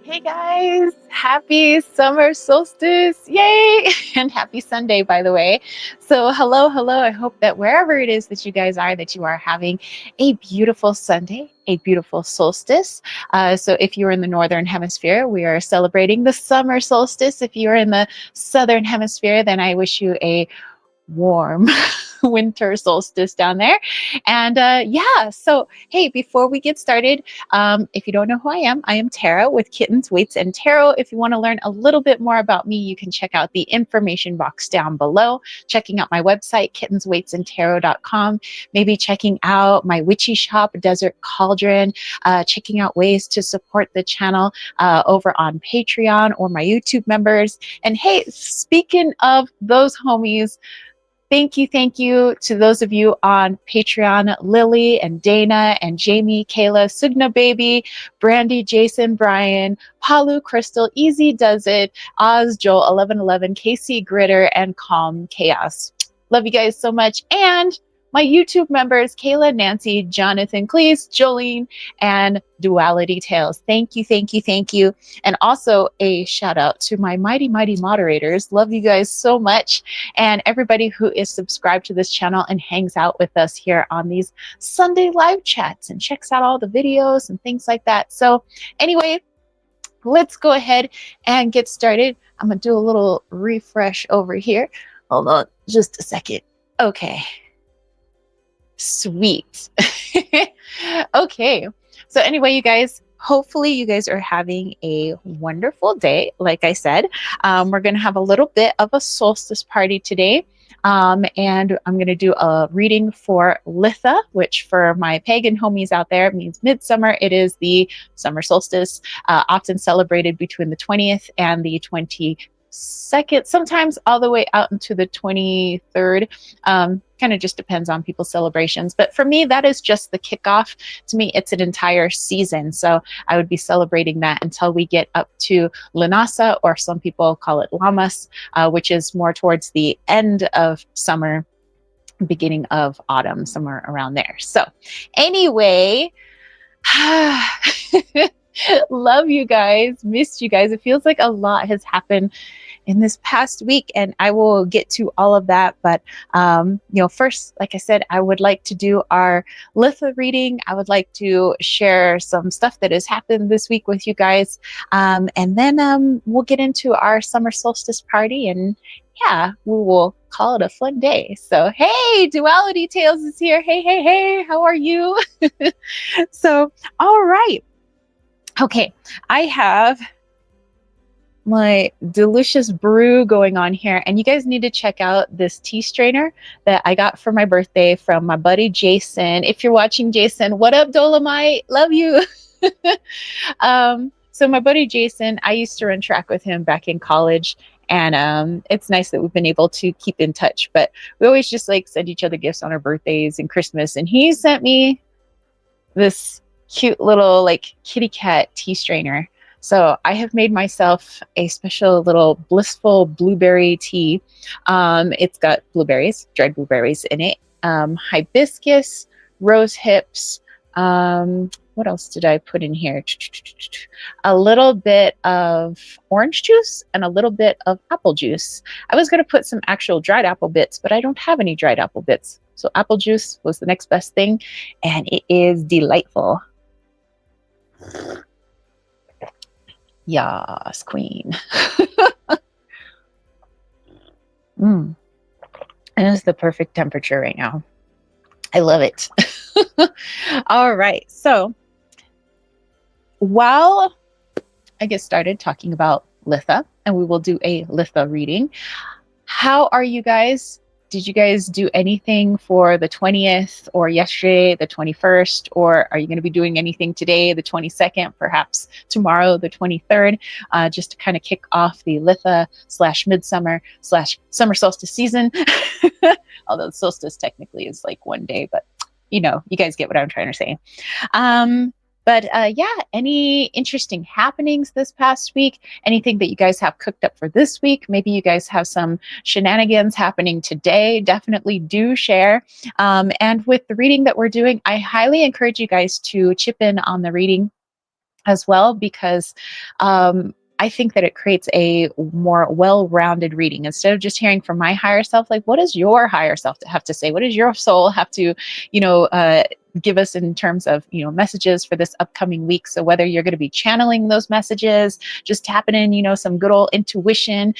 Hey guys, happy summer solstice. Yay! And happy Sunday, by the way. So, hello. I hope that wherever it is that you guys are, that you are having a beautiful Sunday, a beautiful solstice. So, if you're in the Northern Hemisphere, we are celebrating the summer solstice. If you're in the Southern Hemisphere, then I wish you a warm winter solstice down there. And yeah, so hey, before we get started, if you don't know who I am Tara with Kittens, Weights, and Tarot. If you want to learn a little bit more about me, you can check out the information box down below, checking out my website, kittensweightsandtarot.com, maybe checking out my witchy shop, Desert Cauldron, checking out ways to support the channel over on Patreon or my YouTube members. And hey, speaking of those homies, thank you to those of you on Patreon, Lily and Dana and Jamie, Kayla, Sugna Baby, Brandy, Jason, Brian, Palu, Crystal, Easy Does It, Oz, Joel, 1111, Casey, Gritter, and Calm Chaos. Love you guys so much. And my YouTube members, Kayla, Nancy, Jonathan, Cleese, Jolene, and Duality Tales. Thank you. And also a shout out to my mighty moderators. Love you guys so much. And everybody who is subscribed to this channel and hangs out with us here on these Sunday live chats and checks out all the videos and things like that. So anyway, let's go ahead and get started. I'm going to do a little refresh over here. Hold on just a second. Okay. Sweet. Okay. So anyway, you guys, hopefully you guys are having a wonderful day. Like I said, we're going to have a little bit of a solstice party today. And I'm going to do a reading for Litha, which for my pagan homies out there means midsummer. It is the summer solstice, often celebrated between the 20th and the 22nd, sometimes all the way out into the 23rd. Kind of just depends on people's celebrations. But for me, that is just the kickoff. To me, it's an entire season. So I would be celebrating that until we get up to Linasa, or some people call it Lamas, which is more towards the end of summer, beginning of autumn, somewhere around there. So anyway, love you guys, missed you guys. It feels like a lot has happened in this past week, and I will get to all of that. But, first, like I said, I would like to do our Litha reading. I would like to share some stuff that has happened this week with you guys. And then we'll get into our summer solstice party, and yeah, we will call it a fun day. So, hey, Duality Tales is here. Hey, how are you? So, all right. Okay, I have my delicious brew going on here, and you guys need to check out this tea strainer that I got for my birthday from my buddy Jason. If you're watching, Jason, what up, Dolomite? Love you. So my buddy Jason, I used to run track with him back in college, and it's nice that we've been able to keep in touch. But we always just like send each other gifts on our birthdays and Christmas, and he sent me this cute little like kitty cat tea strainer. So I have made myself a special little blissful blueberry tea. It's got blueberries, dried blueberries in it, hibiscus, rose hips. What else did I put in here? A little bit of orange juice and a little bit of apple juice. I was going to put some actual dried apple bits, but I don't have any dried apple bits. So apple juice was the next best thing, and it is delightful. Yas, queen. It is the perfect temperature right now. I love it. All right. So while I get started talking about Litha, and we will do a Litha reading, how are you guys? Did you guys do anything for the 20th or yesterday, the 21st, or are you going to be doing anything today, the 22nd, perhaps tomorrow, the 23rd, just to kind of kick off the Litha / midsummer / summer solstice season? Although solstice technically is like one day, but you guys get what I'm trying to say. But yeah, any interesting happenings this past week? Anything that you guys have cooked up for this week? Maybe you guys have some shenanigans happening today. Definitely do share. And with the reading that we're doing, I highly encourage you guys to chip in on the reading. as well, because I think that it creates a more well-rounded reading. Instead of just hearing from my higher self, like, what does your higher self have to say? What does your soul have to, you know, give us in terms of, you know, messages for this upcoming week? So whether you're going to be channeling those messages, just tapping in, you know, some good old intuition,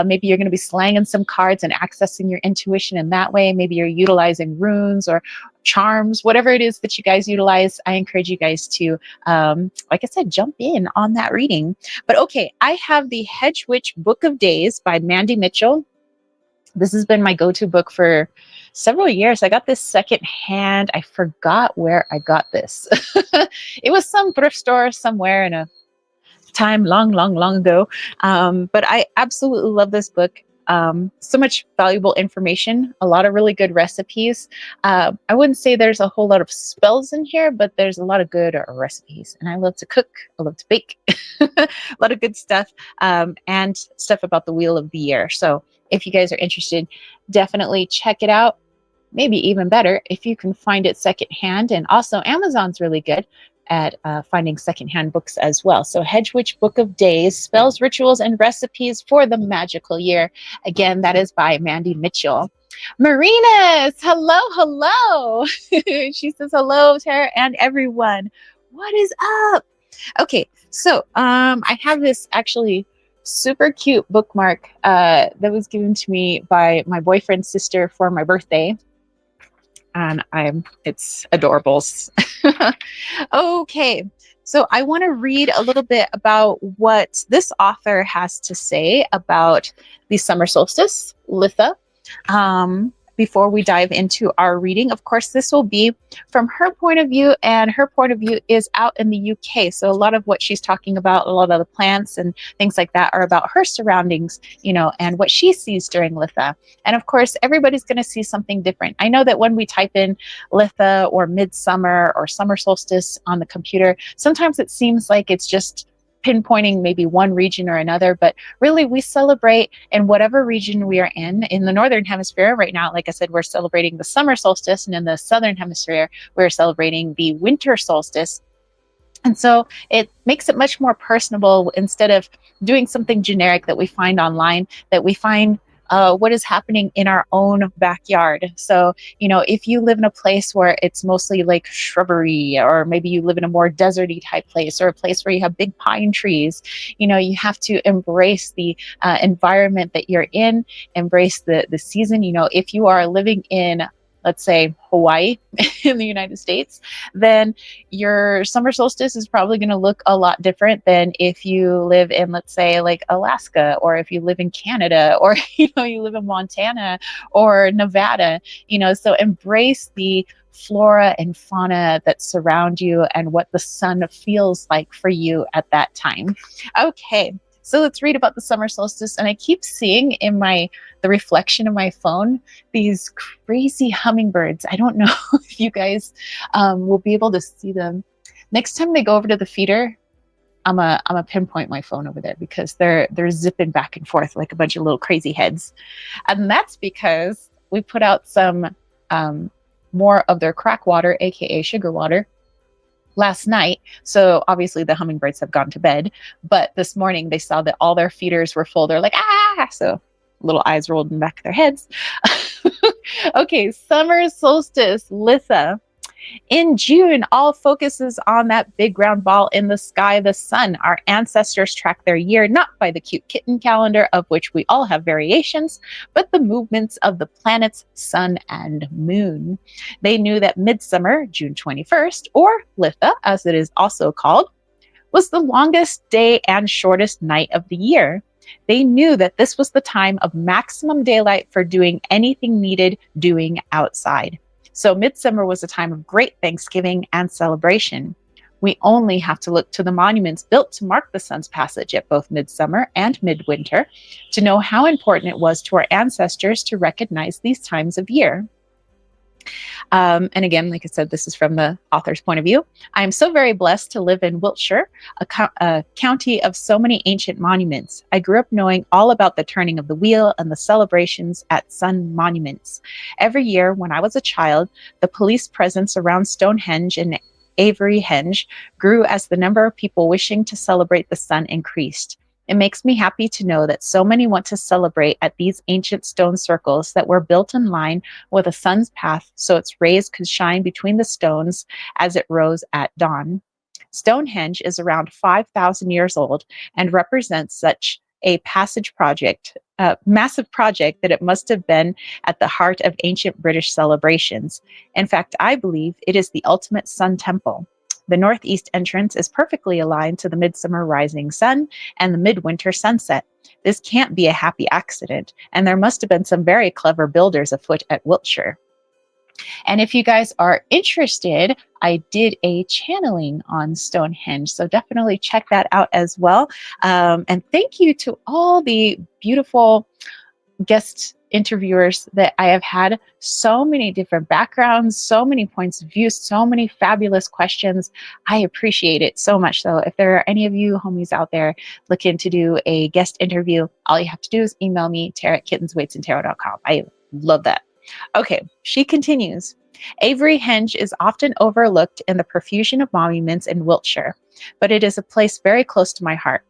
maybe you're going to be slanging some cards and accessing your intuition in that way. Maybe you're utilizing runes or charms, whatever it is that you guys utilize. I encourage you guys to, like I said, jump in on that reading. But okay, I have the Hedge Witch Book of Days by Mandy Mitchell. This has been my go-to book for several years. I got this secondhand. I forgot where I got this. It was some thrift store somewhere in a time long ago. But I absolutely love this book. So much valuable information, a lot of really good recipes. I wouldn't say there's a whole lot of spells in here, but there's a lot of good recipes. And I love to cook. I love to bake. A lot of good stuff, and stuff about the Wheel of the Year. So if you guys are interested, definitely check it out. Maybe even better if you can find it secondhand. And also Amazon's really good at finding secondhand books as well. So Hedge Witch Book of Days, Spells, Rituals, and Recipes for the Magical Year. Again, that is by Mandy Mitchell. Marina's, hello. She says hello, Tara, and everyone. What is up? Okay, so I have this actually super cute bookmark that was given to me by my boyfriend's sister for my birthday. And it's adorable. Okay, so I want to read a little bit about what this author has to say about the summer solstice, Litha, before we dive into our reading. Of course, this will be from her point of view, and her point of view is out in the UK. So a lot of what she's talking about, a lot of the plants and things like that, are about her surroundings, you know, and what she sees during Litha. And of course, everybody's going to see something different. I know that when we type in Litha or midsummer or summer solstice on the computer, sometimes it seems like it's just pinpointing maybe one region or another, but really we celebrate in whatever region we are in. In the northern hemisphere right now, like I said, we're celebrating the summer solstice, and in the southern hemisphere we're celebrating the winter solstice. And so it makes it much more personable. Instead of doing something generic that we find online, that we find what is happening in our own backyard. So, you know, if you live in a place where it's mostly like shrubbery, or maybe you live in a more deserty type place, or a place where you have big pine trees, you know, you have to embrace the environment that you're in, embrace the season. You know, if you are living in, let's say, Hawaii in the United States, then your summer solstice is probably going to look a lot different than if you live in, let's say, like Alaska, or if you live in Canada, or, you know, you live in Montana or Nevada, you know. So embrace the flora and fauna that surround you and what the sun feels like for you at that time. Okay. So let's read about the summer solstice. And I keep seeing in the reflection of my phone these crazy hummingbirds. I don't know if you guys will be able to see them. Next time they go over to the feeder, I'm a pinpoint my phone over there, because they're zipping back and forth like a bunch of little crazy heads. And that's because we put out some more of their crack water, aka sugar water, last night. So obviously the hummingbirds have gone to bed, but this morning they saw that all their feeders were full. They're like, ah, so little eyes rolled in the back of their heads. Okay, summer solstice, Litha. In June, all focuses on that big round ball in the sky, the sun. Our ancestors track their year not by the cute kitten calendar, of which we all have variations, but the movements of the planets, sun and moon. They knew that midsummer, June 21st, or Litha, as it is also called, was the longest day and shortest night of the year. They knew that this was the time of maximum daylight for doing anything needed doing outside. So midsummer was a time of great thanksgiving and celebration. We only have to look to the monuments built to mark the sun's passage at both midsummer and midwinter to know how important it was to our ancestors to recognize these times of year. And again, like I said, this is from the author's point of view. I am so very blessed to live in Wiltshire, a county of so many ancient monuments. I grew up knowing all about the turning of the wheel and the celebrations at sun monuments. Every year when I was a child, the police presence around Stonehenge and Avery henge grew as the number of people wishing to celebrate the sun increased. It makes me happy to know that so many want to celebrate at these ancient stone circles that were built in line with a sun's path so its rays could shine between the stones as it rose at dawn. Stonehenge is around 5,000 years old and represents such a massive project that it must have been at the heart of ancient British celebrations. In fact, I believe it is the ultimate sun temple. The northeast entrance is perfectly aligned to the midsummer rising sun and the midwinter sunset. This can't be a happy accident, and there must have been some very clever builders afoot at Wiltshire. And if you guys are interested, I did a channeling on Stonehenge, so definitely check that out as well. And thank you to all the beautiful guest interviewers that I have had. So many different backgrounds, so many points of view, so many fabulous questions. I appreciate it so much. So if there are any of you homies out there looking to do a guest interview, all you have to do is email me, tara@kittensweightsandtarot.com. I love that. Okay, she continues. Avery Henge is often overlooked in the profusion of monuments in Wiltshire, but it is a place very close to my heart.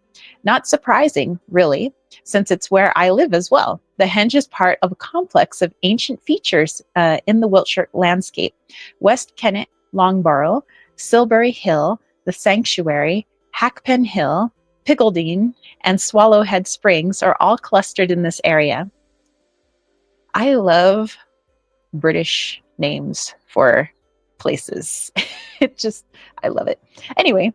Not surprising, really, since it's where I live as well. The Henge is part of a complex of ancient features in the Wiltshire landscape. West Kennet, Longborough, Silbury Hill, the Sanctuary, Hackpen Hill, Pickledene, and Swallowhead Springs are all clustered in this area. I love British names for places. I love it. Anyway,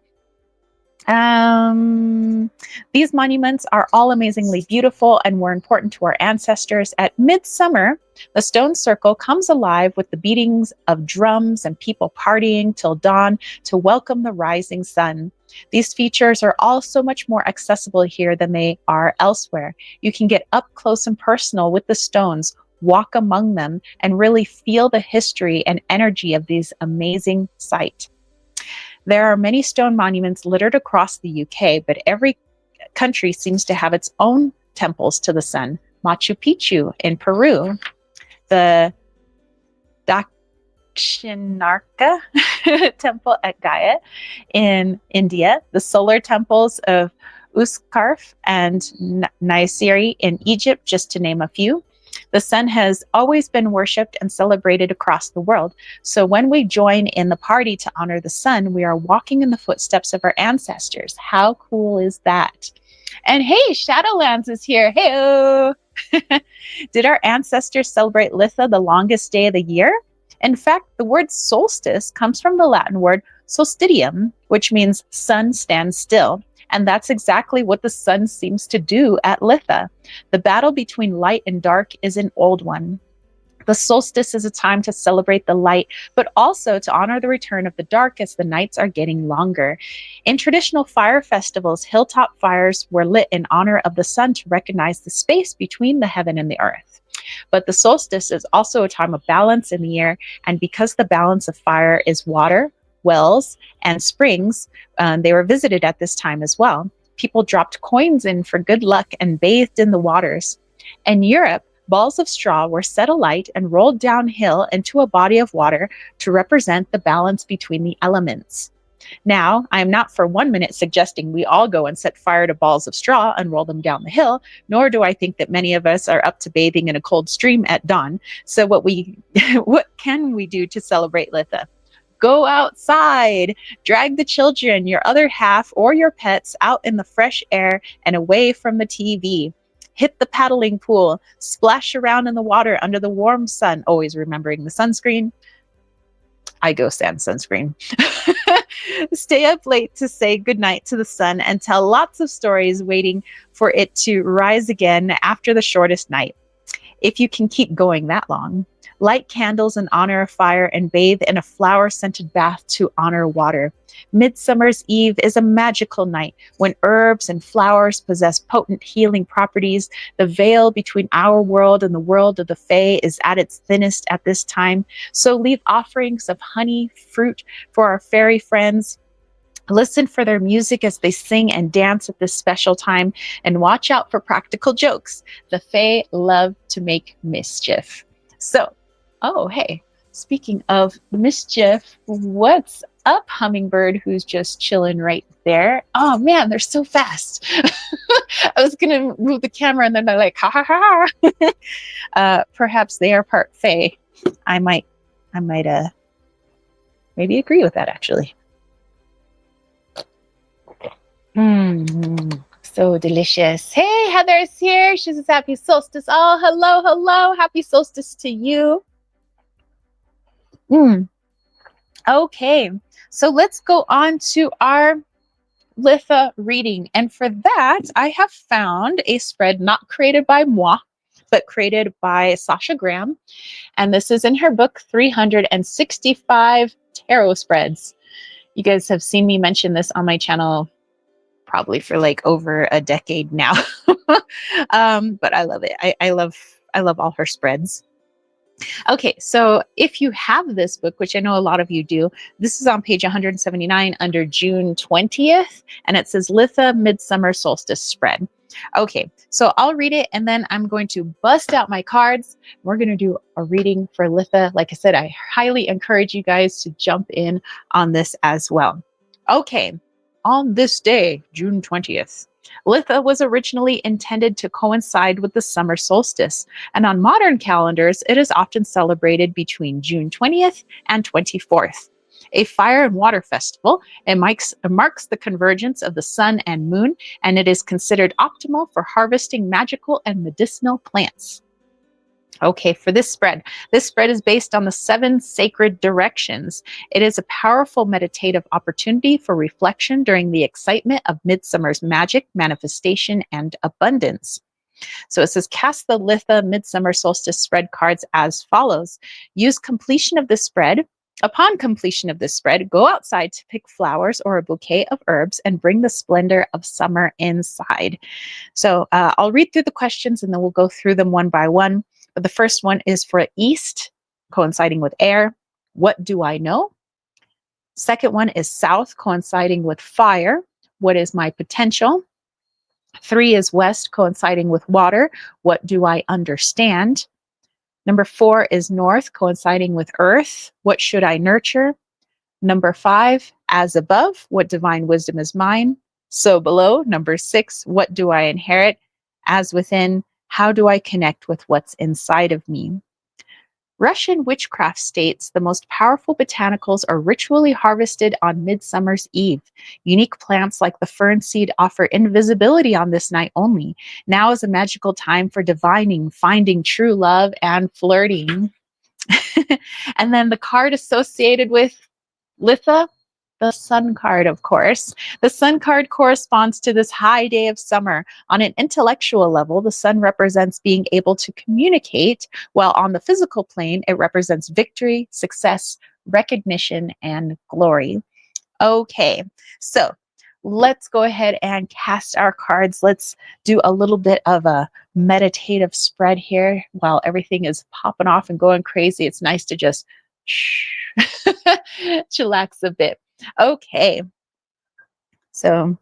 these monuments are all amazingly beautiful and were important to our ancestors. At midsummer, the stone circle comes alive with the beatings of drums and people partying till dawn to welcome the rising sun. These features are all so much more accessible here than they are elsewhere. You can get up close and personal with the stones, walk among them, and really feel the history and energy of these amazing sites. There are many stone monuments littered across the UK, but every country seems to have its own temples to the sun. Machu Picchu in Peru, the Dakshinarka temple at Gaya in India, the solar temples of Uskarf and Naisiri in Egypt, just to name a few. The sun has always been worshipped and celebrated across the world. So when we join in the party to honor the sun, we are walking in the footsteps of our ancestors. How cool is that? And hey, Shadowlands is here. Hey-o! Did our ancestors celebrate Litha, the longest day of the year? In fact, the word solstice comes from the Latin word solstitium, which means sun stands still. And that's exactly what the sun seems to do at Litha. The battle between light and dark is an old one. The solstice is a time to celebrate the light, but also to honor the return of the dark as the nights are getting longer. In traditional fire festivals, hilltop fires were lit in honor of the sun to recognize the space between the heaven and the earth. But the solstice is also a time of balance in the year, and because the balance of fire is water, wells, and springs, they were visited at this time as well. People dropped coins in for good luck and bathed in the waters. In Europe, balls of straw were set alight and rolled downhill into a body of water to represent the balance between the elements. Now, I am not for 1 minute suggesting we all go and set fire to balls of straw and roll them down the hill, nor do I think that many of us are up to bathing in a cold stream at dawn. So what can we do to celebrate Litha? Go outside, drag the children, your other half, or your pets out in the fresh air and away from the TV. Hit the paddling pool, splash around in the water under the warm sun, always remembering the sunscreen. I go sans sunscreen. Stay up late to say goodnight to the sun and tell lots of stories waiting for it to rise again after the shortest night. If you can keep going that long. Light candles in honor of fire and bathe in a flower-scented bath to honor water. Midsummer's Eve is a magical night when herbs and flowers possess potent healing properties. The veil between our world and the world of the Fae is at its thinnest at this time. So leave offerings of honey, fruit for our fairy friends. Listen for their music as they sing and dance at this special time, and watch out for practical jokes. The Fae love to make mischief. So, oh, hey, speaking of mischief, what's up, hummingbird who's just chilling right there. Oh man, they're so fast. I was gonna move the camera and then they're like, ha ha ha. Perhaps they are part fae. I might maybe agree with that actually. So delicious. Hey, Heather's here. She says happy solstice. Oh, hello, hello. Happy solstice to you. Okay, so let's go on to our Litha reading. And for that, I have found a spread not created by moi, but created by Sasha Graham. And this is in her book, 365 Tarot Spreads. You guys have seen me mention this on my channel probably for like over a decade now. But I love it. I love all her spreads. Okay, so if you have this book, which I know a lot of you do, this is on page 179 under June 20th, and it says Litha Midsummer Solstice Spread. Okay, so I'll read it and then I'm going to bust out my cards. We're going to do a reading for Litha. Like I said, I highly encourage you guys to jump in on this as well. Okay, on this day, June 20th, Litha was originally intended to coincide with the summer solstice, and on modern calendars, it is often celebrated between June 20th and 24th. A fire and water festival, it marks the convergence of the sun and moon, and it is considered optimal for harvesting magical and medicinal plants. Okay, for this spread is based on the 7 sacred directions. It is a powerful meditative opportunity for reflection during the excitement of midsummer's magic, manifestation, and abundance. So it says, cast the Litha Midsummer Solstice spread cards as follows. Use completion of this spread. Upon completion of this spread, go outside to pick flowers or a bouquet of herbs and bring the splendor of summer inside. So I'll read through the questions and then we'll go through them one by one. But the first one is for east, coinciding with air. What do I know? Second one is south, coinciding with fire. What is my potential? 3 is west, coinciding with water. What do I understand? Number 4 is north, coinciding with earth. What should I nurture? Number 5, as above, what divine wisdom is mine? So below. Number 6, what do I inherit? As within, how do I connect with what's inside of me? Russian witchcraft states the most powerful botanicals are ritually harvested on Midsummer's Eve. Unique plants like the fern seed offer invisibility on this night only. Now is a magical time for divining, finding true love, and flirting. And then the card associated with Litha, the sun card, of course. The sun card corresponds to this high day of summer. On an intellectual level, the sun represents being able to communicate, while on the physical plane, it represents victory, success, recognition, and glory. Okay, so let's go ahead and cast our cards. Let's do a little bit of a meditative spread here while everything is popping off and going crazy. It's nice to just chillax a bit. Okay, so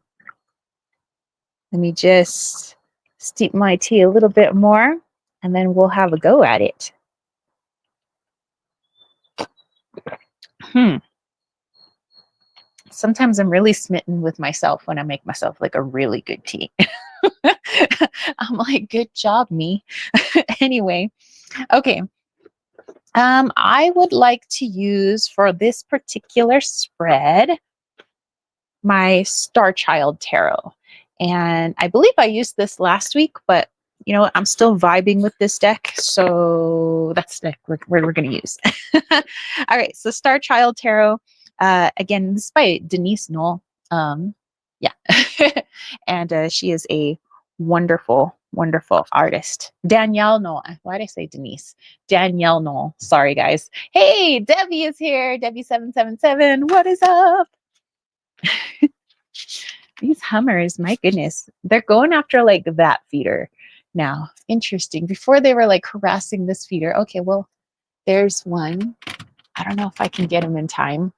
let me just steep my tea a little bit more and then we'll have a go at it. Sometimes I'm really smitten with myself when I make myself like a really good tea. I'm like, good job, me. Anyway, okay. I would like to use for this particular spread my Star Child Tarot. And I believe I used this last week, but you know what? I'm still vibing with this deck. So that's the deck we're going to use. All right. So Star Child Tarot. Again, this is by Denise Knoll. Yeah. And she is a wonderful, wonderful artist. Danielle Knoll. Why did I say Denise? Danielle Knoll. Sorry, guys. Hey, Debbie is here. Debbie777. What is up? These hummers, my goodness. They're going after like that feeder now. Interesting. Before they were like harassing this feeder. Okay, well, there's one. I don't know if I can get him in time.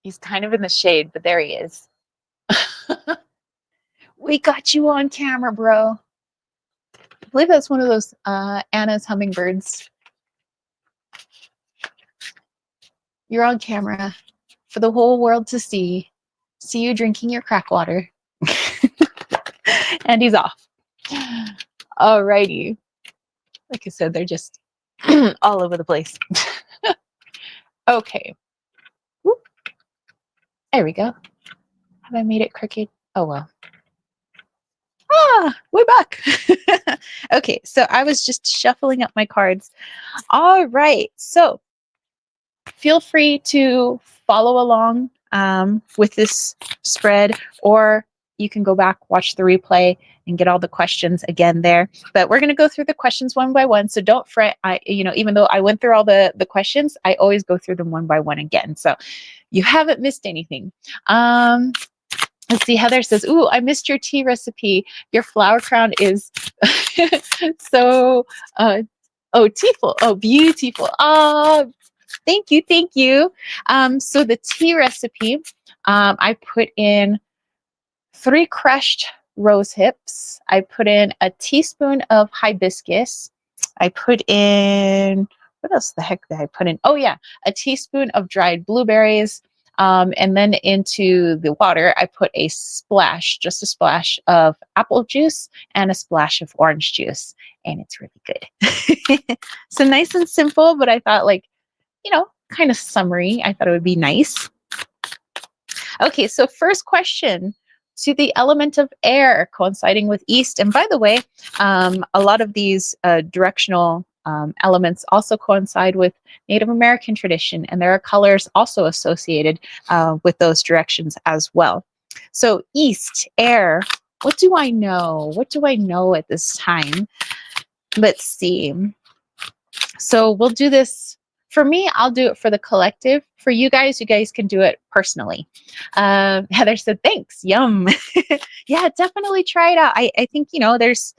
He's kind of in the shade, but there he is. We got you on camera, bro. I believe that's one of those Anna's hummingbirds. You're on camera for the whole world to see. See you drinking your crack water. And he's off. Alrighty. Like I said, they're just all over the place. Okay. Whoop. There we go. Have I made it crooked? Oh well. Ah, we're back. Okay, so I was just shuffling up my cards. All right, so feel free to follow along with this spread, or you can go back, watch the replay, and get all the questions again there. But we're going to go through the questions one by one, so don't fret. Even though I went through all the questions, I always go through them one by one again, so you haven't missed anything. Let's see, Heather says, ooh, I missed your tea recipe. Your flower crown is so, beautiful. Oh, beautiful. Thank you, thank you. So the tea recipe, I put in 3 crushed rose hips. I put in a teaspoon of hibiscus. I put in, what else the heck did I put in? Oh yeah, a teaspoon of dried blueberries. And then into the water, I put just a splash of apple juice and a splash of orange juice. And it's really good. So nice and simple, but I thought kind of summery. I thought it would be nice. Okay, so first question, to the element of air coinciding with east. And by the way, a lot of these directional elements also coincide with Native American tradition, and there are colors also associated with those directions as well. So east, air, what do I know? What do I know at this time? Let's see. So we'll do this. For me, I'll do it for the collective. For you guys can do it personally. Heather said, thanks, yum. Yeah, definitely try it out. I think, there's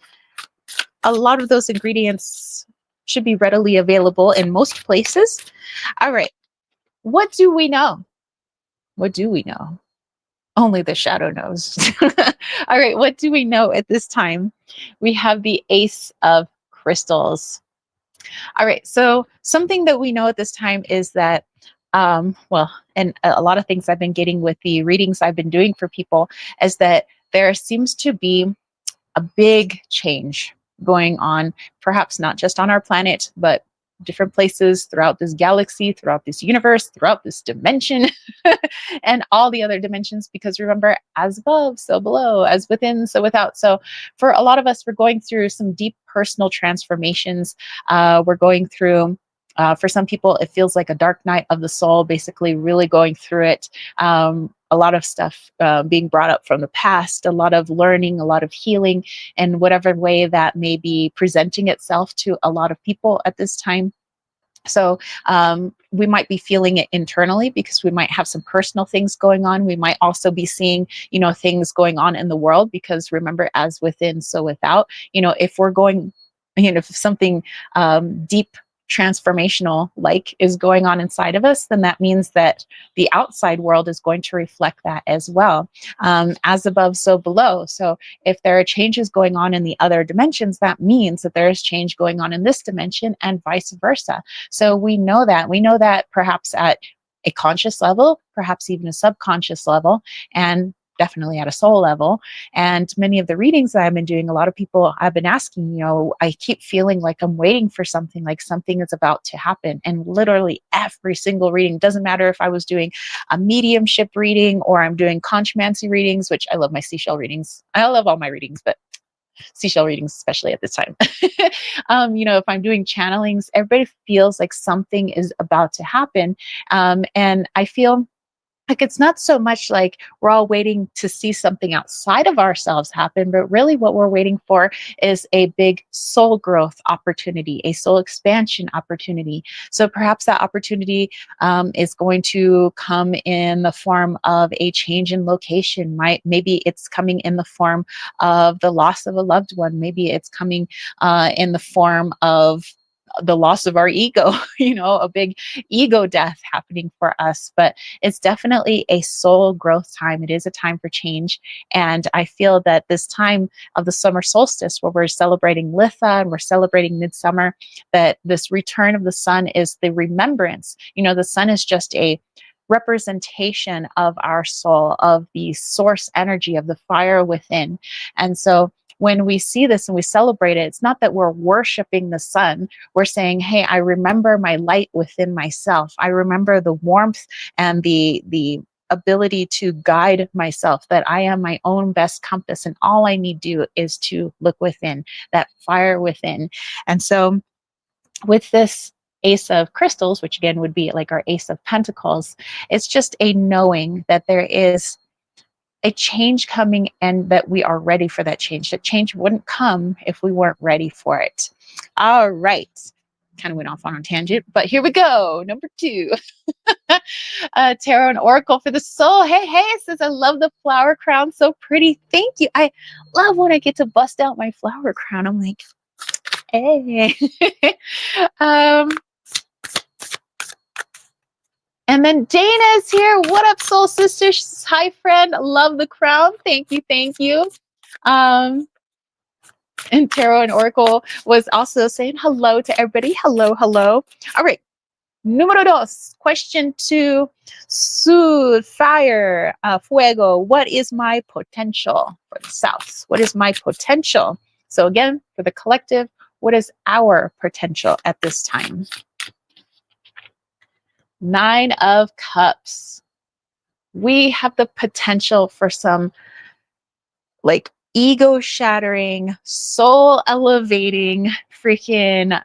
a lot of those ingredients should be readily available in most places. All right, what do we know? What do we know? Only the shadow knows. All right, what do we know at this time? We have the Ace of Crystals. All right, so something that we know at this time is that, and a lot of things I've been getting with the readings I've been doing for people is that there seems to be a big change going on, perhaps not just on our planet, but different places throughout this galaxy, throughout this universe, throughout this dimension, and all the other dimensions, because remember, as above, so below, as within, so without. So for a lot of us, we're going through some deep personal transformations. We're going through, for some people, it feels like a dark night of the soul, basically really going through it. A lot of stuff being brought up from the past, a lot of learning, a lot of healing, and whatever way that may be presenting itself to a lot of people at this time. So we might be feeling it internally because we might have some personal things going on. We might also be seeing, things going on in the world, because remember, as within, so without. If we're going, if something deep, transformational is going on inside of us, then that means that the outside world is going to reflect that as well. As above, so below. So if there are changes going on in the other dimensions, that means that there is change going on in this dimension, and vice versa. So we know that perhaps at a conscious level, perhaps even a subconscious level, and definitely at a soul level. And many of the readings that I've been doing, a lot of people have been asking, I keep feeling like I'm waiting for something, like something is about to happen. And literally every single reading, doesn't matter if I was doing a mediumship reading or I'm doing conchomancy readings, which I love my seashell readings. I love all my readings, but seashell readings, especially at this time. If I'm doing channelings, everybody feels like something is about to happen. And I feel like it's not so much like we're all waiting to see something outside of ourselves happen, but really what we're waiting for is a big soul growth opportunity, a soul expansion opportunity. So perhaps that opportunity is going to come in the form of a change in location. Maybe it's coming in the form of the loss of a loved one. Maybe it's coming in the form of the loss of our ego, a big ego death happening for us. But it's definitely a soul growth time. It is a time for change. And I feel that this time of the summer solstice, where we're celebrating Litha and we're celebrating midsummer, that this return of the sun is the remembrance. The sun is just a representation of our soul, of the source energy, of the fire within. And so when we see this and we celebrate it, it's not that we're worshiping the sun. We're saying, hey, I remember my light within myself. I remember the warmth and the ability to guide myself, that I am my own best compass. And all I need to do is to look within, that fire within. And so with this Ace of Crystals, which again would be like our Ace of Pentacles, it's just a knowing that there is a change coming and that we are ready for that change. That change wouldn't come if we weren't ready for it. All right. Kind of went off on a tangent, but here we go. Number 2. Tarot and Oracle for the soul. Hey, it says, I love the flower crown. So pretty. Thank you. I love when I get to bust out my flower crown. I'm like, hey. And then Dana's here. What up, soul sisters? Hi, friend. Love the crown. Thank you. Thank you. And Tarot and Oracle was also saying hello to everybody. Hello. All right. Número 2. Question 2. Sud, fire, fuego. What is my potential for the South? What is my potential? So again, for the collective, what is our potential at this time? 9 of Cups. We have the potential for some like ego shattering, soul elevating, freaking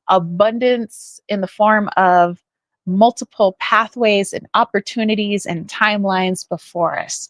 abundance in the form of multiple pathways and opportunities and timelines before us.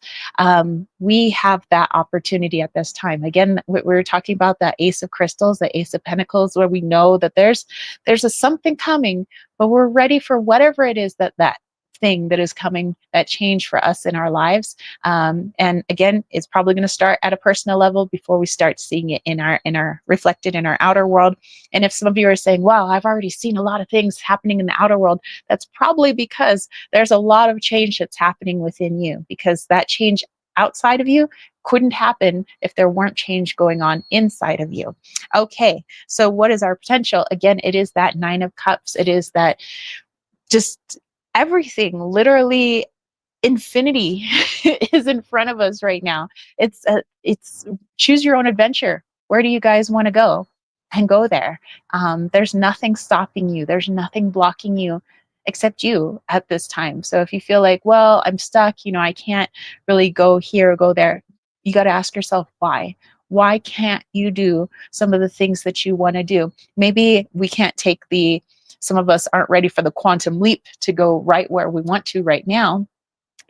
We have that opportunity at this time. Again, we were talking about that Ace of Crystals, the Ace of Pentacles, where we know that there's a something coming, but we're ready for whatever it is that thing that is coming, that change for us in our lives. And again, it's probably going to start at a personal level before we start seeing it in our reflected in our outer world. And if some of you are saying, wow, I've already seen a lot of things happening in the outer world, that's probably because there's a lot of change that's happening within you, because that change outside of you couldn't happen if there weren't change going on inside of you. Okay, so what is our potential? Again, it is that 9 of Cups. It is that just everything, literally infinity is in front of us right now. It's choose your own adventure. Where do you guys want to go? And go there. There's nothing stopping you. There's nothing blocking you except you at this time. So if you feel like, well, I'm stuck, I can't really go here or go there, you got to ask yourself why. Why can't you do some of the things that you want to do? Maybe we can't take some of us aren't ready for the quantum leap to go right where we want to right now,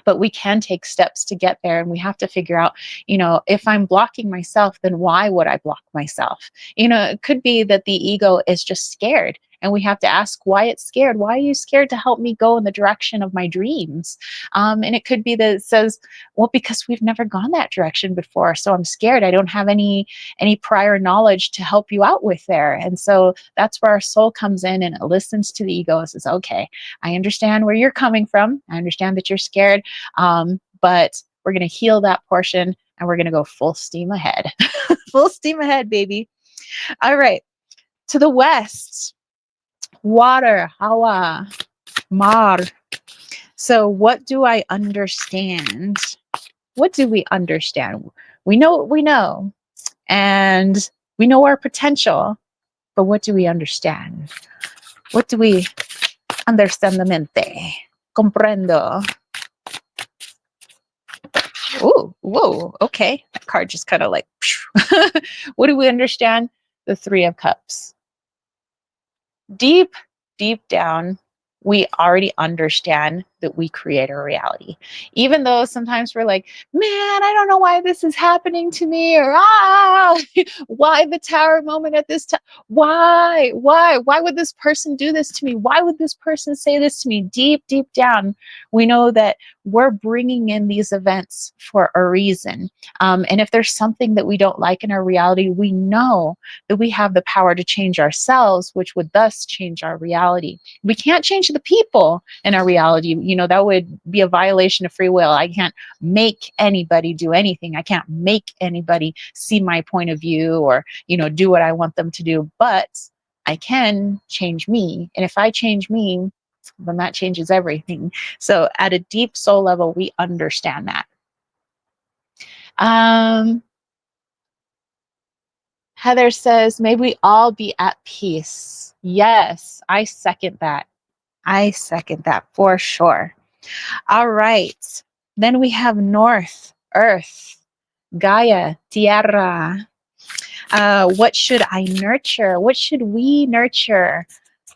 but we can take steps to get there. And we have to figure out, if I'm blocking myself, then why would I block myself? It could be that the ego is just scared. And we have to ask why it's scared. Why are you scared to help me go in the direction of my dreams? And it could be that it says, well, because we've never gone that direction before. So I'm scared. I don't have any prior knowledge to help you out with there. And so that's where our soul comes in and it listens to the ego and says, okay, I understand where you're coming from. I understand that you're scared. But we're going to heal that portion and we're going to go full steam ahead. Full steam ahead, baby. All right. To the west. Water, hawa, mar. So what do I understand? What do we understand? We know what we know, and we know our potential, but what do we understand? What do we understand? Mente. Comprendo. Ooh, whoa, okay. That card just kind of like, what do we understand? The 3 of Cups. Deep down, we already understand that we create our reality. Even though sometimes we're like, man, I don't know why this is happening to me, or why the tower moment at this time? Why would this person do this to me? Why would this person say this to me? Deep, deep down, we know that we're bringing in these events for a reason. And if there's something that we don't like in our reality, we know that we have the power to change ourselves, which would thus change our reality. We can't change the people in our reality. That would be a violation of free will. I can't make anybody do anything. I can't make anybody see my point of view or, do what I want them to do. But I can change me. And if I change me, then that changes everything. So at a deep soul level, we understand that. Heather says, may we all be at peace. Yes, I second that. I second that for sure. All right. Then we have North, Earth, Gaia, Tierra. What should I nurture? What should we nurture?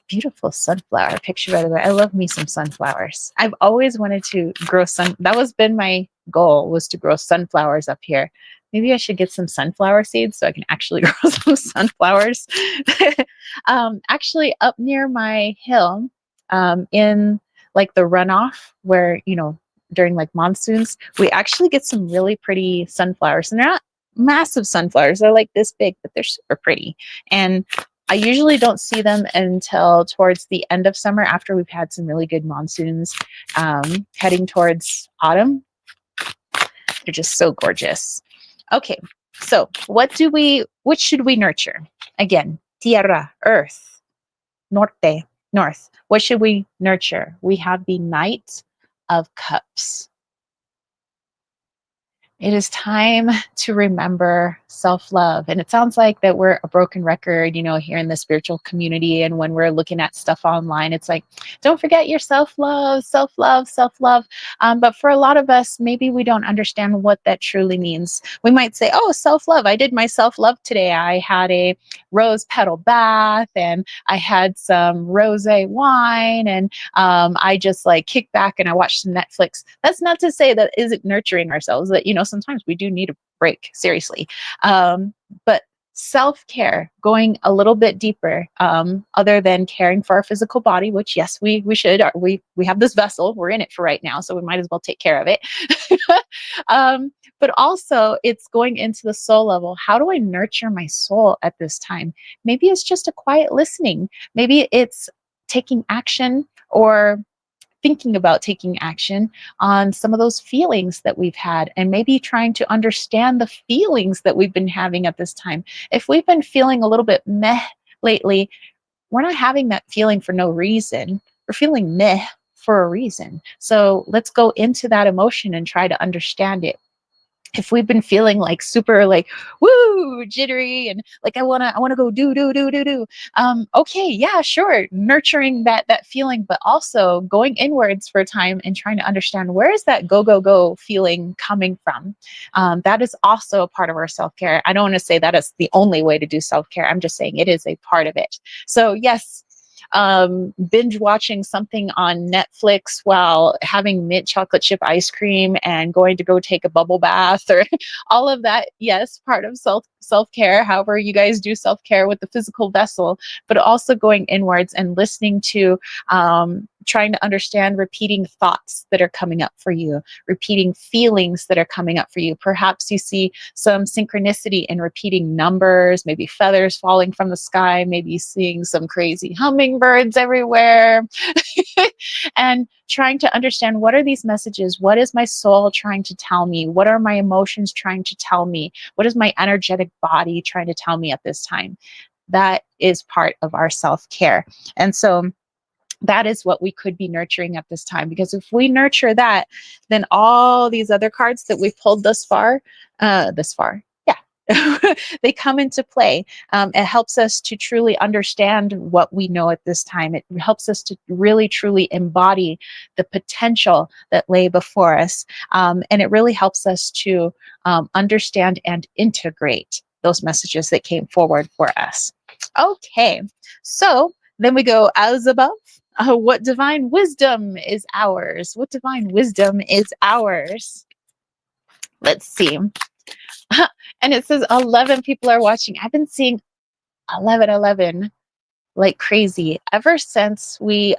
Beautiful sunflower picture, by the way. I love me some sunflowers. I've always wanted to grow that was been my goal, was to grow sunflowers up here. Maybe I should get some sunflower seeds so I can actually grow some sunflowers. Actually, up near my hill, in like the runoff where, during like monsoons, we actually get some really pretty sunflowers. And they're not massive sunflowers. They're like this big, but they're super pretty. And I usually don't see them until towards the end of summer, after we've had some really good monsoons, heading towards autumn. They're just so gorgeous. Okay, so what should we nurture? Again, tierra, earth, norte, north. What should we nurture? We have the Knight of Cups. It is time to remember self-love. And it sounds like that we're a broken record, here in the spiritual community. And when we're looking at stuff online, it's like, don't forget your self-love, self-love, self-love. But for a lot of us, maybe we don't understand what that truly means. We might say, oh, self-love. I did my self-love today. I had a rose petal bath and I had some rosé wine and I just like kicked back and I watched some Netflix. That's not to say that isn't nurturing ourselves, that, sometimes we do need a break, seriously. But self-care, going a little bit deeper, other than caring for our physical body, which yes, we should. We have this vessel, we're in it for right now, so we might as well take care of it. But also it's going into the soul level. How do I nurture my soul at this time? Maybe it's just a quiet listening. Maybe it's taking action or thinking about taking action on some of those feelings that we've had, and maybe trying to understand the feelings that we've been having at this time. If we've been feeling a little bit meh lately, we're not having that feeling for no reason. We're feeling meh for a reason. So let's go into that emotion and try to understand it. If we've been feeling like super like woo jittery and like I wanna go do, okay, yeah, sure, nurturing that feeling, but also going inwards for a time and trying to understand, where is that go feeling coming from. That is also a part of our self-care. I don't want to say that is the only way to do self-care. I'm just saying it is a part of it. So yes, binge watching something on Netflix while having mint chocolate chip ice cream and going to go take a bubble bath, or all of that. Yes, part of self-care. However you guys do self-care with the physical vessel, but also going inwards and listening to, trying to understand repeating thoughts that are coming up for you, repeating feelings that are coming up for you. Perhaps you see some synchronicity in repeating numbers, maybe feathers falling from the sky, maybe seeing some crazy hummingbirds everywhere. And trying to understand, what are these messages? What is my soul trying to tell me? What are my emotions trying to tell me? What is my energetic body trying to tell me at this time? That is part of our self-care. And so that is what we could be nurturing at this time, because if we nurture that, then all these other cards that we've pulled thus far, yeah, they come into play. It helps us to truly understand what we know at this time. It helps us to really, truly embody the potential that lay before us. And it really helps us to understand and integrate those messages that came forward for us. Okay, so then we go as above, What divine wisdom is ours? What divine wisdom is ours? Let's see. And it says 11 people are watching. I've been seeing 11 like crazy ever since we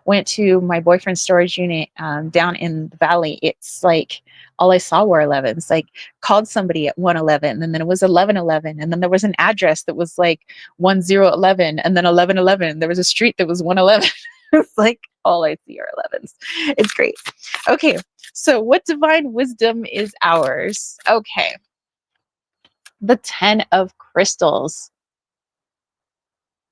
went to my boyfriend's storage unit down in the valley. It's like all I saw were 11s. Like called somebody at 111, and then it was 1111, and then there was an address that was like 1011, and then 1111. There was a street that was 111. It's like all I see are 11s. It's great. Okay, so what divine wisdom is ours? Okay, the 10 of crystals.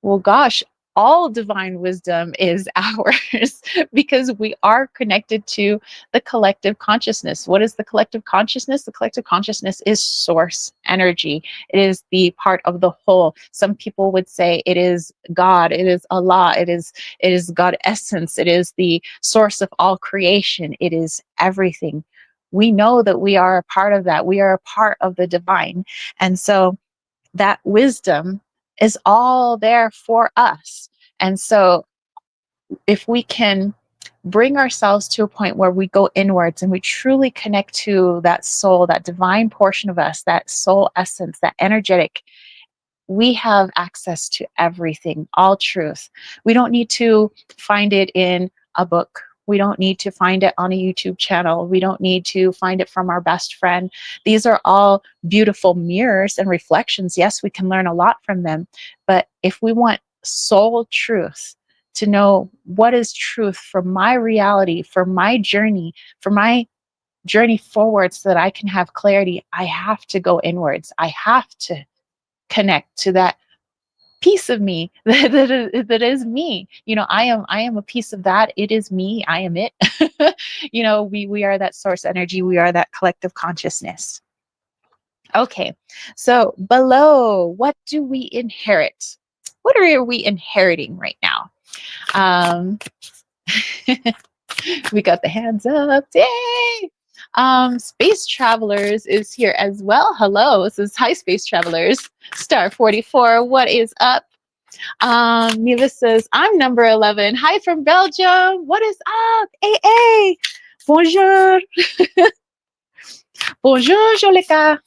Well, gosh, all divine wisdom is ours because we are connected to the collective consciousness. What is the collective consciousness? The collective consciousness is source energy. It is the part of the whole. Some people would say it is God, it is Allah, it is God essence, it is the source of all creation, it is everything. We know that we are a part of that. We are a part of the divine. And so that wisdom is all there for us. And so if we can bring ourselves to a point where we go inwards and we truly connect to that soul, that divine portion of us, that soul essence, that energetic, we have access to everything, all truth. We don't need to find it in a book. We don't need to find it on a YouTube channel. We don't need to find it from our best friend. These are all beautiful mirrors and reflections. Yes, we can learn a lot from them. But if we want soul truth, to know what is truth for my reality, for my journey forward so that I can have clarity, I have to go inwards. I have to connect to that piece of me that is me. I am a piece of that. It is me. I am it. We are that source energy. We are that collective consciousness. Okay, so below, what do we inherit? What are we inheriting right now? We got the hands up. Yay! Space Travelers is here as well. Hello, this is Hi Space Travelers. Star 44, what is up? Mila says, I'm number 11. Hi from Belgium. What is up? AA. Bonjour. Bonjour, Jolika.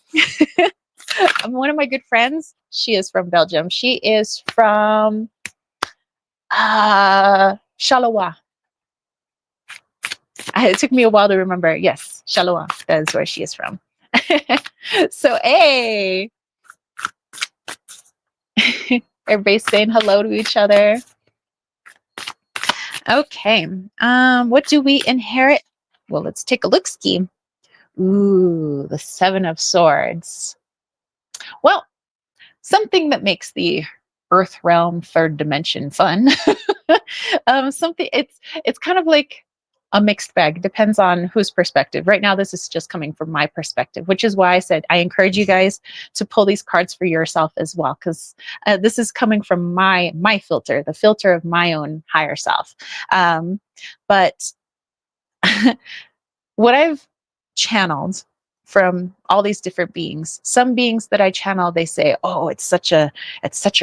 One of my good friends, she is from Belgium. She is from Charleroi. It took me a while to remember. Yes, Charleroi. That is where she is from. So, hey. Everybody's saying hello to each other. Okay. What do we inherit? Well, let's take a look-ski. Ooh, the 7 of Swords. Well, something that makes the Earth realm, third dimension fun. Something it's kind of like a mixed bag. It depends on whose perspective. Right now, this is just coming from my perspective, which is why I said I encourage you guys to pull these cards for yourself as well, because this is coming from my filter, the filter of my own higher self. But what I've channeled from all these different beings, some beings that I channel, they say, oh, it's such a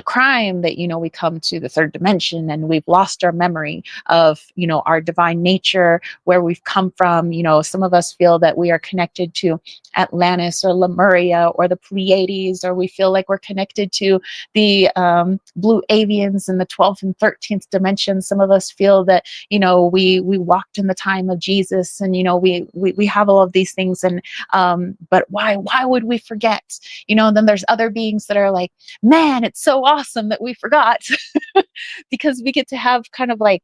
crime that, we come to the third dimension and we've lost our memory of, our divine nature, where we've come from. Some of us feel that we are connected to Atlantis or Lemuria or the Pleiades, or we feel like we're connected to the blue avians in the 12th and 13th dimension. Some of us feel that, we walked in the time of Jesus, and, we have all of these things. And but why would we forget? And then there's other beings that are like, man, it's so awesome that we forgot. Because we get to have kind of like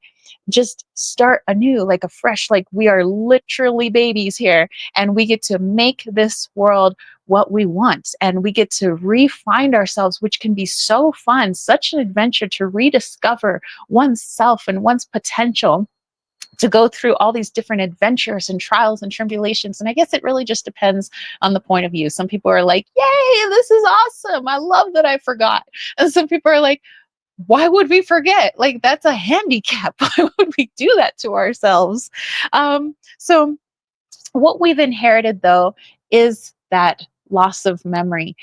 just start anew, like a fresh, like we are literally babies here, and we get to make this world what we want, and we get to re-find ourselves, which can be so fun, such an adventure to rediscover oneself and one's potential, to go through all these different adventures and trials and tribulations. And I guess it really just depends on the point of view. Some people are like, yay, this is awesome, I love that I forgot. And some people are like, why would we forget? Like, that's a handicap. Why would we do that to ourselves? So what we've inherited, though, is that loss of memory.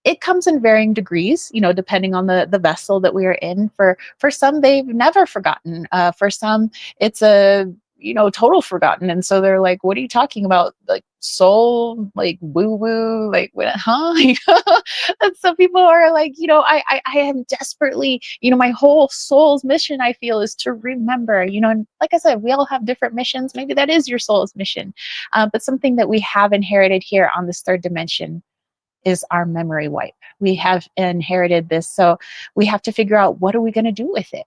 it comes in varying degrees, depending on the vessel that we are in. For some, they've never forgotten. For some, it's a total forgotten, and so they're like, "What are you talking about? Like soul, like woo woo, like what? Huh?" And some people are like, I am desperately, my whole soul's mission, I feel, is to remember. And like I said, we all have different missions. Maybe that is your soul's mission, but something that we have inherited here on this third dimension is our memory wipe. We have inherited this. So we have to figure out, what are we going to do with it?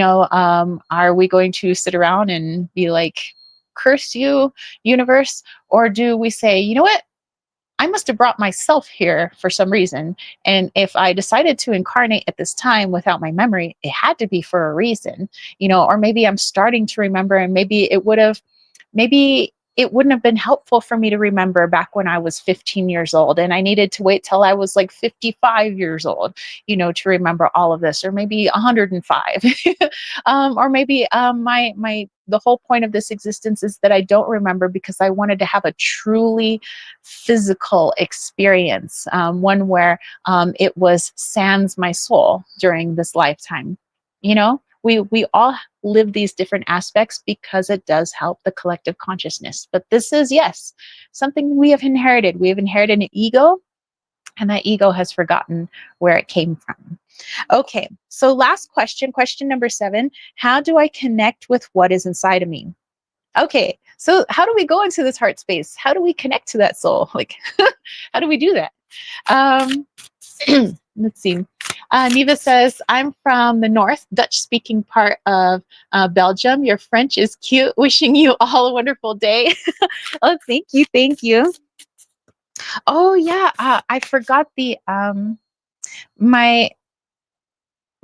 Are we going to sit around and be like, curse you, universe? Or do we say, you know what? I must have brought myself here for some reason. And if I decided to incarnate at this time without my memory, it had to be for a reason, or maybe I'm starting to remember, and maybe it wouldn't have been helpful for me to remember back when I was 15 years old, and I needed to wait till I was like 55 years old, to remember all of this, or maybe 105. Or maybe the whole point of this existence is that I don't remember because I wanted to have a truly physical experience, one where it was sans my soul during this lifetime. We all live these different aspects because it does help the collective consciousness. But this is, yes, something we have inherited. We have inherited an ego, and that ego has forgotten where it came from. Okay, so last question number 7. How do I connect with what is inside of me? Okay, so how do we go into this heart space? How do we connect to that soul? Like, how do we do that? Um, let's see. Neva says, I'm from the north, Dutch speaking part of Belgium. Your French is cute. Wishing you all a wonderful day. Oh, thank you. Thank you. Oh, yeah. I forgot my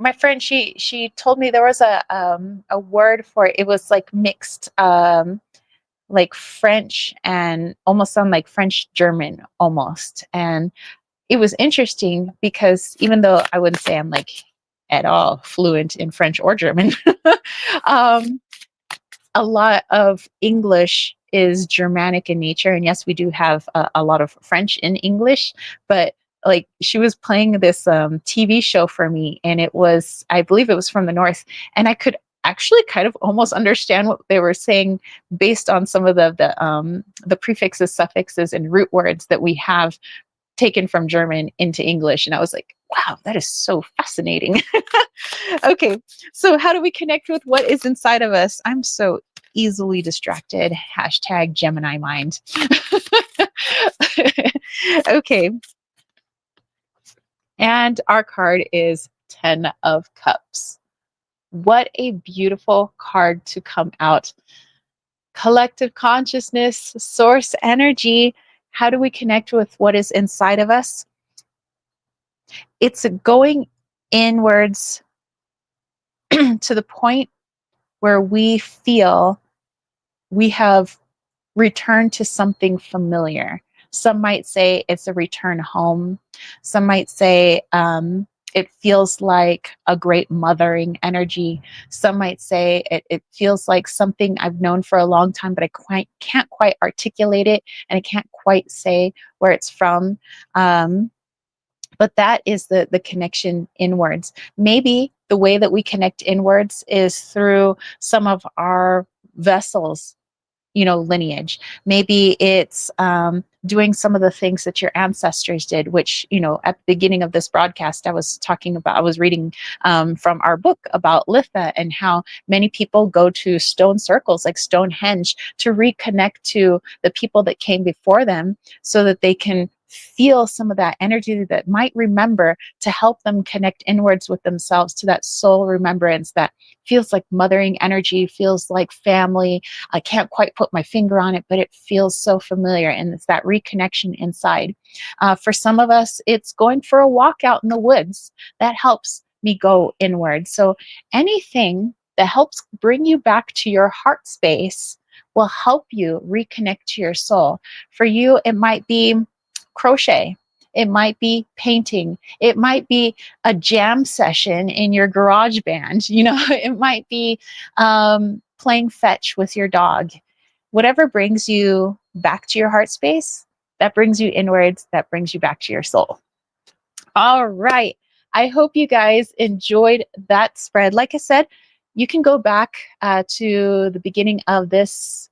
my friend, she told me there was a word for it. It was like mixed, like French and almost sound like French German almost. And it was interesting because even though I wouldn't say I'm like at all fluent in French or German, um, a lot of English is Germanic in nature. And yes, we do have a lot of French in English, but like she was playing this TV show for me, and it was, I believe it was from the north, and I could actually kind of almost understand what they were saying based on some of the prefixes, suffixes, and root words that we have taken from German into English. And I was like, wow, that is so fascinating. Okay, so how do we connect with what is inside of us? I'm so easily distracted. Hashtag Gemini mind. Okay. And our card is 10 of Cups. What a beautiful card to come out. Collective consciousness, source energy. How do we connect with what is inside of us? It's going inwards to the point where we feel we have returned to something familiar. Some might say it's a return home. Some might say it feels like a great mothering energy. Some might say it feels like something I've known for a long time, but I can't quite articulate it, and I can't quite say where it's from. But that is the connection inwards. Maybe the way that we connect inwards is through some of our vessels, lineage. Maybe it's doing some of the things that your ancestors did, which, at the beginning of this broadcast, I was reading from our book about Litha, and how many people go to stone circles like Stonehenge to reconnect to the people that came before them, so that they can feel some of that energy that might remember, to help them connect inwards with themselves, to that soul remembrance that feels like mothering energy, feels like family. I can't quite put my finger on it, but it feels so familiar. And it's that reconnection inside. For some of us, it's going for a walk out in the woods. That helps me go inward. So anything that helps bring you back to your heart space will help you reconnect to your soul. For you, it might be crochet. It might be painting. It might be a jam session in your garage band. It might be playing fetch with your dog. Whatever brings you back to your heart space, that brings you inwards, that brings you back to your soul. All right. I hope you guys enjoyed that spread. Like I said, you can go back to the beginning of this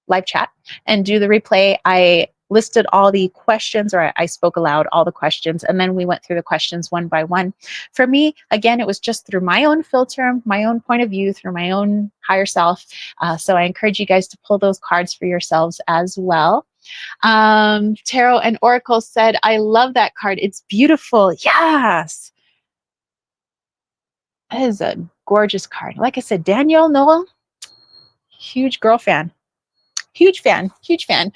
live chat and do the replay. I listed all the questions, or I spoke aloud all the questions, and then we went through the questions one by one. For me, again, it was just through my own filter, my own point of view, through my own higher self. So I encourage you guys to pull those cards for yourselves as well. Tarot and Oracle said, I love that card. It's beautiful. Yes. That is a gorgeous card. Like I said, Danielle Noel, huge girl fan. Huge fan, huge fan.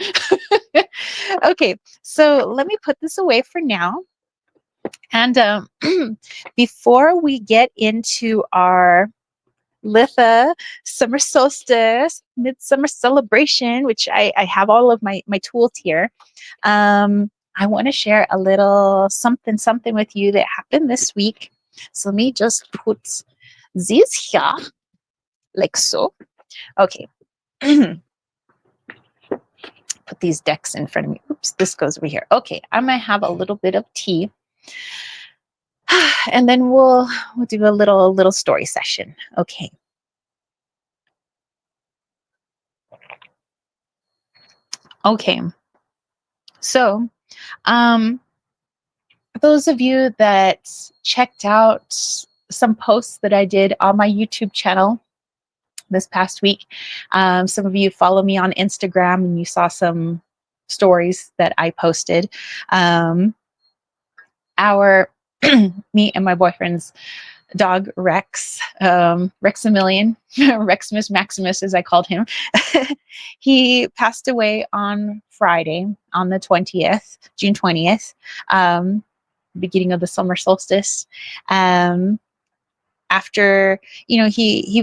Okay, so let me put this away for now. And before we get into our Litha Summer Solstice Midsummer Celebration, which I have all of my tools here, I want to share a little something with you that happened this week. So let me just put these here, like so. Okay. Put these decks in front of me. Oops, this goes over here. Okay, I'm gonna have a little bit of tea, and then we'll do a little story session. Okay. Okay. So, those of you that checked out some posts that I did on my YouTube channel this past week, some of you follow me on Instagram and you saw some stories that I posted. Me and my boyfriend's dog Rex, Rexamillion, Rexmus Maximus, as I called him, he passed away on Friday, on the 20th, June 20th, beginning of the summer solstice. After, he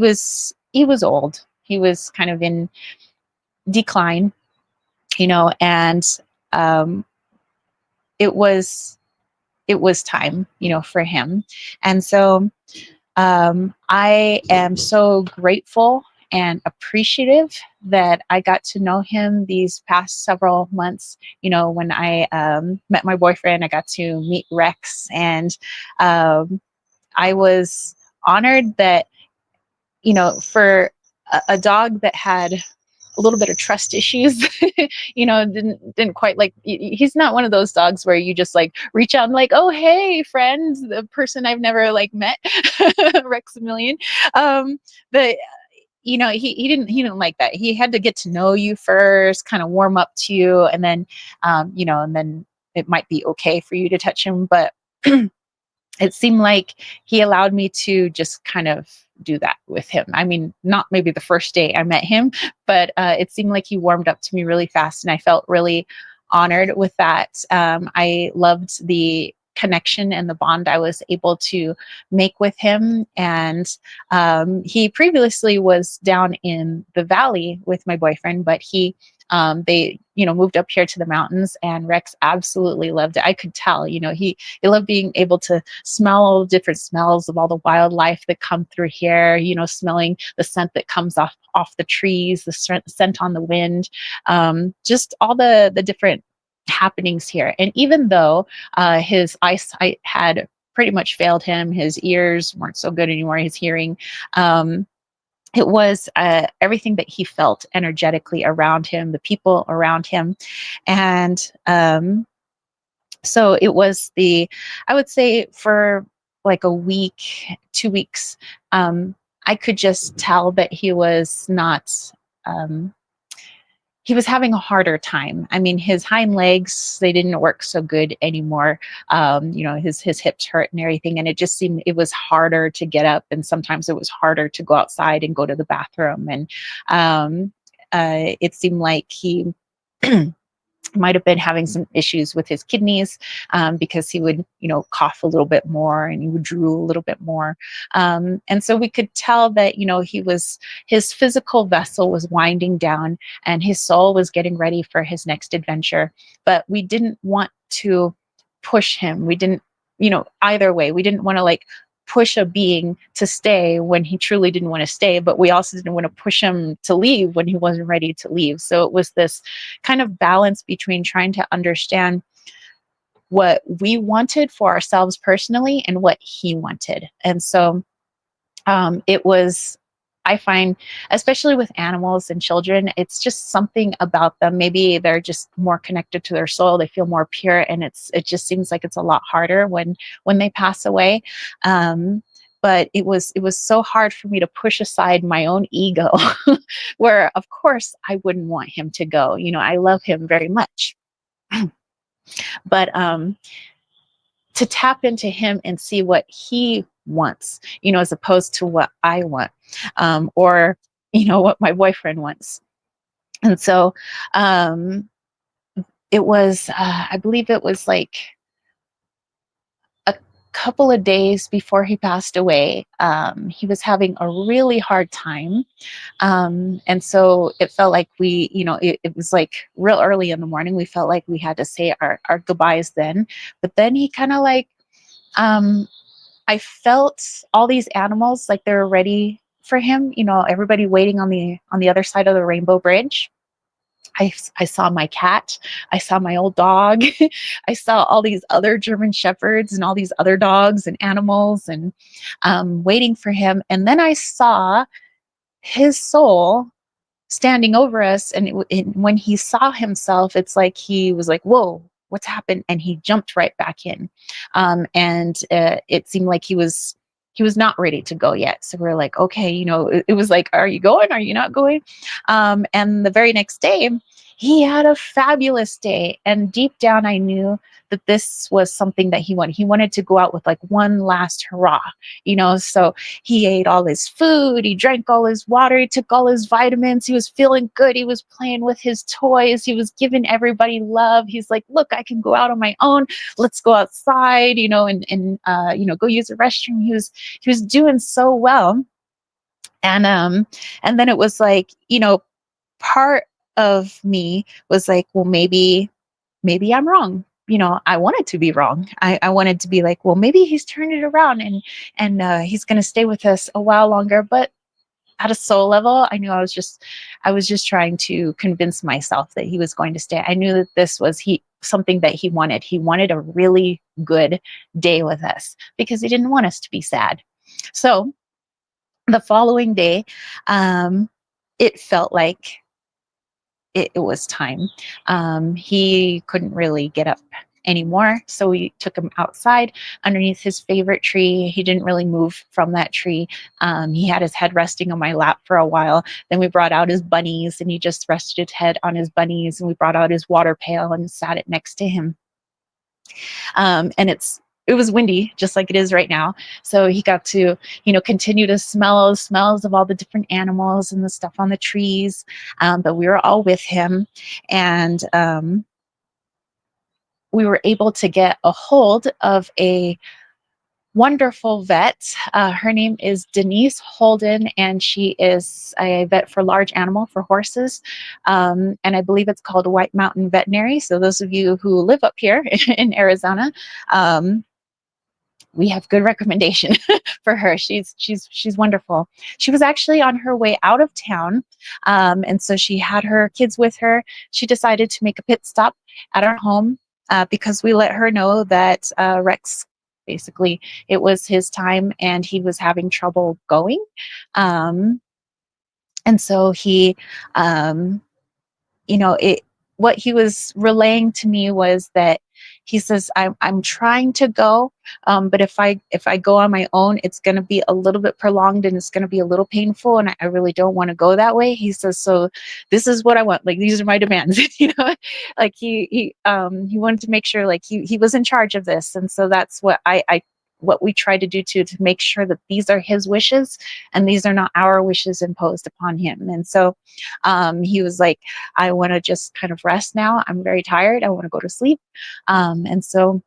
was old. He was kind of in decline, and it was time, for him. And so I am so grateful and appreciative that I got to know him these past several months. When I met my boyfriend, I got to meet Rex, and I was honored that, for a dog that had a little bit of trust issues, didn't quite like, he's not one of those dogs where you just like reach out and like, oh, hey, friend, the person I've never like met, Rexamillion. But he didn't like that. He had to get to know you first, kind of warm up to you, and then, and then it might be okay for you to touch him. But it seemed like he allowed me to just kind of do that with him. I mean, not maybe the first day I met him, but it seemed like he warmed up to me really fast, and I felt really honored with that. I loved the connection and the bond I was able to make with him. And he previously was down in the valley with my boyfriend, but they moved up here to the mountains, and Rex absolutely loved it. I could tell, he loved being able to smell all the different smells of all the wildlife that come through here, smelling the scent that comes off the trees, the scent on the wind, just all the different happenings here. And even though his eyesight had pretty much failed him, his ears weren't so good anymore, his hearing, it was everything that he felt energetically around him, the people around him. And so it was I would say for like a week, 2 weeks, I could just tell that he was not, he was having a harder time. I mean, his hind legs, they didn't work so good anymore. His hips hurt and everything. And it just seemed, it was harder to get up. And sometimes it was harder to go outside and go to the bathroom. And it seemed like he might have been having some issues with his kidneys, because he would, cough a little bit more, and he would drool a little bit more. And so we could tell that, his physical vessel was winding down, and his soul was getting ready for his next adventure. But we didn't want to push him. We didn't, either way, we didn't want to like push a being to stay when he truly didn't want to stay, but we also didn't want to push him to leave when he wasn't ready to leave. So it was this kind of balance between trying to understand what we wanted for ourselves personally and what he wanted. And so it was, I find, especially with animals and children, it's just something about them. Maybe they're just more connected to their soul. They feel more pure, and it just seems like it's a lot harder when they pass away. But it was so hard for me to push aside my own ego, where of course I wouldn't want him to go. I love him very much, but to tap into him and see what he wants, as opposed to what I want, or, what my boyfriend wants. And so it was, I believe it was like a couple of days before he passed away. He was having a really hard time. And so it felt like it was like real early in the morning. We felt like we had to say our goodbyes then. But then he kind of like, I felt all these animals like they were ready for him. Everybody waiting on the other side of the Rainbow Bridge. I saw my cat. I saw my old dog. I saw all these other German shepherds and all these other dogs and animals and waiting for him. And then I saw his soul standing over us, and when he saw himself, it's like he was like, whoa, what's happened? And he jumped right back in. And it seemed like he was not ready to go yet. So we're like, okay, it was like, are you going, are you not going? And the very next day he had a fabulous day, and deep down I knew that this was something that he wanted to go out with like one last hurrah. So he ate all his food, he drank all his water, he took all his vitamins, he was feeling good, he was playing with his toys, he was giving everybody love. He's like, look, I can go out on my own, let's go outside, and go use the restroom. He was doing so well. And then it was like, part of me was like, well, maybe I'm wrong. I wanted to be wrong. I wanted to be like, well, maybe he's turned it around, and he's going to stay with us a while longer. But at a soul level, I knew I was just trying to convince myself that he was going to stay. I knew that this was something that he wanted. He wanted a really good day with us because he didn't want us to be sad. So the following day, it felt like it was time. He couldn't really get up anymore. So we took him outside underneath his favorite tree. He didn't really move from that tree. He had his head resting on my lap for a while. Then we brought out his bunnies, and he just rested his head on his bunnies. And we brought out his water pail and sat it next to him. And it was windy, just like it is right now. So he got to, continue to smell the smells of all the different animals and the stuff on the trees. But we were all with him, and we were able to get a hold of a wonderful vet. Her name is Denise Holden, and she is a vet for large animal, for horses. And I believe it's called White Mountain Veterinary. So those of you who live up here in Arizona, we have good recommendation for her. She's wonderful. She was actually on her way out of town, and so she had her kids with her. She decided to make a pit stop at our home because we let her know that Rex, basically, it was his time, and he was having trouble going. And so he, it what he was relaying to me was that he says, I'm trying to go, but if I go on my own, it's going to be a little bit prolonged, and it's going to be a little painful, and I really don't want to go that way. He says, so this is what I want. Like, these are my demands. Like he wanted to make sure like he was in charge of this, and so that's what I what we try to do to make sure that these are his wishes and these are not our wishes imposed upon him. And so he was like, I want to just kind of rest now. I'm very tired. I want to go to sleep. And so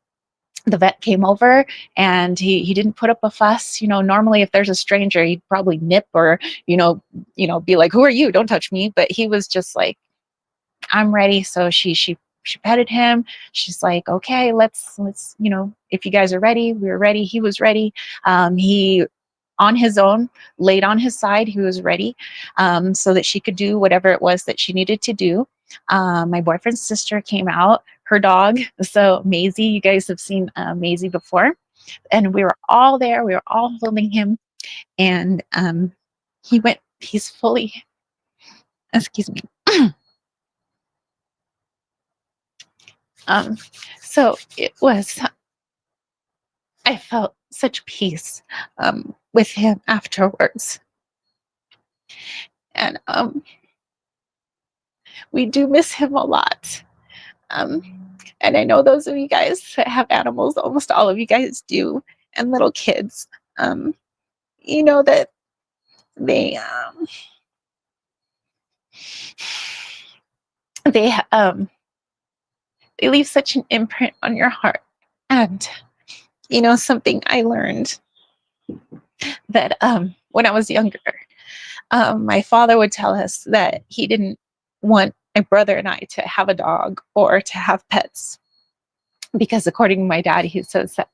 the vet came over, and he didn't put up a fuss. Normally if there's a stranger, he'd probably nip or, be like, who are you? Don't touch me. But he was just like, I'm ready. So she petted him. She's like, okay, let's, if you guys are ready, we were ready. He was ready. He, on his own, laid on his side. He was ready, so that she could do whatever it was that she needed to do. My boyfriend's sister came out. her dog. So Maisie, you guys have seen Maisie before, and we were all there. We were all holding him, and he's fully, excuse me. um, so it was, I felt such peace with him afterwards. And we do miss him a lot. Um, and I know those of you guys that have animals, almost all of you guys do, and little kids, you know that they they they leave such an imprint on your heart. And you know, something I learned that when I was younger, my father would tell us that he didn't want my brother and I to have a dog or to have pets, because according to my dad, he says that,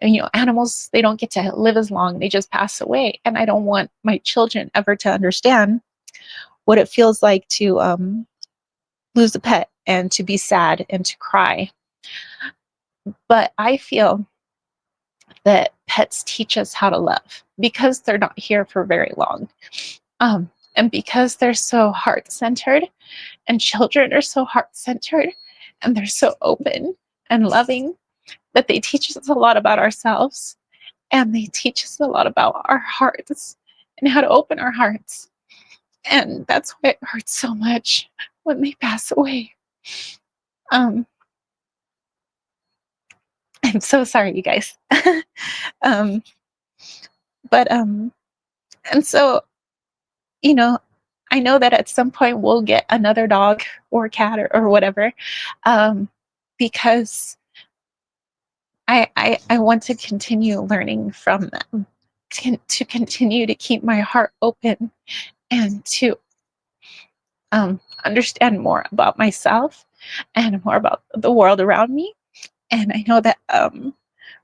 you know, animals, they don't get to live as long, they just pass away. And I don't want my children ever to understand what it feels like to lose a pet and to be sad and to cry. But I feel that pets teach us how to love because they're not here for very long. And because they're so heart-centered, and children are so heart-centered, and they're so open and loving, that they teach us a lot about ourselves, and they teach us a lot about our hearts and how to open our hearts. And that's why it hurts so much when they pass away. I'm so sorry, you guys. um, but and so, you know, I know that at some point we'll get another dog or cat or whatever, because I want to continue learning from them, to continue to keep my heart open, and to understand more about myself and more about the world around me. And I know that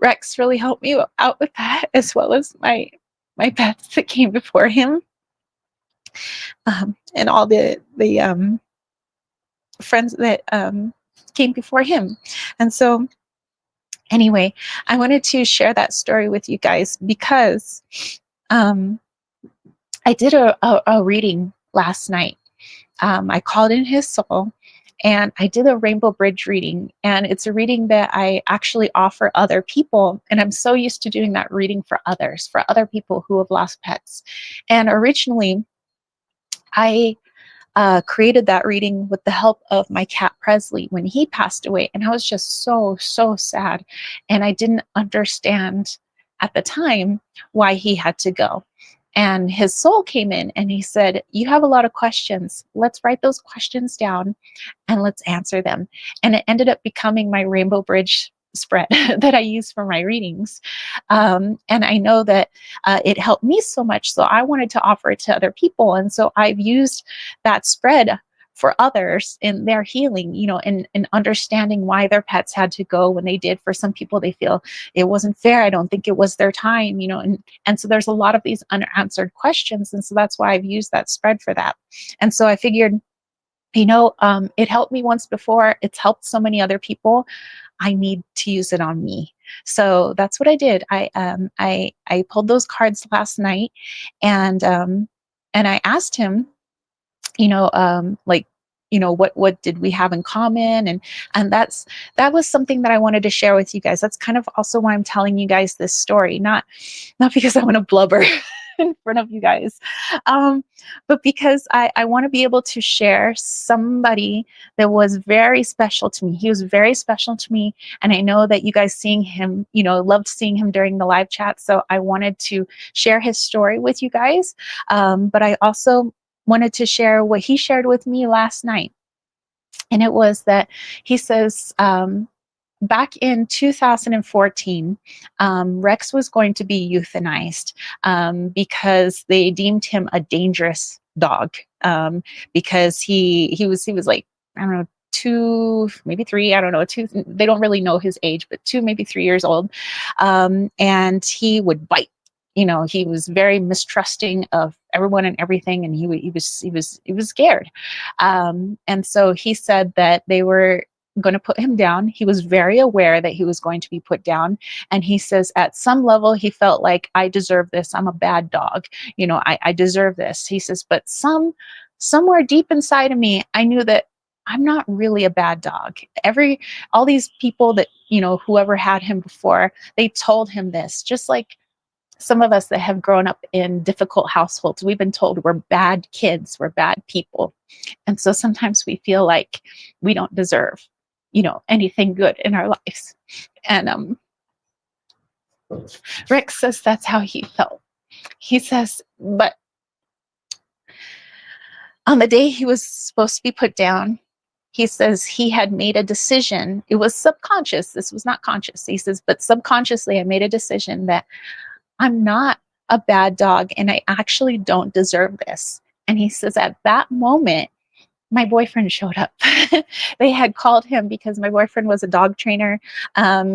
Rex really helped me out with that, as well as my pets that came before him, and all the friends that came before him. And so, anyway, I wanted to share that story with you guys because I did a reading last night. I called in his soul, and I did a Rainbow Bridge reading. And it's a reading that I actually offer other people. And I'm so used to doing that reading for others, for other people who have lost pets. And originally, I created that reading with the help of my cat Presley when he passed away. And I was just so, so sad. And I didn't understand at the time why he had to go. And his soul came in and he said, "You have a lot of questions. Let's write those questions down and let's answer them." And it ended up becoming my Rainbow Bridge spread that I use for my readings. And I know that it helped me so much. So I wanted to offer it to other people. And so I've used that spread for others in their healing, you know, and understanding why their pets had to go when they did. For some people, they feel it wasn't fair. I don't think it was their time, you know, and so there's a lot of these unanswered questions. And so that's why I've used that spread for that. And so I figured, you know, it helped me once before. It's helped so many other people. I need to use it on me. So that's what I did. I pulled those cards last night, and I asked him, you know, like, you know, what did we have in common? And that was something that I wanted to share with you guys. That's kind of also why I'm telling you guys this story, not because I want to blubber in front of you guys, but because I want to be able to share somebody that was very special to me. He was very special to me, and I know that you guys seeing him, you know, loved seeing him during the live chat. So I wanted to share his story with you guys, but I also wanted to share what he shared with me last night. And it was that he says, back in 2014, Rex was going to be euthanized because they deemed him a dangerous dog, because he was like, I don't know, 2, maybe 3, I don't know, 2, they don't really know his age, but 2, maybe 3 years old. And he would bite. You know, he was very mistrusting of everyone and everything, and he was scared. And so he said that they were going to put him down. He was very aware that he was going to be put down. And he says, at some level, he felt like, I deserve this. I'm a bad dog. I deserve this. He says, but somewhere deep inside of me, I knew that I'm not really a bad dog. All these people that, whoever had him before, they told him this, just like some of us that have grown up in difficult households, we've been told we're bad kids, we're bad people. And so sometimes we feel like we don't deserve, anything good in our lives. And Rick says that's how he felt. He says, but on the day he was supposed to be put down, he says he had made a decision. It was subconscious. This was not conscious. He says, but subconsciously, I made a decision that I'm not a bad dog and I actually don't deserve this. And he says, at that moment, my boyfriend showed up. They had called him because my boyfriend was a dog trainer.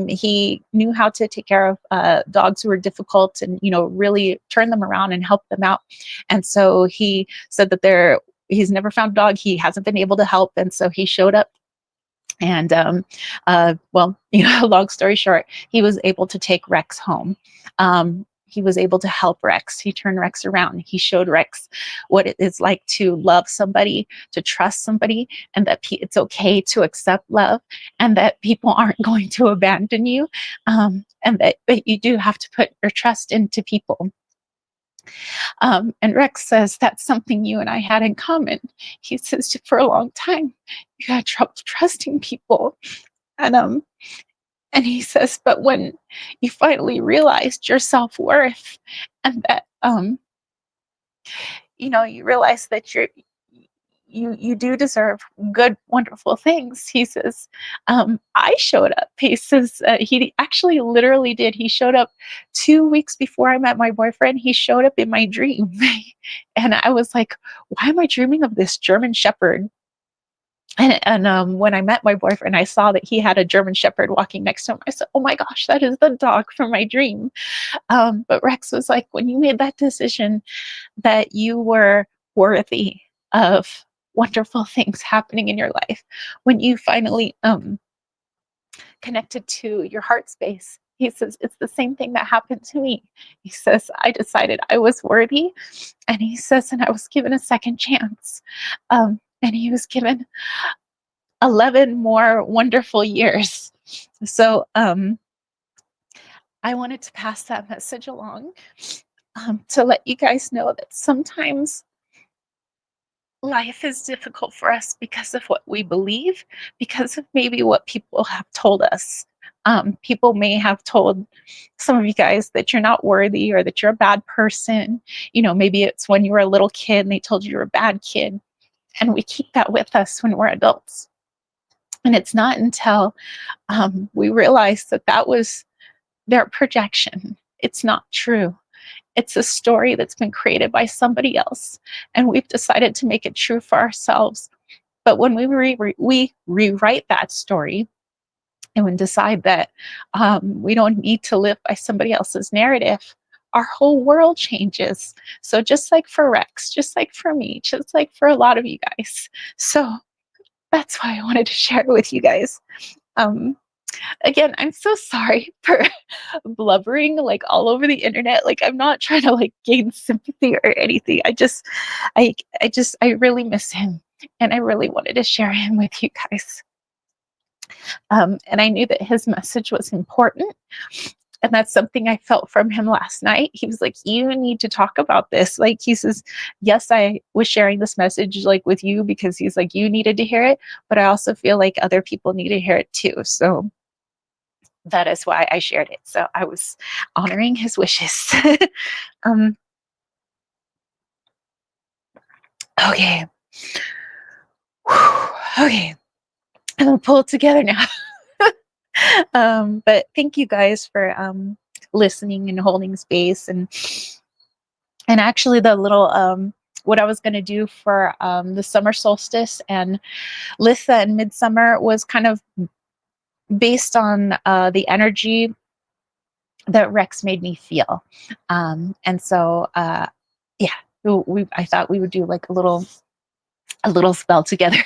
He knew how to take care of dogs who were difficult and, really turn them around and help them out. And so he said that he's never found a dog he hasn't been able to help. And so he showed up. And, long story short, he was able to take Rex home. He was able to help Rex. He turned Rex around. He showed Rex what it is like to love somebody, to trust somebody, and that it's okay to accept love, and that people aren't going to abandon you, and that you do have to put your trust into people. And Rex says, that's something you and I had in common. He says, for a long time, you had trouble trusting people. And he says, but when you finally realized your self-worth and that, you realize that you do deserve good, wonderful things. He says, I showed up. He says, he actually literally did. He showed up 2 weeks before I met my boyfriend. He showed up in my dream. And I was like, why am I dreaming of this German Shepherd? And when I met my boyfriend, I saw that he had a German Shepherd walking next to him. I said, oh my gosh, that is the dog from my dream. But Rex was like, when you made that decision that you were worthy of wonderful things happening in your life, when you finally connected to your heart space, he says, it's the same thing that happened to me. He says, I decided I was worthy. And he says, and I was given a second chance. And he was given 11 more wonderful years. So I wanted to pass that message along to let you guys know that sometimes life is difficult for us because of what we believe, because of maybe what people have told us. People may have told some of you guys that you're not worthy or that you're a bad person. Maybe it's when you were a little kid and they told you you're a bad kid. And we keep that with us when we're adults. And it's not until we realize that was their projection. It's not true. It's a story that's been created by somebody else. And we've decided to make it true for ourselves. But when we rewrite that story and we decide that we don't need to live by somebody else's narrative, our whole world changes. So just like for Rex, just like for me, just like for a lot of you guys. So that's why I wanted to share it with you guys. Again, I'm so sorry for blubbering like all over the internet. Like, I'm not trying to like gain sympathy or anything. I really miss him, and I really wanted to share him with you guys. And I knew that his message was important. And that's something I felt from him last night. He was like, you need to talk about this. Like, he says, yes, I was sharing this message like with you because he's like, you needed to hear it, but I also feel like other people need to hear it too. So that is why I shared it. So I was honoring his wishes. Okay. Okay. I'm gonna pull it together now. But thank you guys for listening and holding space, and actually the little what I was going to do for the summer solstice and Litha and midsummer was kind of based on the energy that Rex made me feel, and so yeah, I thought we would do like a little spell together.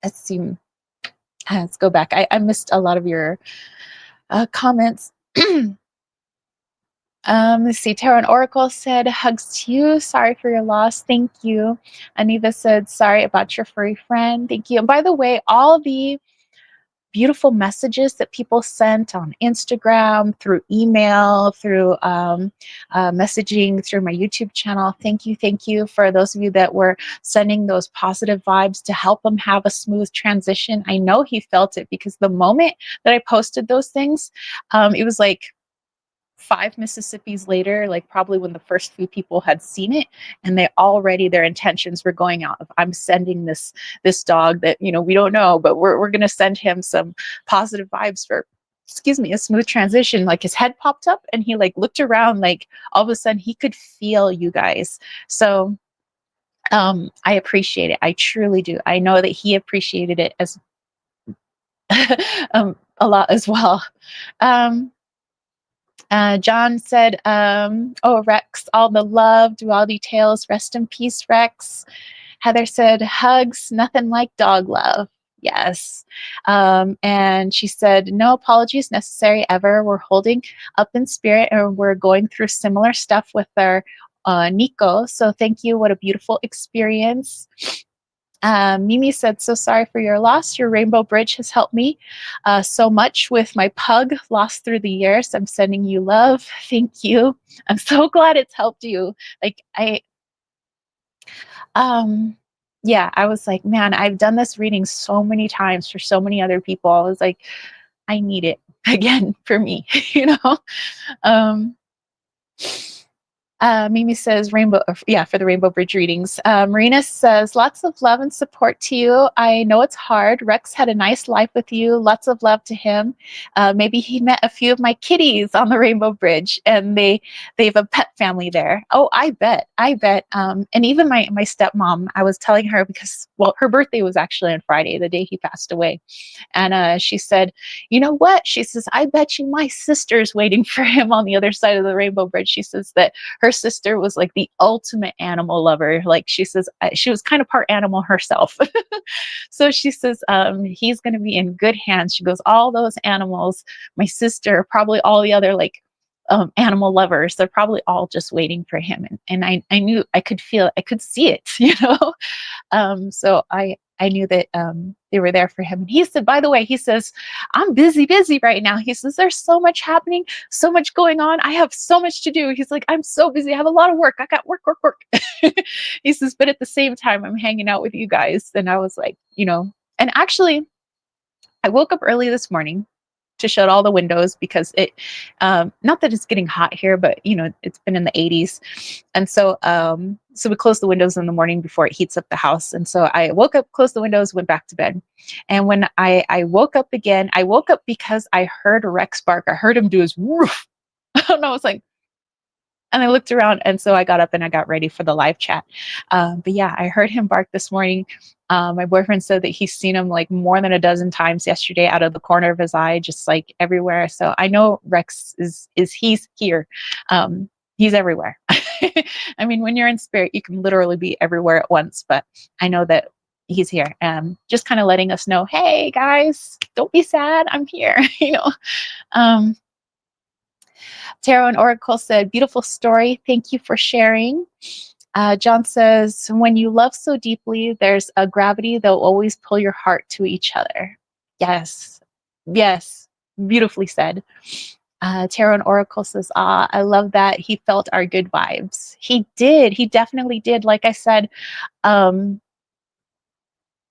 let's see. Let's go back. I missed a lot of your comments. Let's see. Tarot and Oracle said, hugs to you. Sorry for your loss. Thank you. Aniva said, sorry about your furry friend. Thank you. And by the way, all the beautiful messages that people sent on Instagram, through email, through messaging, through my YouTube channel. Thank you. Thank you for those of you that were sending those positive vibes to help him have a smooth transition. I know he felt it because the moment that I posted those things, it was like 5 Mississippis later, like probably when the first few people had seen it, and they already, their intentions were going out of, I'm sending this dog that, you know, we don't know, but we're going to send him some positive vibes for, excuse me, a smooth transition. Like his head popped up and he like looked around, like all of a sudden he could feel you guys. So I appreciate it. I truly do. I know that he appreciated it as a lot as well. John said, oh, Rex, all the love, duality tales, rest in peace, Rex. Heather said, hugs, nothing like dog love. Yes. And she said, no apologies necessary ever. We're holding up in spirit and we're going through similar stuff with our Nico. So thank you. What a beautiful experience. Mimi said, so sorry for your loss. Your rainbow bridge has helped me so much with my pug lost through the years. I'm sending you love. Thank you. I'm so glad it's helped you. Like yeah, I was like, man, I've done this reading so many times for so many other people. I was like, I need it again for me, you know? Um, Mimi says rainbow, yeah, for the Rainbow Bridge readings. Marina says lots of love and support to you. I know it's hard. Rex had a nice life with you. Lots of love to him. Maybe he met a few of my kitties on the Rainbow Bridge, and they have a pet family there. Oh, I bet. And even my stepmom, I was telling her because, well, her birthday was actually on Friday, the day he passed away, and she said, you know what? She says, I bet you my sister's waiting for him on the other side of the Rainbow Bridge. She says that her sister was like the ultimate animal lover. Like she says, she was kind of part animal herself. So she says, he's going to be in good hands. She goes, all those animals, my sister, probably all the other like animal lovers, they're probably all just waiting for him. And I knew, I could feel it, I could see it, you know? So I knew that they were there for him. And he said, by the way, he says, I'm busy right now. He says, there's so much happening, so much going on. I have so much to do. He's like, I'm so busy. I have a lot of work. I got work. He says, but at the same time, I'm hanging out with you guys. And I was like, you know, and actually, I woke up early this morning to shut all the windows because it, not that it's getting hot here, but you know, it's been in the 80s. And so, so we closed the windows in the morning before it heats up the house. And so I woke up, closed the windows, went back to bed. And when I woke up again, I woke up because I heard Rex bark. I heard him do his woof. And I was like, and I looked around, and so I got up and I got ready for the live chat. But yeah, I heard him bark this morning. My boyfriend said that he's seen him like more than a dozen times yesterday out of the corner of his eye, just like everywhere. So I know Rex is he's here. He's everywhere. I mean, when you're in spirit, you can literally be everywhere at once, but I know that he's here. Just kind of letting us know, hey guys, don't be sad. I'm here, you know. Tarot and Oracle said, beautiful story. Thank you for sharing. John says, when you love so deeply, there's a gravity that will always pull your heart to each other. Yes. Yes. Beautifully said. Tarot and Oracle says, I love that. He felt our good vibes. He did. He definitely did. Like I said,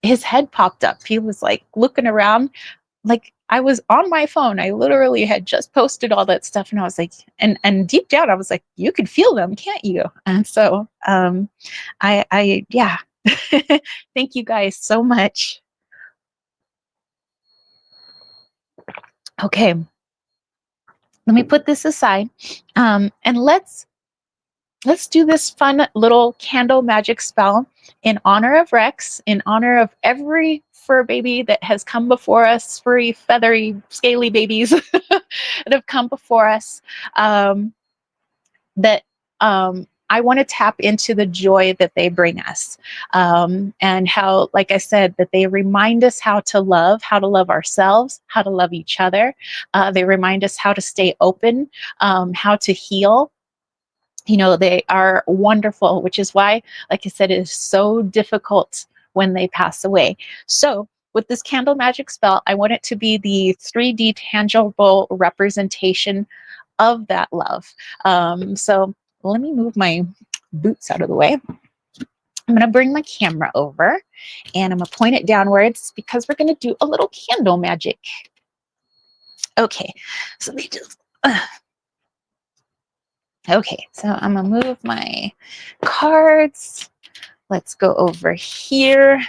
his head popped up. He was like looking around. Like I was on my phone. I literally had just posted all that stuff, and I was like, and deep down, I was like, you could feel them, can't you? And so, yeah. Thank you guys so much. Okay, let me put this aside, and let's do this fun little candle magic spell in honor of Rex, in honor of every fur baby that has come before us, furry, feathery, scaly babies that have come before us. That I want to tap into the joy that they bring us, and how, like I said, that they remind us how to love ourselves, how to love each other. They remind us how to stay open, how to heal. They are wonderful, which is why, like I said, it is so difficult when they pass away. So with this candle magic spell, I want it to be the 3D tangible representation of that love. So let me move my boots out of the way. I'm going to bring my camera over and I'm going to point it downwards because we're going to do a little candle magic. Okay, so they just... Okay, so I'm going to move my cards. Let's go over here.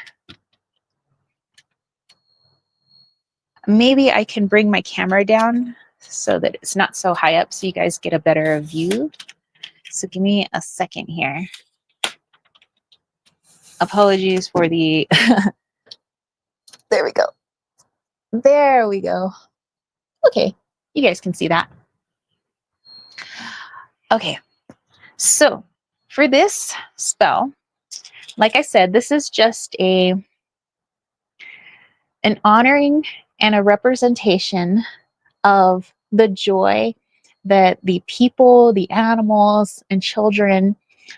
Maybe I can bring my camera down so that it's not so high up so you guys get a better view. So give me a second here. Apologies for the... There we go. There we go. Okay, you guys can see that. Okay, so for this spell, like I said, this is just an honoring and a representation of the joy that the people, the animals, and children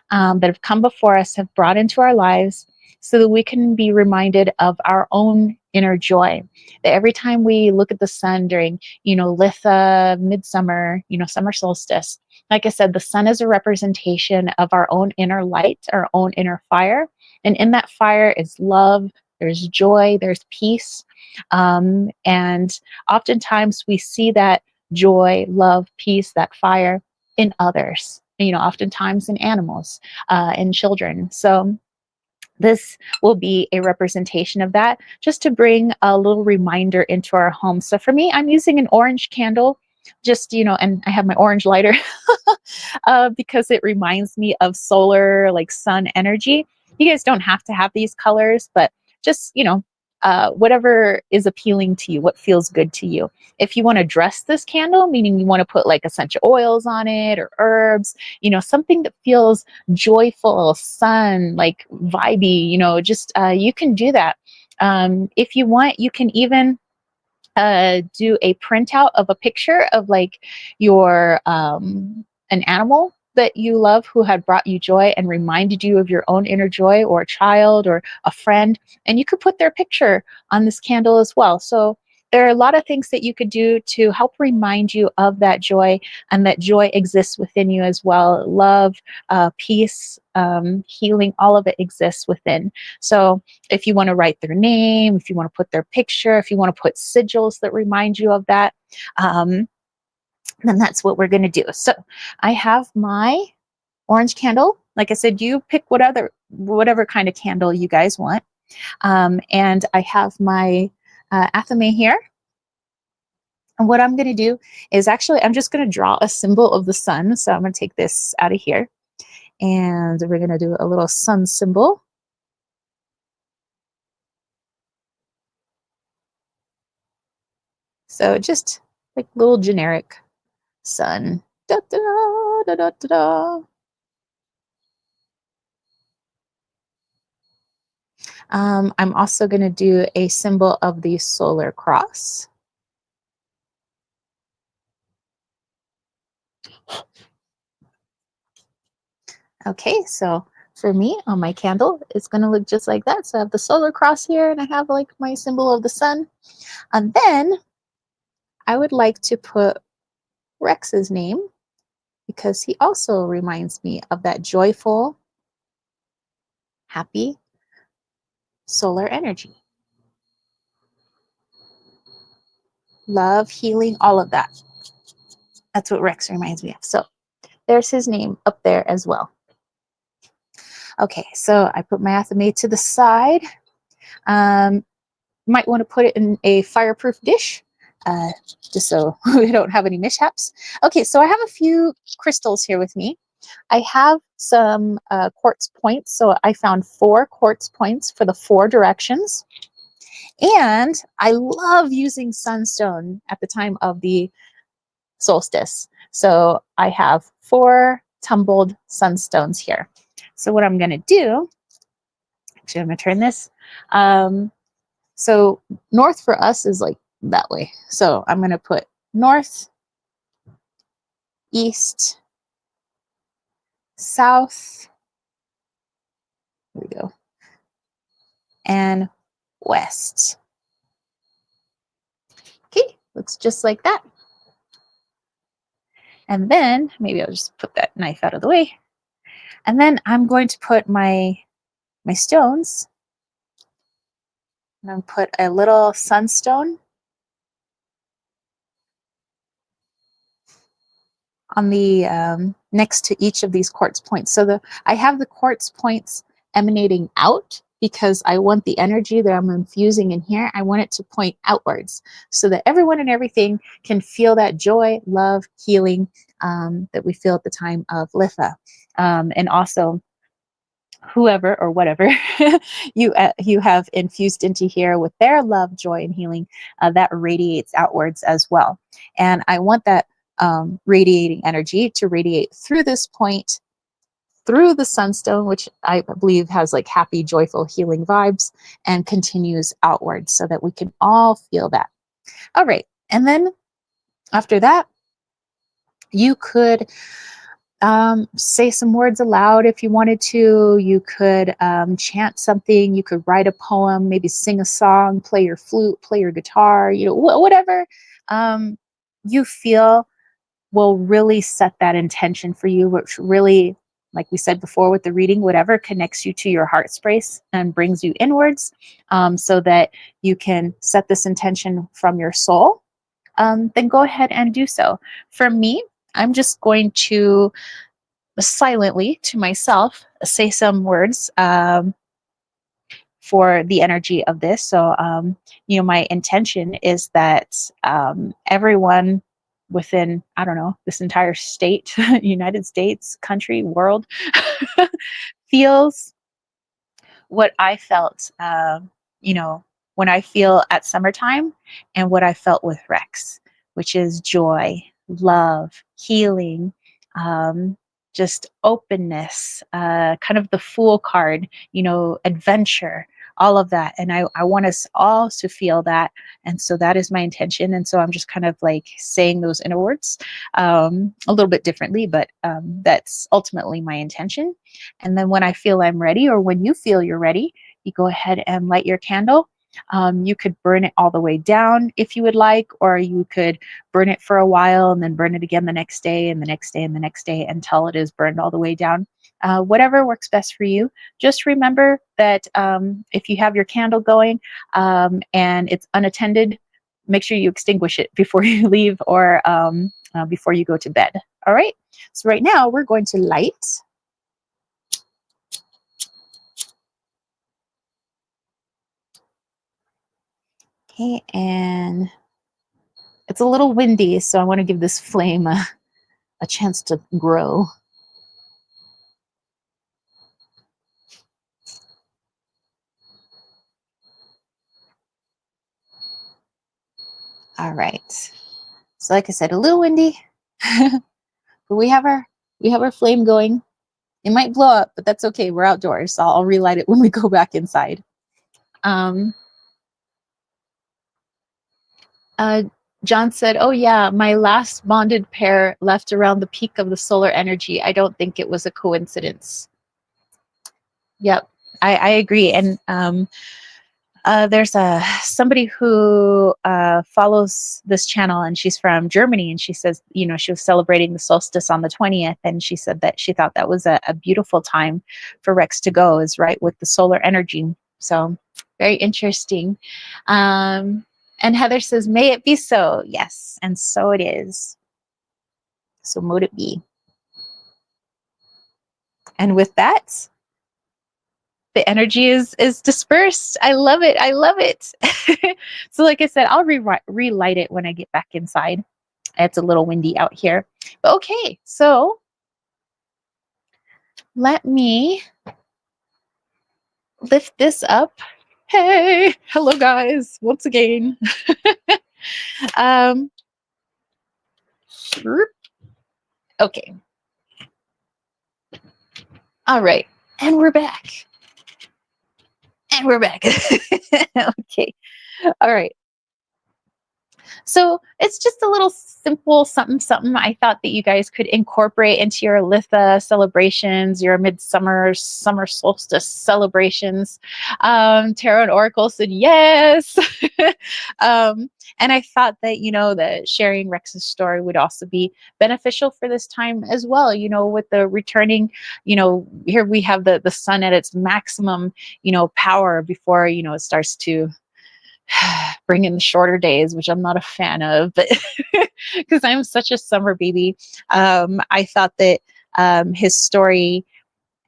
that have come before us have brought into our lives, so that we can be reminded of our own inner joy. That every time we look at the sun during, Litha, midsummer, summer solstice, like I said, the sun is a representation of our own inner light, our own inner fire. And in that fire is love, there's joy, there's peace. And oftentimes we see that joy, love, peace, that fire in others, oftentimes in animals, and children. So this will be a representation of that, just to bring a little reminder into our home. So for me, I'm using an orange candle, just, and I have my orange lighter because it reminds me of solar, like sun energy. You guys don't have to have these colors, but just, whatever is appealing to you, what feels good to you. If you want to dress this candle, meaning you want to put like essential oils on it or herbs, something that feels joyful, sun, like vibey, just you can do that. If you want, you can even do a printout of a picture of like your an animal that you love who had brought you joy and reminded you of your own inner joy, or a child or a friend, and you could put their picture on this candle as well. So there are a lot of things that you could do to help remind you of that joy, and that joy exists within you as well. Love, peace, healing, all of it exists within. So if you want to write their name, if you want to put their picture, if you want to put sigils that remind you of that, then that's what we're going to do. So I have my orange candle. Like I said, you pick whatever kind of candle you guys want. And I have my athame here. And what I'm going to do is actually, I'm just going to draw a symbol of the sun. So I'm going to take this out of here, and we're going to do a little sun symbol. So just like little generic sun. Da, da, da, da, da, da. I'm also going to do a symbol of the solar cross. Okay, so for me on my candle, it's going to look just like that. So I have the solar cross here, and I have like my symbol of the sun. And then I would like to put Rex's name, because he also reminds me of that joyful, happy solar energy. Love, healing, all of that. That's what Rex reminds me of. So there's his name up there as well. Okay, so I put my athame to the side. Might want to put it in a fireproof dish, just so we don't have any mishaps. Okay, so I have a few crystals here with me. I have some quartz points. So I found 4 quartz points for the 4 directions. And I love using sunstone at the time of the solstice. So I have 4 tumbled sunstones here. So what I'm going to do, actually, I'm going to turn this. So north for us is like that way. So I'm going to put north, east, south, here we go, and west. Okay, looks just like that. And then maybe I'll just put that knife out of the way. And then I'm going to put my stones. I'm going to put a little sunstone on the next to each of these quartz points. So I have the quartz points emanating out because I want the energy that I'm infusing in here, I want it to point outwards so that everyone and everything can feel that joy, love, healing that we feel at the time of Litha. And also whoever or whatever you have infused into here with their love, joy, and healing, that radiates outwards as well. And I want that radiating energy to radiate through this point, through the sunstone, which I believe has like happy, joyful, healing vibes, and continues outwards so that we can all feel that. All right. And then after that, you could say some words aloud if you wanted to. You could chant something. You could write a poem, maybe sing a song, play your flute, play your guitar, you know, whatever you feel will really set that intention for you, which really, like we said before with the reading, whatever connects you to your heart space and brings you inwards, so that you can set this intention from your soul, then go ahead and do so. For me, I'm just going to silently to myself say some words for the energy of this. So, you know, my intention is that everyone within, I don't know, this entire state, United States, country, world, feels what I felt, you know, when I feel at summertime and what I felt with Rex, which is joy, love, healing, just openness, kind of the Fool card, you know, adventure, all of that. And I want us all to feel that. And so that is my intention. And so I'm just kind of like saying those inner words a little bit differently, but that's ultimately my intention. And then when I feel I'm ready, or when you feel you're ready, you go ahead and light your candle. You could burn it all the way down if you would like, or you could burn it for a while and then burn it again the next day and the next day and the next day until it is burned all the way down. Whatever works best for you. Just remember that if you have your candle going and it's unattended, make sure you extinguish it before you leave, or before you go to bed. All right. So right now we're going to light. Okay, and it's a little windy, so I want to give this flame a chance to grow. All right. So like I said, a little windy, but we have our flame going. It might blow up, but that's okay. We're outdoors, so I'll relight it when we go back inside. John said, "Oh yeah, my last bonded pair left around the peak of the solar energy. I don't think it was a coincidence." Yep, I agree. And there's somebody who follows this channel, and she's from Germany, and she says, you know, she was celebrating the solstice on the 20th, and she said that she thought that was a beautiful time for Rex to go, is right with the solar energy. So very interesting. And Heather says, "May it be so." Yes, and so it is. So mote it be. And with that, the energy is dispersed. I love it. I love it. So like I said, I'll relight it when I get back inside. It's a little windy out here. But okay, so let me lift this up. Hey, hello guys, once again. um, okay. All right. And we're back. And we're back. Okay. All right. So it's just a little simple something, something I thought that you guys could incorporate into your Litha celebrations, your midsummer, summer solstice celebrations. Tarot and Oracle said yes. um, and I thought that, that sharing Rex's story would also be beneficial for this time as well, with the returning, here we have the sun at its maximum, power before, it starts to bring in the shorter days, which I'm not a fan of, but because I'm such a summer baby, I thought that his story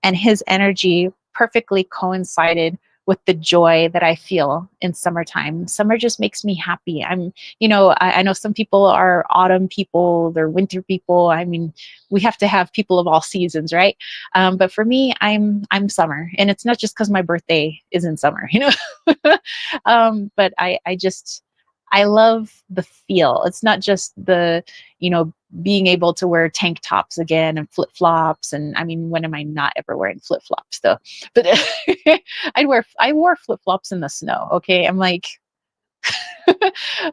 and his energy perfectly coincided with the joy that I feel in summertime. Summer just makes me happy. I know some people are autumn people, they're winter people. I mean, we have to have people of all seasons, right? But for me, I'm summer, and it's not just because my birthday is in summer, but I love the feel. It's not just the, being able to wear tank tops again and flip flops. And I mean, when am I not ever wearing flip flops though? But I wore flip flops in the snow. Okay. I'm like,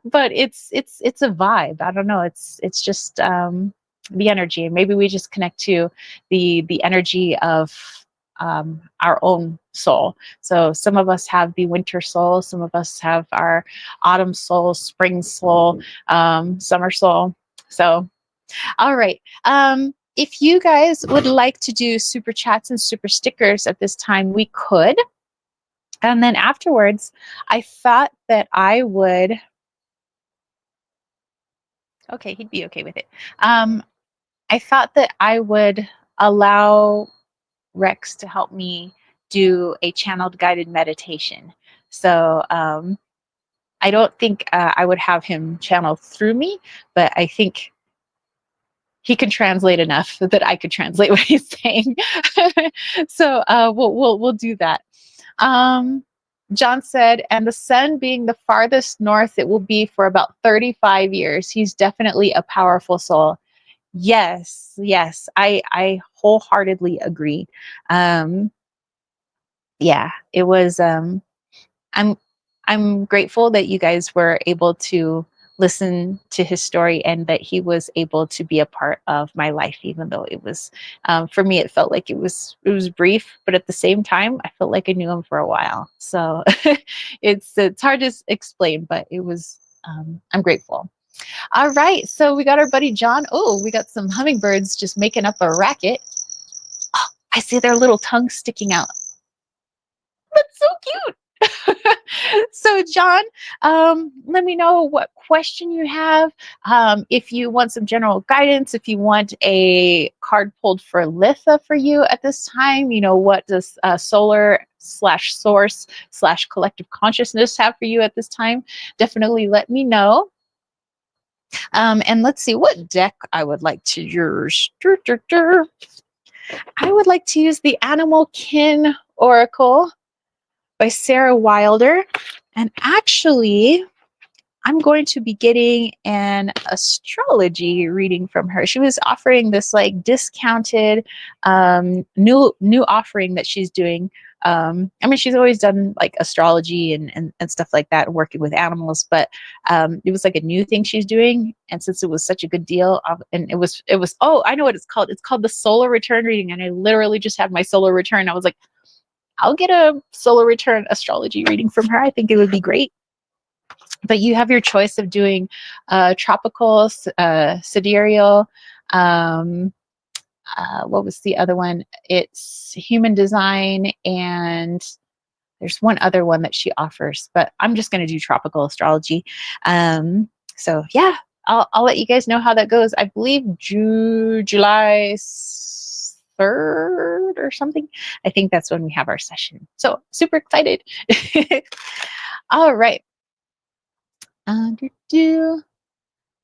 but it's a vibe. I don't know. It's just, the energy, and maybe we just connect to the energy of, our own soul. So some of us have the winter soul, some of us have our autumn soul, spring soul, summer soul. So all right. If you guys would like to do super chats and super stickers at this time, we could. And then afterwards, I thought that I would. Okay, he'd be okay with it. I thought that I would allow Rex to help me do a channeled guided meditation. So I don't think I would have him channel through me, but I think he can translate enough that I could translate what he's saying. So we'll do that. John said, and the sun being the farthest north, it will be for about 35 years. He's definitely a powerful soul. Yes, yes, I wholeheartedly agree. Um, yeah, it was. I'm I'm grateful that you guys were able to listen to his story and that he was able to be a part of my life, even though it was, for me, it felt like it was brief, but at the same time, I felt like I knew him for a while. So it's hard to explain, but it was. I'm grateful. All right, so we got our buddy John. Oh, we got some hummingbirds just making up a racket. Oh, I see their little tongues sticking out. That's so cute. So, John, let me know what question you have. If you want some general guidance, if you want a card pulled for Litha for you at this time, what does solar slash source slash collective consciousness have for you at this time? Definitely let me know. And let's see what deck I would like to use. I would like to use the Animal Kin Oracle by Sarah Wilder. And actually, I'm going to be getting an astrology reading from her. She was offering this like discounted new offering that she's doing. I mean, she's always done like astrology and stuff like that, working with animals, but it was like a new thing she's doing. And since it was such a good deal, and it was oh, I know what it's called. It's called the solar return reading, and I literally just had my solar return. I was like, I'll get a solar return astrology reading from her. I think it would be great. But you have your choice of doing tropical, sidereal. Um, what was the other one? It's human design, and there's one other one that she offers. But I'm just going to do tropical astrology. So yeah, I'll let you guys know how that goes. I believe July 3rd or something. I think that's when we have our session. So super excited. All right.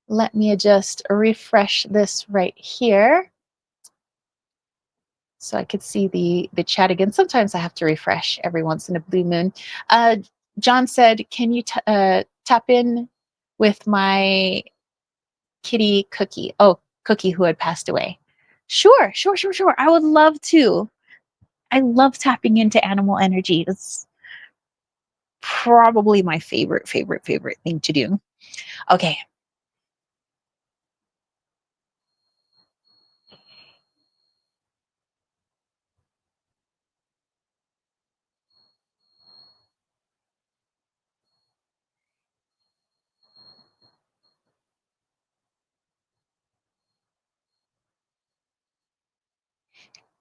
Let me just refresh this right here so I could see the chat again. Sometimes I have to refresh every once in a blue moon. John said, can you tap in with my kitty Cookie? Oh, Cookie who had passed away. Sure. I would love to. I love tapping into animal energy. It's probably my favorite thing to do. Okay.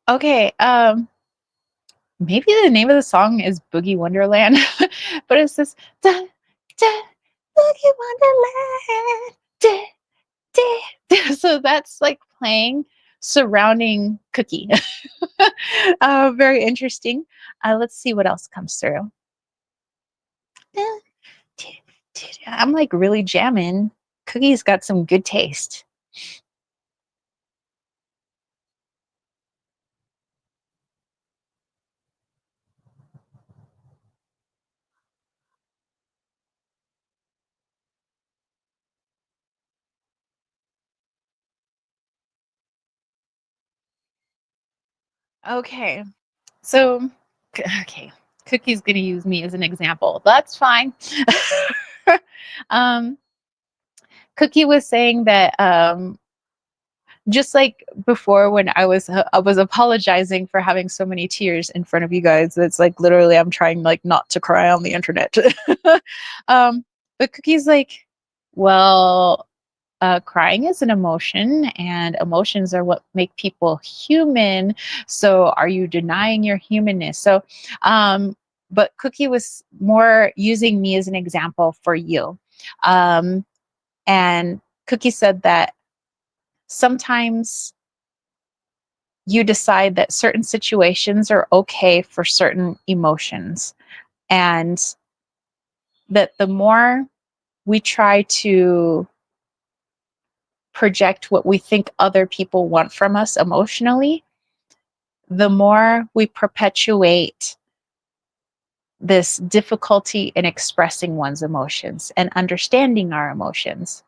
Okay. Maybe the name of the song is Boogie Wonderland, but it's this da, da, Boogie Wonderland. Da, da, da. So that's like playing surrounding Cookie. Very interesting. Let's see what else comes through. Da, da, da, da. I'm like really jamming. Cookie's got some good taste. Okay. So, okay, Cookie's gonna use me as an example. That's fine. um, Cookie was saying that just like before when I was apologizing for having so many tears in front of you guys. It's like literally I'm trying like not to cry on the internet. um, but Cookie's like, well, crying is an emotion, and emotions are what make people human. So, are you denying your humanness? So, but Cookie was more using me as an example for you. Um, and Cookie said that sometimes you decide that certain situations are okay for certain emotions, and that the more we try to project what we think other people want from us emotionally, the more we perpetuate this difficulty in expressing one's emotions and understanding our emotions.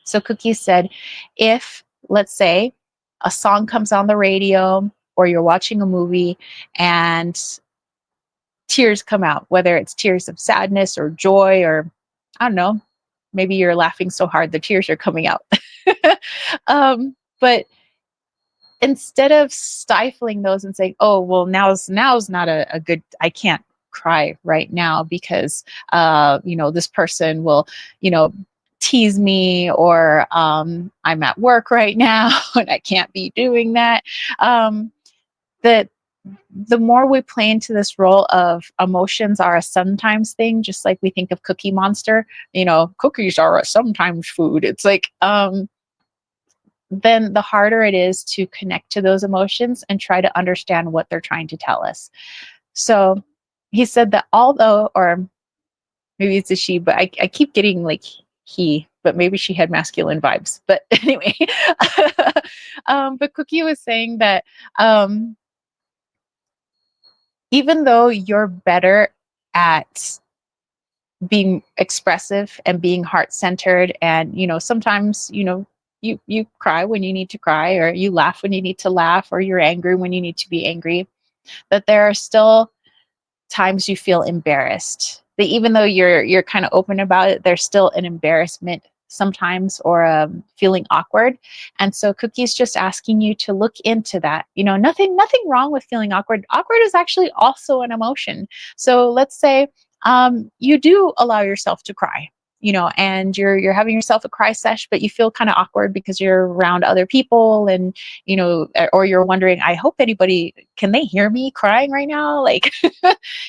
So Cookie said, if, let's say, a song comes on the radio or you're watching a movie and tears come out, whether it's tears of sadness or joy, or I don't know, maybe you're laughing so hard the tears are coming out. But instead of stifling those and saying, "Oh, well, now's not a good. I can't cry right now because this person will, you know, tease me, or I'm at work right now and I can't be doing that." That the more we play into this role of emotions are a sometimes thing, just like we think of Cookie Monster, cookies are a sometimes food. It's like then the harder it is to connect to those emotions and try to understand what they're trying to tell us. So he said that although, or maybe it's a she, but I keep getting like he, but maybe she had masculine vibes. But anyway, but Cookie was saying that even though you're better at being expressive and being heart centered, and sometimes you cry when you need to cry, or you laugh when you need to laugh, or you're angry when you need to be angry, that there are still times you feel embarrassed, that even though you're kind of open about it, there's still an embarrassment sometimes, or feeling awkward. And so Cookie's just asking you to look into that. Nothing wrong with feeling awkward. Awkward is actually also an emotion. So let's say you do allow yourself to cry, and you're having yourself a cry sesh, but you feel kind of awkward because you're around other people, and or you're wondering, I hope anybody, can they hear me crying right now? Like,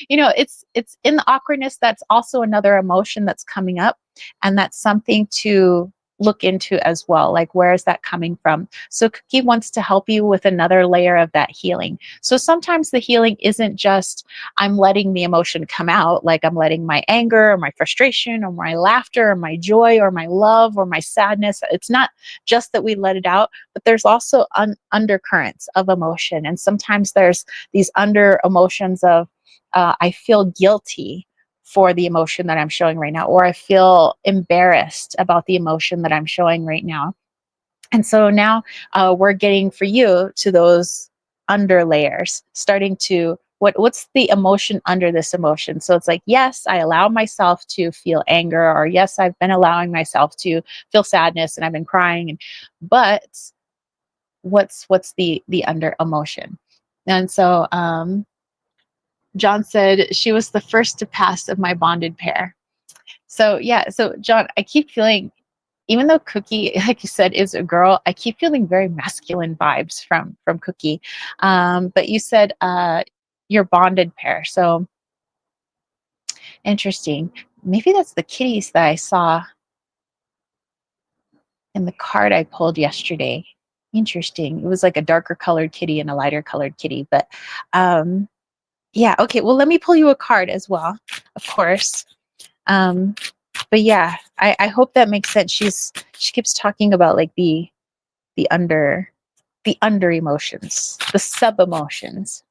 it's in the awkwardness, that's also another emotion that's coming up, and that's something to look into as well. Like, where is that coming from? So Cookie wants to help you with another layer of that healing. So sometimes the healing isn't just I'm letting the emotion come out, like I'm letting my anger or my frustration or my laughter or my joy or my love or my sadness. It's not just that we let it out, but there's also undercurrents of emotion. And sometimes there's these under emotions of I feel guilty for the emotion that I'm showing right now, or I feel embarrassed about the emotion that I'm showing right now. And so now we're getting for you to those under layers, starting to what's the emotion under this emotion. So it's like, yes, I allow myself to feel anger, or yes, I've been allowing myself to feel sadness and I've been crying, and but what's the under emotion. And so John said she was the first to pass of my bonded pair. So yeah, so John, I keep feeling, even though Cookie, like you said, is a girl, I keep feeling very masculine vibes from Cookie. But you said your bonded pair, so interesting. Maybe that's the kitties that I saw in the card I pulled yesterday. Interesting. It was like a darker colored kitty and a lighter colored kitty, but um, yeah. Okay. Well, let me pull you a card as well, of course. Um, but yeah, I hope that makes sense. She keeps talking about like the under the under emotions, the sub emotions.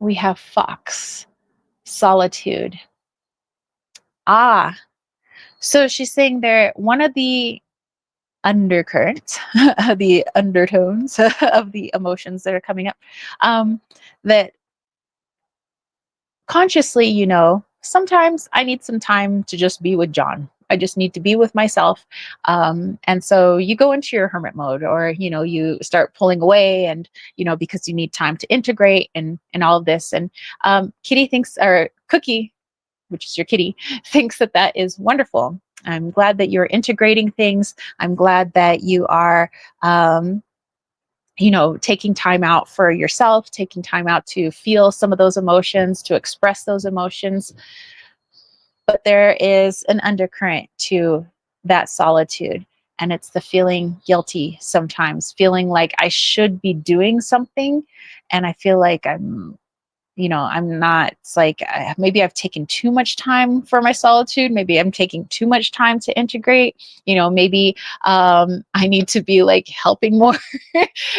We have fox, solitude. Ah, so she's saying there one of the undercurrents, the undertones of the emotions that are coming up, that consciously, sometimes I need some time to just be with John. I just need to be with myself. And so you go into your hermit mode, or, you start pulling away, and, because you need time to integrate and all of this. And Kitty thinks, or Cookie, which is your kitty, thinks that that is wonderful. I'm glad that you're integrating things. I'm glad that you are, taking time out for yourself, taking time out to feel some of those emotions, to express those emotions. But there is an undercurrent to that solitude. And it's the feeling guilty sometimes, feeling like I should be doing something. And I feel like I'm not, it's like maybe I've taken too much time for my solitude. Maybe I'm taking too much time to integrate. Maybe I need to be like helping more.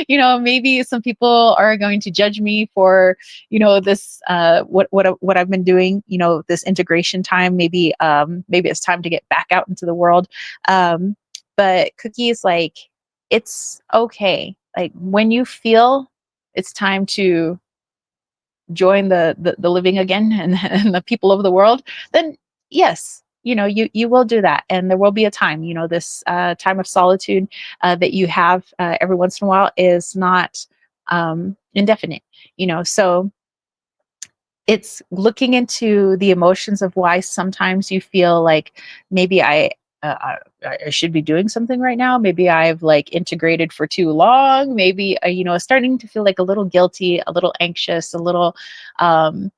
Maybe some people are going to judge me for, this, what I've been doing, this integration time. Maybe it's time to get back out into the world. But Cookie is like, it's okay. Like when you feel it's time to join the living again, and the people of the world, then yes, you will do that, and there will be a time, this time of solitude that you have every once in a while is not indefinite. So it's looking into the emotions of why sometimes you feel like maybe uh, I, I should be doing something right now. Maybe I've like integrated for too long. Maybe, starting to feel like a little guilty, a little anxious, a little um,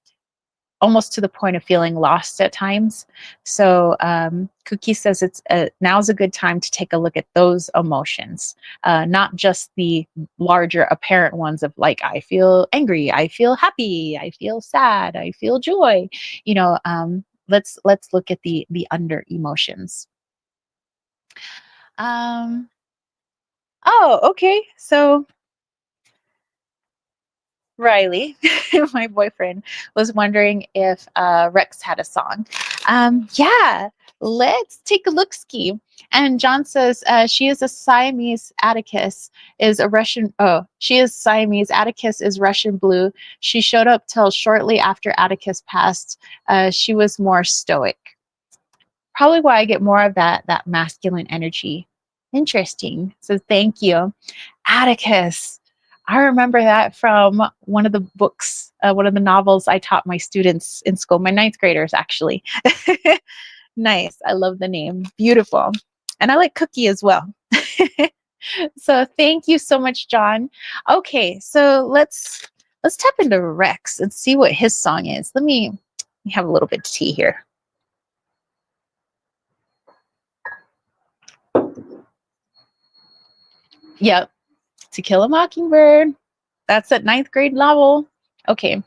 almost to the point of feeling lost at times. So Cookie says now's a good time to take a look at those emotions, not just the larger apparent ones of like I feel angry, I feel happy, I feel sad, I feel joy. Let's look at the under emotions. Um, oh, okay. So Riley, my boyfriend, was wondering if Rex had a song. Yeah, let's take a look ski. And John says she is a Siamese Atticus, is a Russian. Oh, she is Siamese. Atticus is Russian blue. She showed up till shortly after Atticus passed. She was more stoic. Probably why I get more of that masculine energy. Interesting. So thank you. Atticus. I remember that from one of the books, one of the novels I taught my students in school, my ninth graders, actually. Nice. I love the name. Beautiful. And I like Cookie as well. So thank you so much, John. Okay, so let's tap into Rex and see what his song is. Let me have a little bit of tea here. Yep. To Kill a Mockingbird. That's a ninth grade novel. Okay.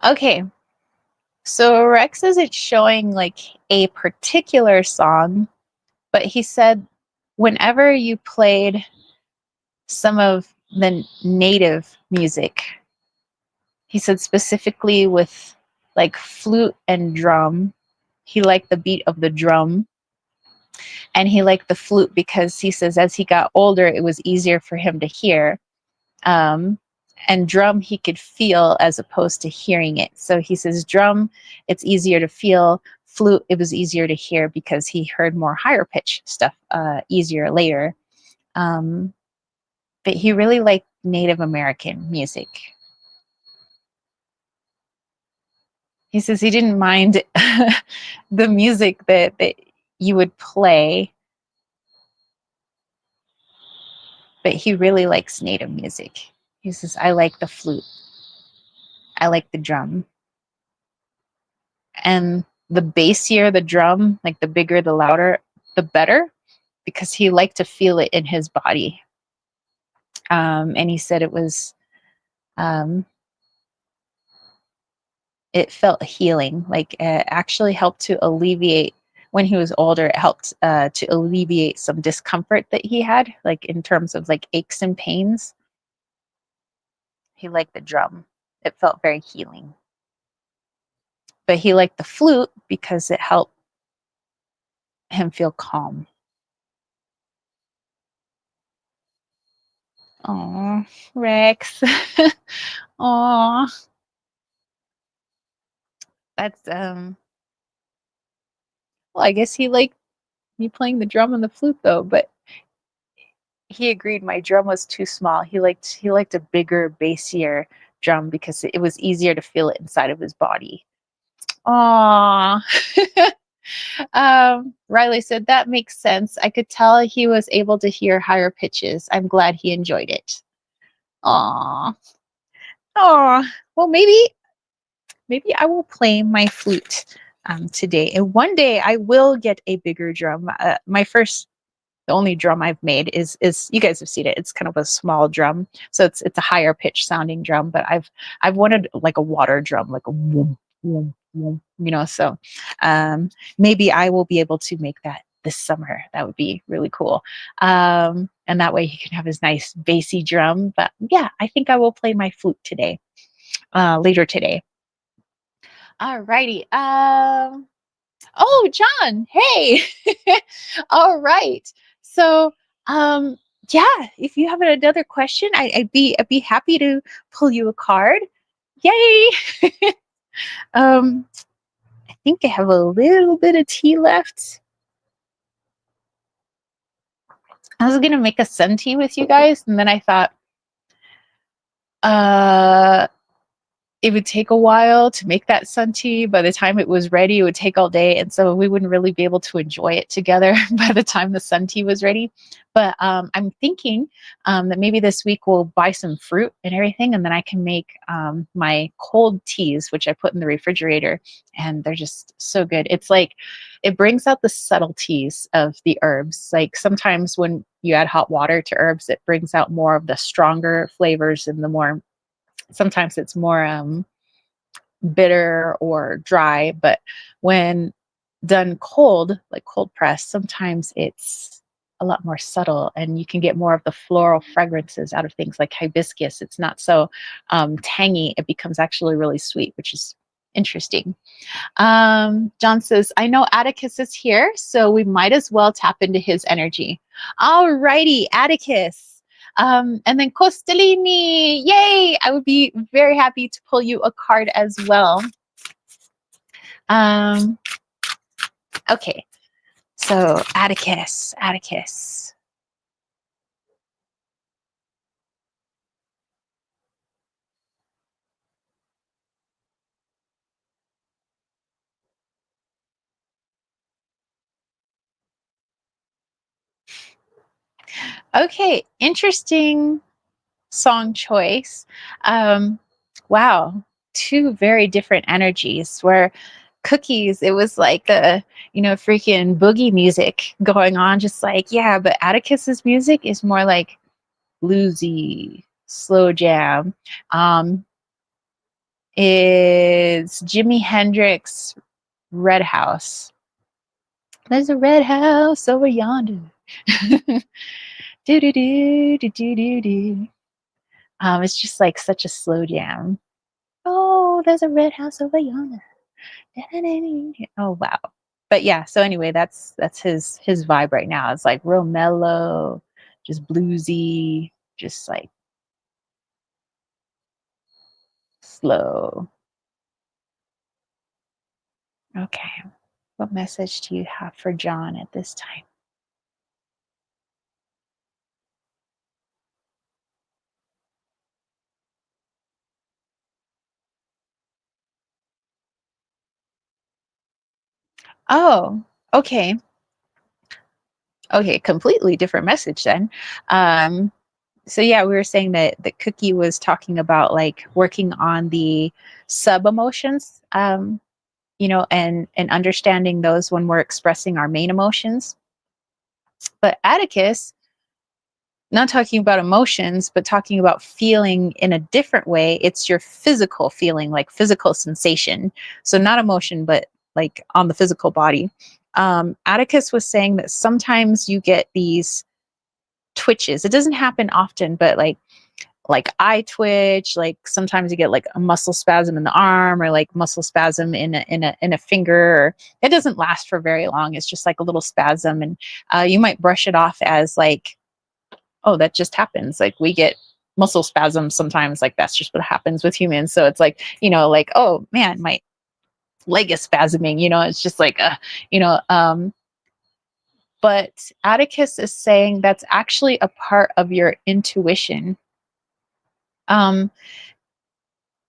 Okay, so Rex isn't showing like a particular song, but he said whenever you played some of the native music, he said specifically with like flute and drum, he liked the beat of the drum, and he liked the flute because he says as he got older, it was easier for him to hear. Um, and drum he could feel as opposed to hearing it. So he says drum, it's easier to feel. Flute, it was easier to hear because he heard more higher pitch stuff easier later. Um, but he really liked Native American music. He says he didn't mind the music that you would play, but he really likes Native music. He says, I like the flute, I like the drum. And the bassier the drum, like the bigger, the louder, the better, because he liked to feel it in his body. And he said um, it felt healing, like it actually helped to alleviate. When he was older, it helped to alleviate some discomfort that he had, like in terms of like aches and pains. He liked the drum. It felt very healing. But he liked the flute because it helped him feel calm. Oh, Rex. Oh, that's well, I guess he liked me playing the drum and the flute though, but he agreed my drum was too small. He liked a bigger, bassier drum because it was easier to feel it inside of his body. Aww. Riley said that makes sense. I could tell he was able to hear higher pitches. I'm glad he enjoyed it. Aww. Aww. Well, maybe I will play my flute today. And one day I will get a bigger drum. The only drum I've made is you guys have seen it. It's kind of a small drum, so it's a higher pitch sounding drum. But I've wanted like a water drum, like a whoom, whoom, whoom, So maybe I will be able to make that this summer. That would be really cool. And that way he can have his nice bassy drum. But yeah, I think I will play my flute today, later today. All righty. Oh, John, hey. All right. So, um, yeah, if you have another question, I'd be happy to pull you a card. Yay. um, I think I have a little bit of tea left. I was gonna make a sun tea with you guys, and then I thought, uh it would take a while to make that sun tea. By the time it was ready, it would take all day. And so we wouldn't really be able to enjoy it together by the time the sun tea was ready. But I'm thinking that maybe this week we'll buy some fruit and everything. And then I can make my cold teas, which I put in the refrigerator. And they're just so good. It's like it brings out the subtleties of the herbs. Like sometimes when you add hot water to herbs, it brings out more of the stronger flavors and the more sometimes it's more bitter or dry, but when done cold, like cold press, sometimes it's a lot more subtle and you can get more of the floral fragrances out of things like hibiscus. It's not so tangy. It becomes actually really sweet, which is interesting. John says, I know Atticus is here, so we might as well tap into his energy. All righty, Atticus. And then Costellini, yay! I would be very happy to pull you a card as well. Um, okay, so Atticus. Okay, interesting song choice. Um, wow, two very different energies where cookies, it was like a, freaking boogie music going on, just like, yeah, but Atticus's music is more like bluesy, slow jam. Um, is Jimi Hendrix Red House. There's a red house over yonder. Do do do do do do do. It's just like such a slow jam. Oh, there's a red house over yonder. Oh wow. But yeah, so anyway, that's his vibe right now. It's like real mellow, just bluesy, just like slow. Okay. What message do you have for John at this time? Oh, okay. Okay, completely different message then. Um, so yeah, we were saying that Cookie was talking about like working on the sub emotions, and understanding those when we're expressing our main emotions. But Atticus, not talking about emotions, but talking about feeling in a different way. It's your physical feeling, like physical sensation. So not emotion, but like on the physical body. Atticus was saying that sometimes you get these twitches. It doesn't happen often, but like eye twitch, like sometimes you get like a muscle spasm in the arm or like muscle spasm in a finger. It doesn't last for very long. It's just like a little spasm, and you might brush it off as like, oh, that just happens. Like we get muscle spasms sometimes, like that's just what happens with humans. So it's like, like, oh man, my leg is spasming, it's just like you know but Atticus is saying that's actually a part of your intuition. um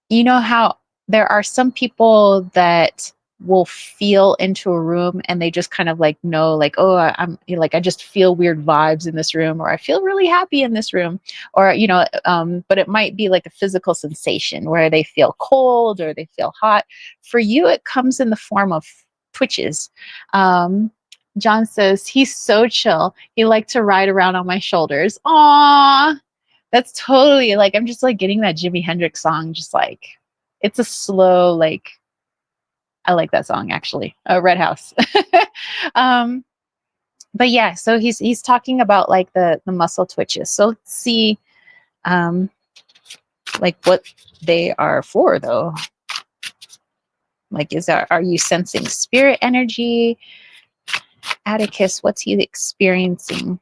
you know how there are some people that will feel into a room and they just kind of like know, like, oh, I'm like, I just feel weird vibes in this room, or I feel really happy in this room, or but it might be like a physical sensation where they feel cold or they feel hot. For you, it comes in the form of twitches. um John says he's so chill, he liked to ride around on my shoulders. Aww, that's totally like, I'm just like getting that Jimi Hendrix song, just like it's a slow, like, I like that song actually. Red House. um, but yeah, so he's talking about like the muscle twitches. So let's see, um, like what they are for though. Like, are you sensing spirit energy? Atticus, what's he experiencing?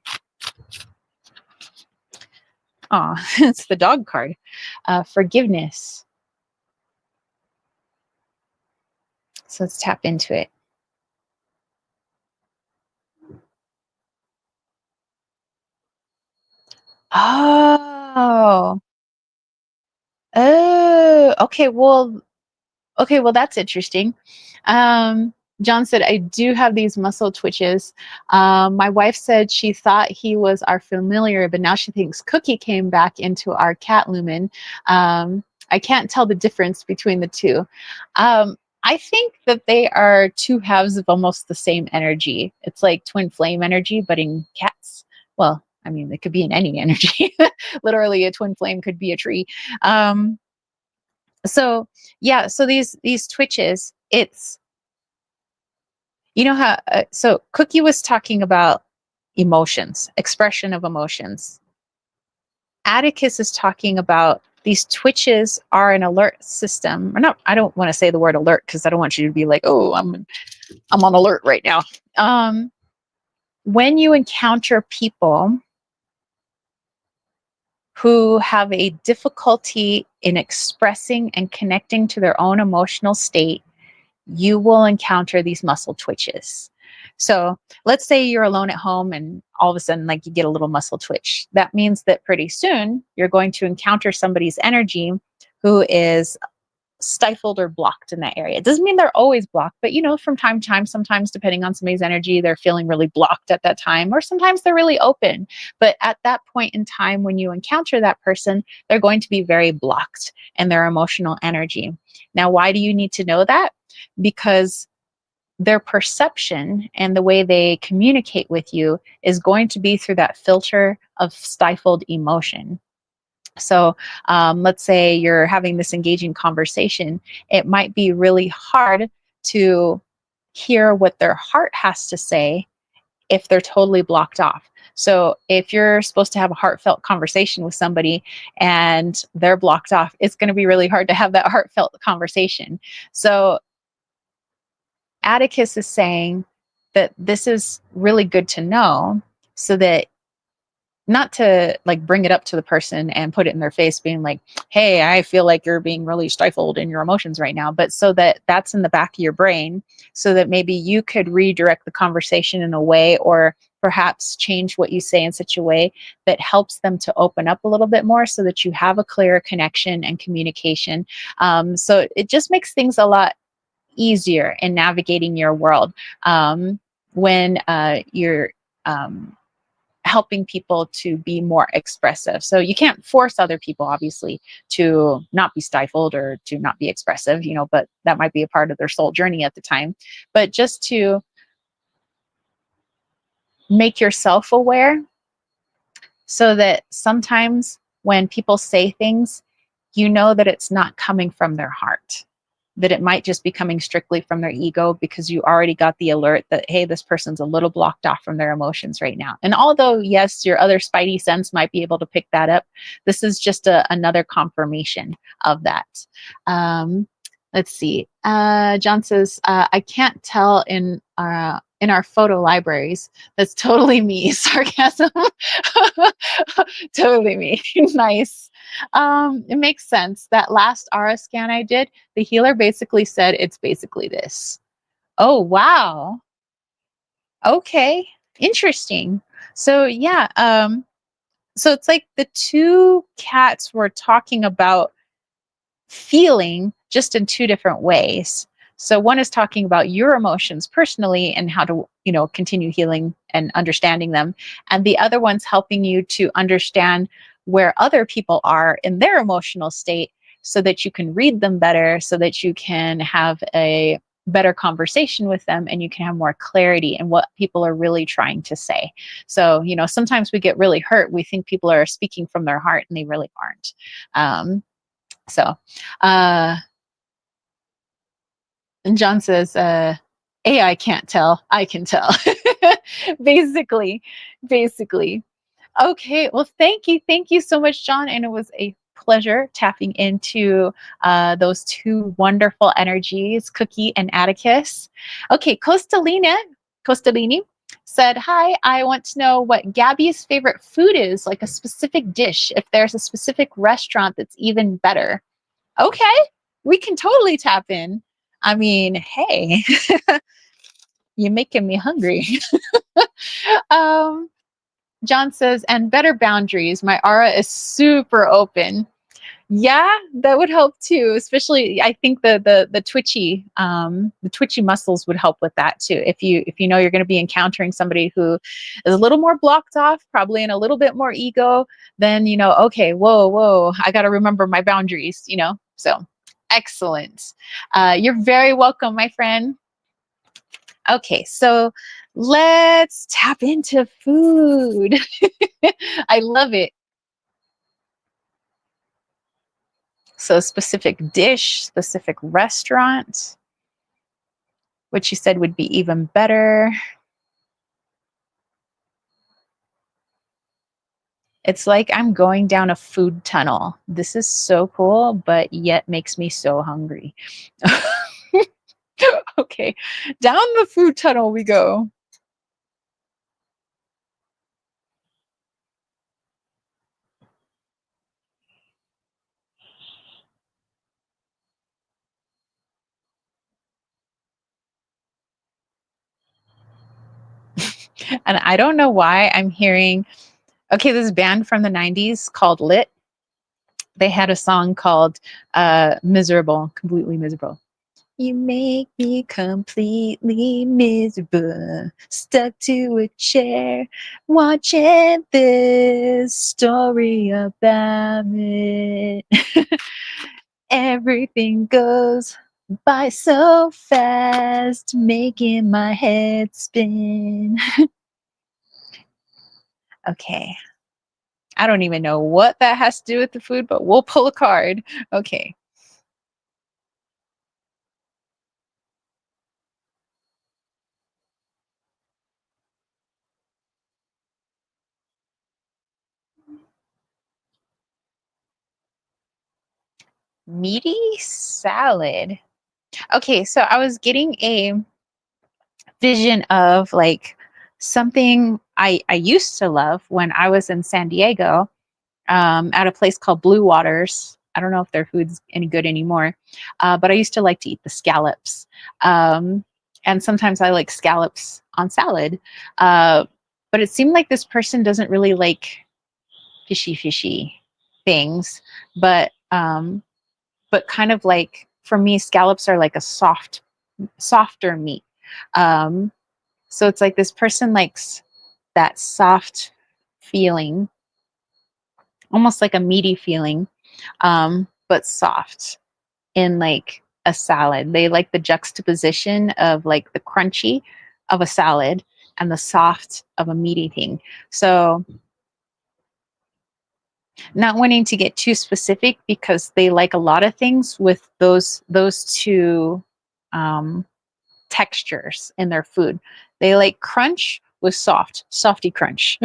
Oh, it's the dog card. Forgiveness. So let's tap into it. Oh, oh, okay, well, that's interesting. John said, I do have these muscle twitches. My wife said she thought he was our familiar, but now she thinks Cookie came back into our cat lumen. I can't tell the difference between the two. I think that they are two halves of almost the same energy. It's like twin flame energy, but in cats. Well, I mean, it could be in any energy. Literally, a twin flame could be a tree. Um, so yeah, so these twitches, it's, how so Cookie was talking about emotions, expression of emotions. Atticus is talking about these twitches are an alert system, or not. I don't want to say the word alert because I don't want you to be like, oh, I'm on alert right now. When you encounter people who have a difficulty in expressing and connecting to their own emotional state, you will encounter these muscle twitches. So let's say you're alone at home and all of a sudden, like, you get a little muscle twitch. That means that pretty soon you're going to encounter somebody's energy who is stifled or blocked in that area. It doesn't mean they're always blocked, but from time to time, sometimes depending on somebody's energy, they're feeling really blocked at that time, or sometimes they're really open. But at that point in time, when you encounter that person, they're going to be very blocked in their emotional energy. Now, why do you need to know that? Because their perception and the way they communicate with you is going to be through that filter of stifled emotion. So let's say you're having this engaging conversation. It might be really hard to hear what their heart has to say if they're totally blocked off. So if you're supposed to have a heartfelt conversation with somebody and they're blocked off, it's going to be really hard to have that heartfelt conversation. So Atticus is saying that this is really good to know, so that, not to like bring it up to the person and put it in their face being like, hey, I feel like you're being really stifled in your emotions right now, but so that that's in the back of your brain, so that maybe you could redirect the conversation in a way, or perhaps change what you say in such a way that helps them to open up a little bit more, so that you have a clearer connection and communication. So it just makes things a lot easier in navigating your world, when you're um, helping people to be more expressive. So you can't force other people, obviously, to not be stifled or to not be expressive, but that might be a part of their soul journey at the time. But just to make yourself aware, so that sometimes when people say things, you know that it's not coming from their heart, that it might just be coming strictly from their ego, because you already got the alert that, hey, this person's a little blocked off from their emotions right now. And although, yes, your other spidey sense might be able to pick that up, this is just another confirmation of that. Um, let's see. John says, I can't tell in our photo libraries. That's totally me. Sarcasm. Totally me. Nice. It makes sense. That last aura scan I did, the healer basically said it's basically this. Oh, wow. Okay. Interesting. So yeah, so it's like the two cats were talking about feeling, just in two different ways. So one is talking about your emotions personally and how to, continue healing and understanding them. And the other one's helping you to understand where other people are in their emotional state, so that you can read them better, so that you can have a better conversation with them, and you can have more clarity in what people are really trying to say. So, sometimes we get really hurt. We think people are speaking from their heart, and they really aren't. So, uh, and John says, AI can't tell. I can tell. basically, basically. Okay. Well, thank you. Thank you so much, John. And it was a pleasure tapping into those two wonderful energies, Cookie and Atticus. Okay. Costalini said, hi, I want to know what Gabby's favorite food is, like a specific dish, if there's a specific restaurant that's even better. Okay, we can totally tap in. I mean, hey, you're making me hungry. um, John says, and better boundaries. My aura is super open. Yeah, that would help too. Especially, I think the twitchy muscles would help with that too. If you know you're going to be encountering somebody who is a little more blocked off, probably in a little bit more ego, then okay, whoa, I got to remember my boundaries. So excellent. You're very welcome, my friend. Okay, so let's tap into food. I love it. So specific dish, specific restaurant, which you said would be even better. It's like I'm going down a food tunnel. This is so cool, but yet makes me so hungry. Okay, down the food tunnel we go. And I don't know why I'm hearing, okay, this band from the 90s called Lit. They had a song called Miserable, Completely Miserable. You make me completely miserable, stuck to a chair, watching this story about it. Everything goes by so fast, making my head spin. Okay. I don't even know what that has to do with the food, but we'll pull a card. Okay. Meaty salad. Okay, so I was getting a vision of like something I used to love when I was in San Diego, at a place called Blue Waters. I don't know if their food's any good anymore, but I used to like to eat the scallops. And sometimes I like scallops on salad. Uh, but it seemed like this person doesn't really like fishy things, but kind of like for me, scallops are like a softer meat. Um, so it's like this person likes that soft feeling, almost like a meaty feeling, but soft in like a salad. They like the juxtaposition of like the crunchy of a salad and the soft of a meaty thing. So, not wanting to get too specific because they like a lot of things with those two um, textures in their food. They like crunch with softy crunch,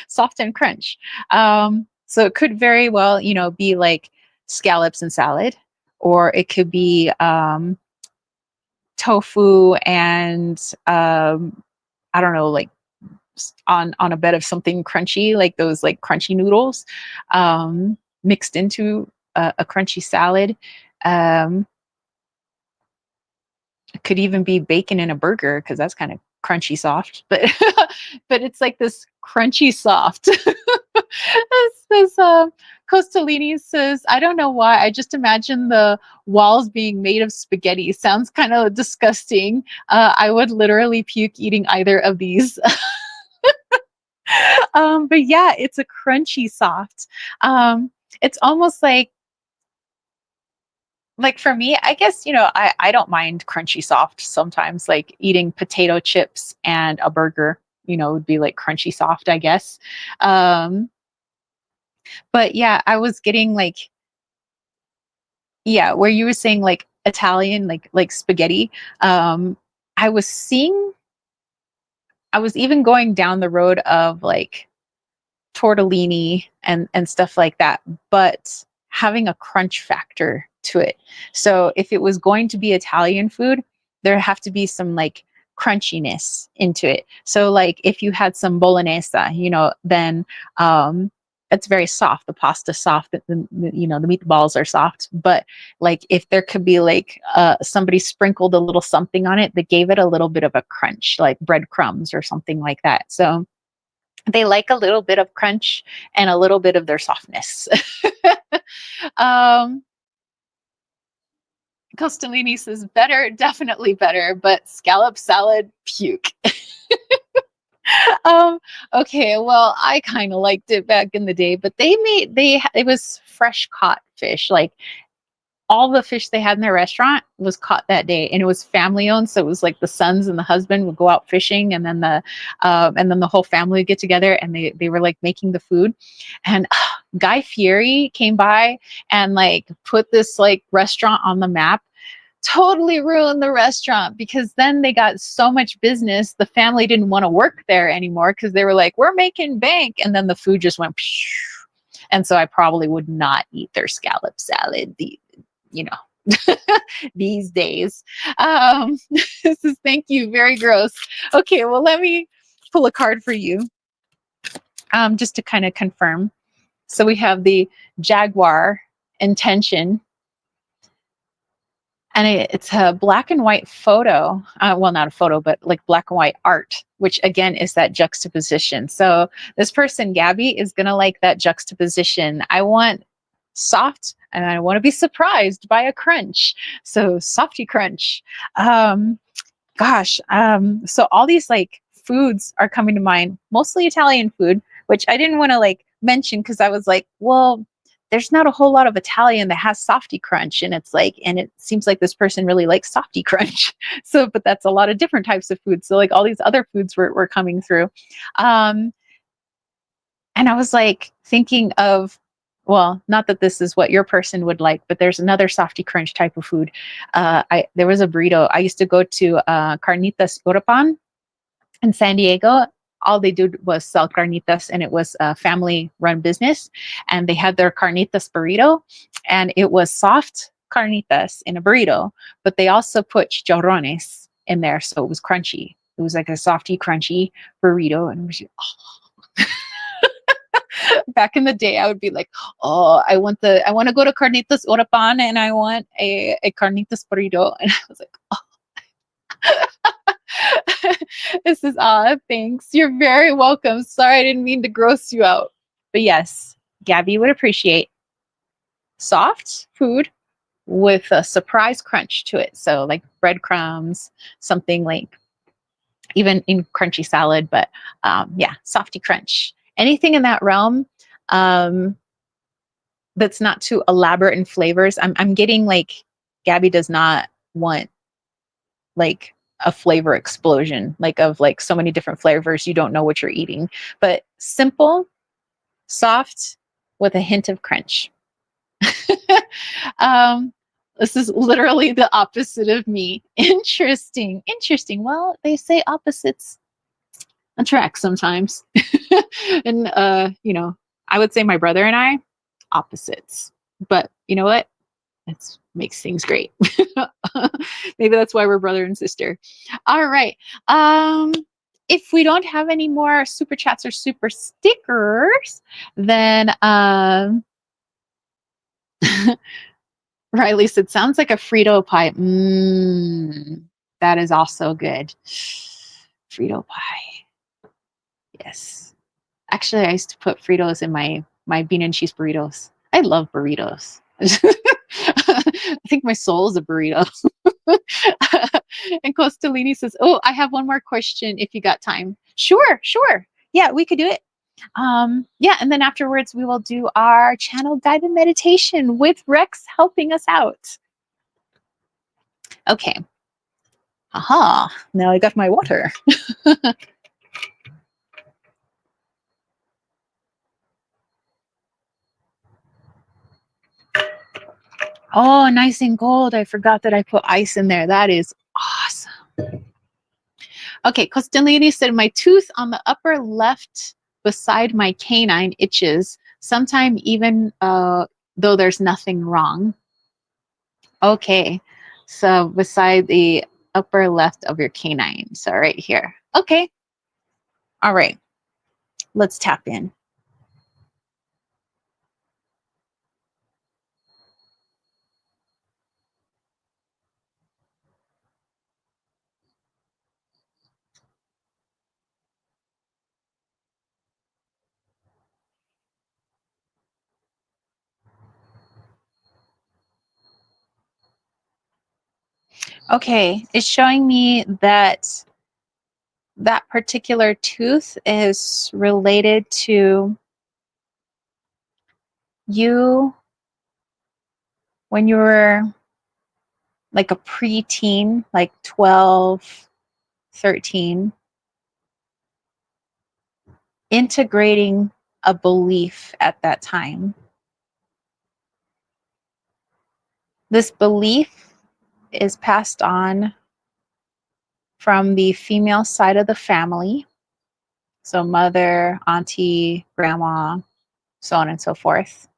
soft and crunch. So it could very well, be like scallops and salad, or it could be tofu and I don't know, like on a bed of something crunchy, like those like crunchy noodles, mixed into a crunchy salad. Um, it could even be bacon in a burger because that's kind of crunchy soft, but but it's like this crunchy soft. This Costolini says, I don't know why. I just imagine the walls being made of spaghetti. Sounds kind of disgusting. I would literally puke eating either of these. But yeah, it's a crunchy soft. It's almost like for me, I guess, I don't mind crunchy soft sometimes, like eating potato chips and a burger, would be like crunchy soft, I guess. Um, but yeah, I was getting like, yeah, where you were saying like Italian, like spaghetti. Um, I was seeing, I was even going down the road of like tortellini and stuff like that, but having a crunch factor to it. So if it was going to be Italian food, there have to be some like crunchiness into it. So like if you had some bolognese, then it's very soft. The pasta soft, the meatballs are soft. But like if there could be like somebody sprinkled a little something on it that gave it a little bit of a crunch, like breadcrumbs or something like that. So they like a little bit of crunch and a little bit of their softness. um, Costellini says better, definitely better, but scallop salad, puke. um, okay, well, I kind of liked it back in the day, but it was fresh caught fish. Like all the fish they had in their restaurant was caught that day, and it was family owned. So it was like the sons and the husband would go out fishing, and then the whole family would get together, and they were like making the food. And Guy Fieri came by and like put this like restaurant on the map. Totally ruined the restaurant because then they got so much business. The family didn't want to work there anymore because they were like, we're making bank. And then the food just went, phew. And so I probably would not eat their scallop salad. You know, these days. This is thank you, very gross. Okay, well, let me pull a card for you, just to kind of confirm. So we have the Jaguar intention, and it's a black and white photo. Well, not a photo, but like black and white art, which again is that juxtaposition. So this person, Gabby, is going to like that juxtaposition. I want soft and I want to be surprised by a crunch. So softy crunch. Um, so all these like foods are coming to mind, mostly Italian food, which I didn't want to like mention because I was like, well, there's not a whole lot of Italian that has softy crunch. And it's like, and it seems like this person really likes softy crunch. So, but that's a lot of different types of food. So like all these other foods were coming through. Um, And I was like thinking of, well, not that this is what your person would like, but there's another softy crunch type of food. There was a burrito. I used to go to Carnitas Urapan in San Diego. All they did was sell carnitas, and it was a family run business. And they had their carnitas burrito, and it was soft carnitas in a burrito, but they also put chicharrones in there. So it was crunchy. It was like a softy, crunchy burrito. And it was, back in the day, I would be like, oh, I want to go to Carnitas Urapan and I want a carnitas burrito. And I was like, this is odd. Thanks. You're very welcome. Sorry, I didn't mean to gross you out. But yes, Gabby would appreciate soft food with a surprise crunch to it. So like breadcrumbs, something like even in crunchy salad, but yeah, softy crunch. Anything in that realm that's not too elaborate in flavors. I'm getting like Gabby does not want like a flavor explosion, like of like so many different flavors you don't know what you're eating, but simple, soft with a hint of crunch. um, this is literally the opposite of me. Interesting, interesting. Well, they say opposites attract sometimes. And you know, I would say my brother and I opposites, but you know what? That makes things great. Maybe that's why we're brother and sister. All right. If we don't have any more super chats or super stickers, then Riley said, sounds like a Frito pie. That is also good. Frito pie. Yes. Actually, I used to put Fritos in my bean and cheese burritos. I love burritos. I think my soul is a burrito. And Costalini says, oh, I have one more question if you got time. Sure, sure. Yeah, we could do it. Yeah, and then afterwards we will do our channel guided meditation with Rex helping us out. Okay. Aha, now I got my water. Oh, nice and cold. I forgot that I put ice in there. That is awesome. Okay, Costalini said, my tooth on the upper left beside my canine itches, sometime even though there's nothing wrong. Okay, so beside the upper left of your canine, so right here. Okay, all right, let's tap in. Okay, it's showing me that that particular tooth is related to you when you were like a preteen, like 12, 13, integrating a belief at that time. This belief is passed on from the female side of the family. So mother, auntie, grandma, so on and so forth.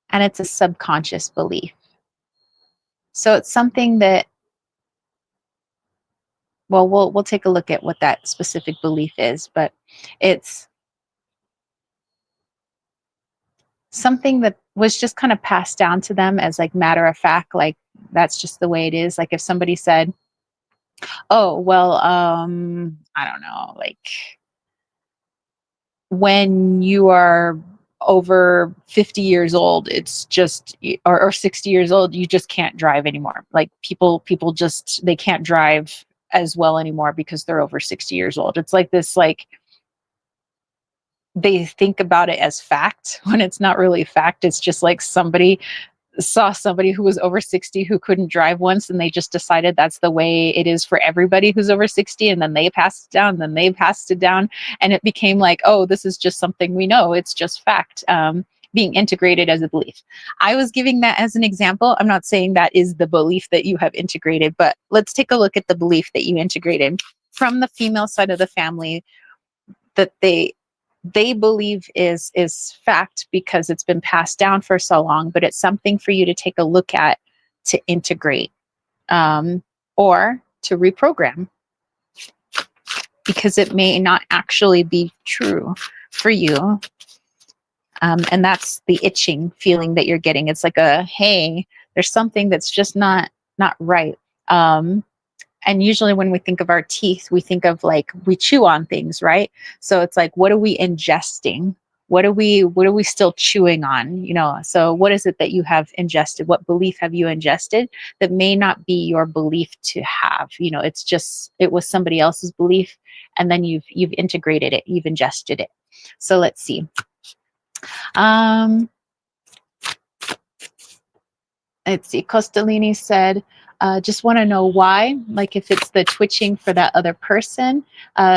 And it's a subconscious belief. So it's something that, well, we'll take a look at what that specific belief is, but it's something that was just kind of passed down to them as like matter of fact, like that's just the way it is. Like if somebody said, oh, well, I don't know, like when you are over 50 years old, it's just, or 60 years old, you just can't drive anymore. Like people just, they can't drive as well anymore because they're over 60 years old. It's like this, like they think about it as fact when it's not really fact. It's just like somebody saw somebody who was over 60 who couldn't drive once, and they just decided that's the way it is for everybody who's over 60, and then they passed it down, then they passed it down, and it became like, oh, this is just something we know, it's just fact, being integrated as a belief. I was giving that as an example. I'm not saying that is the belief that you have integrated, but let's take a look at the belief that you integrated from the female side of the family, that they believe is fact because it's been passed down for so long, but it's something for you to take a look at, to integrate, or to reprogram, because it may not actually be true for you. And that's the itching feeling that you're getting. It's like a, hey, there's something that's just not right. And usually when we think of our teeth, we think of like, we chew on things, right? So it's like, what are we ingesting? What are we still chewing on? You know, so what is it that you have ingested? What belief have you ingested that may not be your belief to have? You know, it's just, it was somebody else's belief, and then you've integrated it, you've ingested it. So let's see. Let's see. Costolini said, just want to know why, like if it's the twitching for that other person.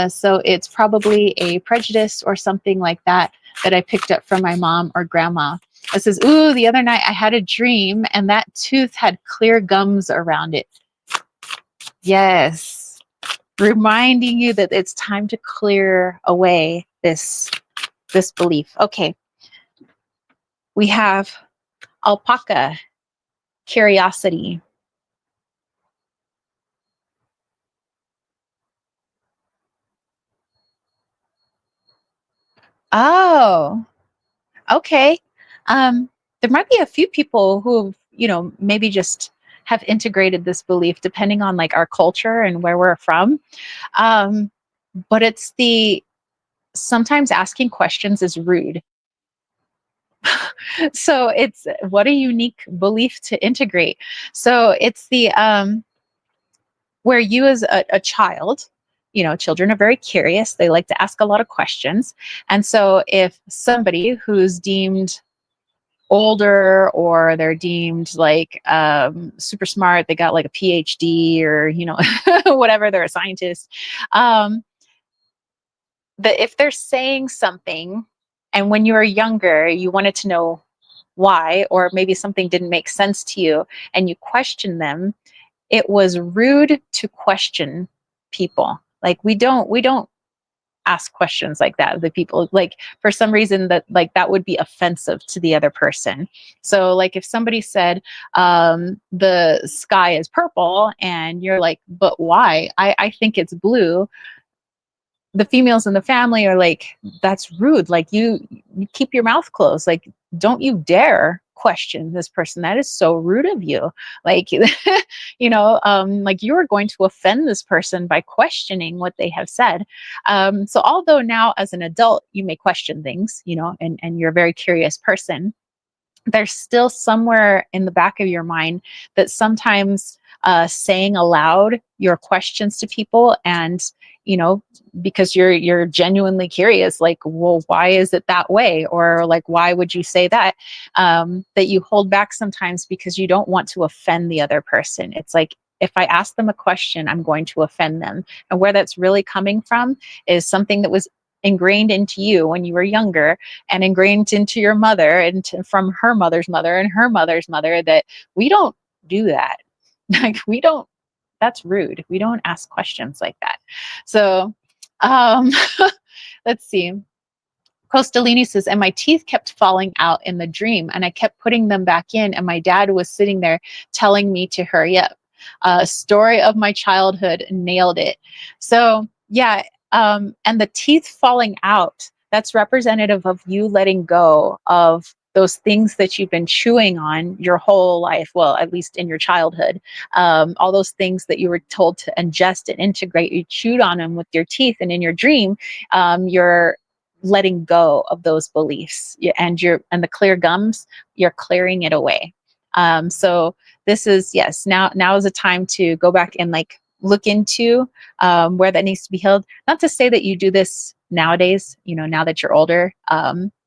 So it's probably a prejudice or something like that I picked up from my mom or grandma. It says, ooh, the other night I had a dream and that tooth had clear gums around it. Yes. Reminding you that it's time to clear away this belief. Okay. We have alpaca, curiosity. Oh, okay. There might be a few people who, you know, maybe just have integrated this belief depending on like our culture and where we're from. But it's sometimes asking questions is rude. So it's, what a unique belief to integrate. So it's where you as a child, you know, children are very curious. They like to ask a lot of questions. And so if somebody who's deemed older, or they're deemed like super smart, they got like a PhD, or, you know, whatever, they're a scientist, that if they're saying something and when you were younger, you wanted to know why, or maybe something didn't make sense to you and you question them, it was rude to question people. Like we don't ask questions like that of the people, like for some reason that like that would be offensive to the other person. So like if somebody said the sky is purple and you're like, but why? I think it's blue. The females in the family are like, that's rude. Like you keep your mouth closed. Like, don't you dare question this person. That is so rude of you. Like, you know, like you are going to offend this person by questioning what they have said. So although now as an adult, you may question things, you know, and you're a very curious person, there's still somewhere in the back of your mind that sometimes saying aloud your questions to people, and you know, because you're genuinely curious, like, well, why is it that way, or like, why would you say that, that you hold back sometimes because you don't want to offend the other person. It's like, if I ask them a question, I'm going to offend them. And where that's really coming from is something that was ingrained into you when you were younger, and ingrained into your mother, and from her mother's mother and her mother's mother, that we don't do that. Like we don't, that's rude. We don't ask questions like that. So let's see. Costolini says, and my teeth kept falling out in the dream and I kept putting them back in, and my dad was sitting there telling me to hurry up. Story of my childhood, nailed it. So yeah, and the teeth falling out, that's representative of you letting go of those things that you've been chewing on your whole life. Well, at least in your childhood, all those things that you were told to ingest and integrate, you chewed on them with your teeth. And in your dream, you're letting go of those beliefs, and the clear gums, you're clearing it away. So this is, yes, now is a time to go back and like look into where that needs to be healed. Not to say that you do this nowadays, you know, now that you're older,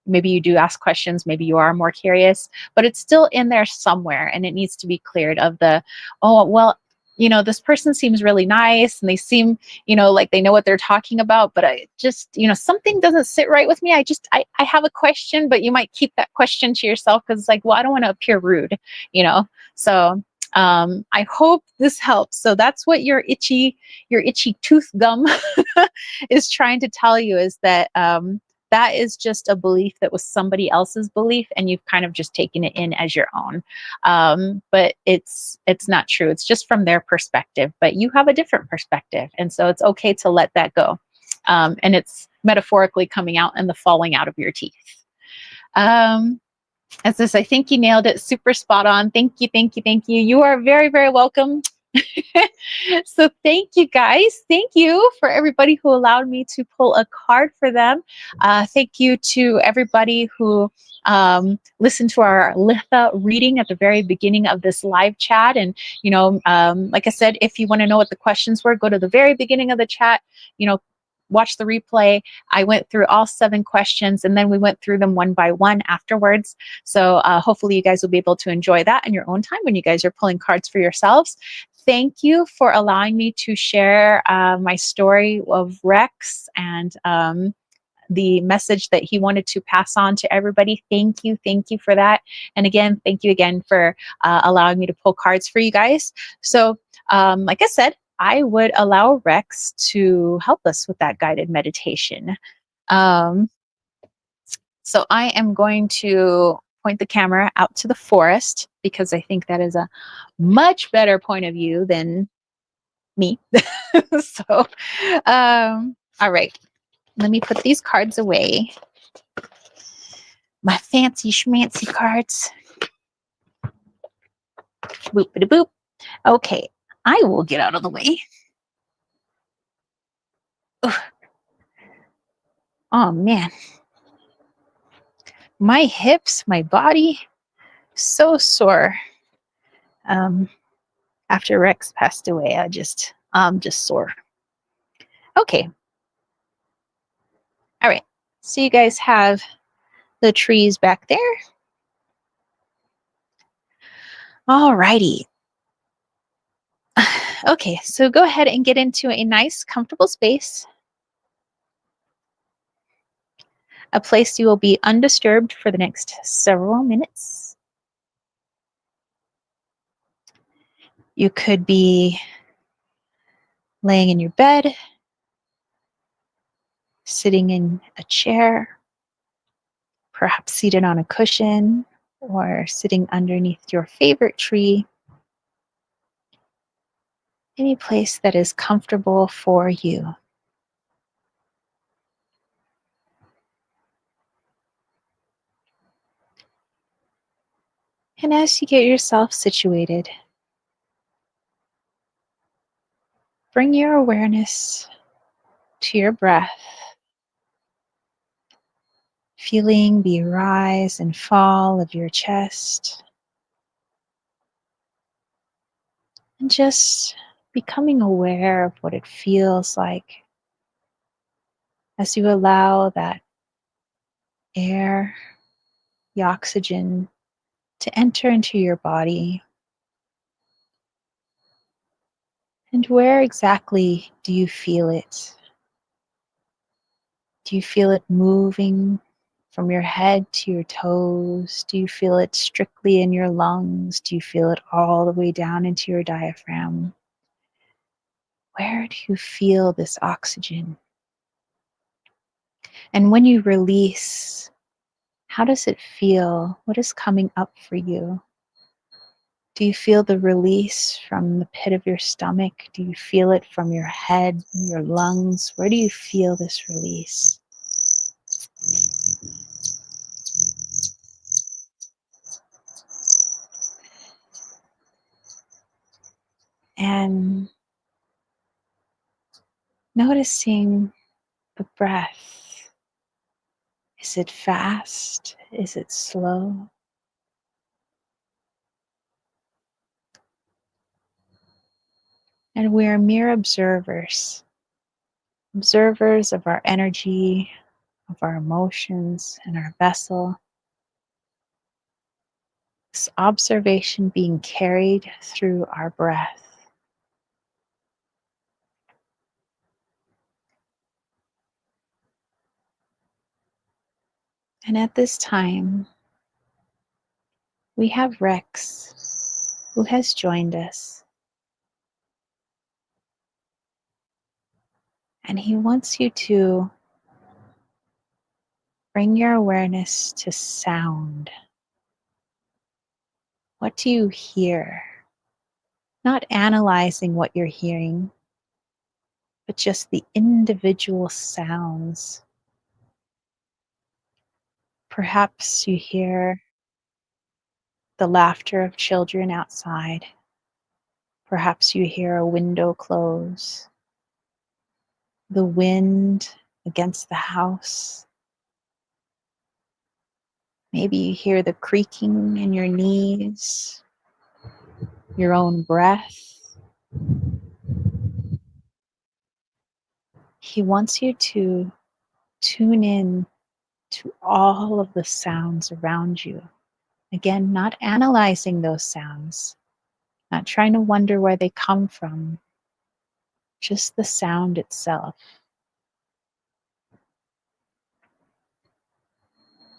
maybe you do ask questions, maybe you are more curious, but it's still in there somewhere, and it needs to be cleared of the, oh, well, this person seems really nice and they seem, like they know what they're talking about, but I just, something doesn't sit right with me. I have a question, but you might keep that question to yourself because it's like, well, I don't want to appear rude, you know? So I hope this helps. So that's what your itchy tooth gum is trying to tell you, is that that is just a belief that was somebody else's belief, and you've kind of just taken it in as your own. But it's not true. It's just from their perspective, but you have a different perspective, and so it's okay to let that go. And it's metaphorically coming out and the falling out of your teeth. As this, I think you nailed it. Super spot on. Thank you, thank you, thank you. You are very, very welcome. So thank you guys. Thank you for everybody who allowed me to pull a card for them. Thank you to everybody who listened to our Litha reading at the very beginning of this live chat. And, like I said, if you want to know what the questions were, go to the very beginning of the chat, watch the replay. I went through all 7 questions, and then we went through them one by one afterwards. So hopefully you guys will be able to enjoy that in your own time when you guys are pulling cards for yourselves. Thank you for allowing me to share my story of Rex and the message that he wanted to pass on to everybody. Thank you for that. And again, thank you again for allowing me to pull cards for you guys. So like I said, I would allow Rex to help us with that guided meditation. So I am going to point the camera out to the forest because I think that is a much better point of view than me. So, all right, let me put these cards away. My fancy schmancy cards. Boop-a-da boop. Okay, I will get out of the way. Ugh. Oh man, my hips, my body, so sore. After Rex passed away, I'm just sore. Okay. All right. So you guys have the trees back there. All righty. Okay, so go ahead and get into a nice, comfortable space. A place you will be undisturbed for the next several minutes. You could be laying in your bed, sitting in a chair, perhaps seated on a cushion, or sitting underneath your favorite tree. Any place that is comfortable for you. And as you get yourself situated, bring your awareness to your breath, feeling the rise and fall of your chest, and just becoming aware of what it feels like as you allow that air, the oxygen, to enter into your body. And where exactly do you feel it? Do you feel it moving from your head to your toes? Do you feel it strictly in your lungs? Do you feel it all the way down into your diaphragm? Where do you feel this oxygen? And when you release, how does it feel? What is coming up for you? Do you feel the release from the pit of your stomach? Do you feel it from your head, your lungs? Where do you feel this release? And noticing the breath. Is it fast? Is it slow? And we're mere observers, observers of our energy, of our emotions and our vessel. This observation being carried through our breath. And at this time, we have Rex, who has joined us. And he wants you to bring your awareness to sound. What do you hear? Not analyzing what you're hearing, but just the individual sounds. Perhaps you hear the laughter of children outside. Perhaps you hear a window close, the wind against the house. Maybe you hear the creaking in your knees, your own breath. He wants you to tune in to all of the sounds around you. Again, not analyzing those sounds, not trying to wonder where they come from, just the sound itself.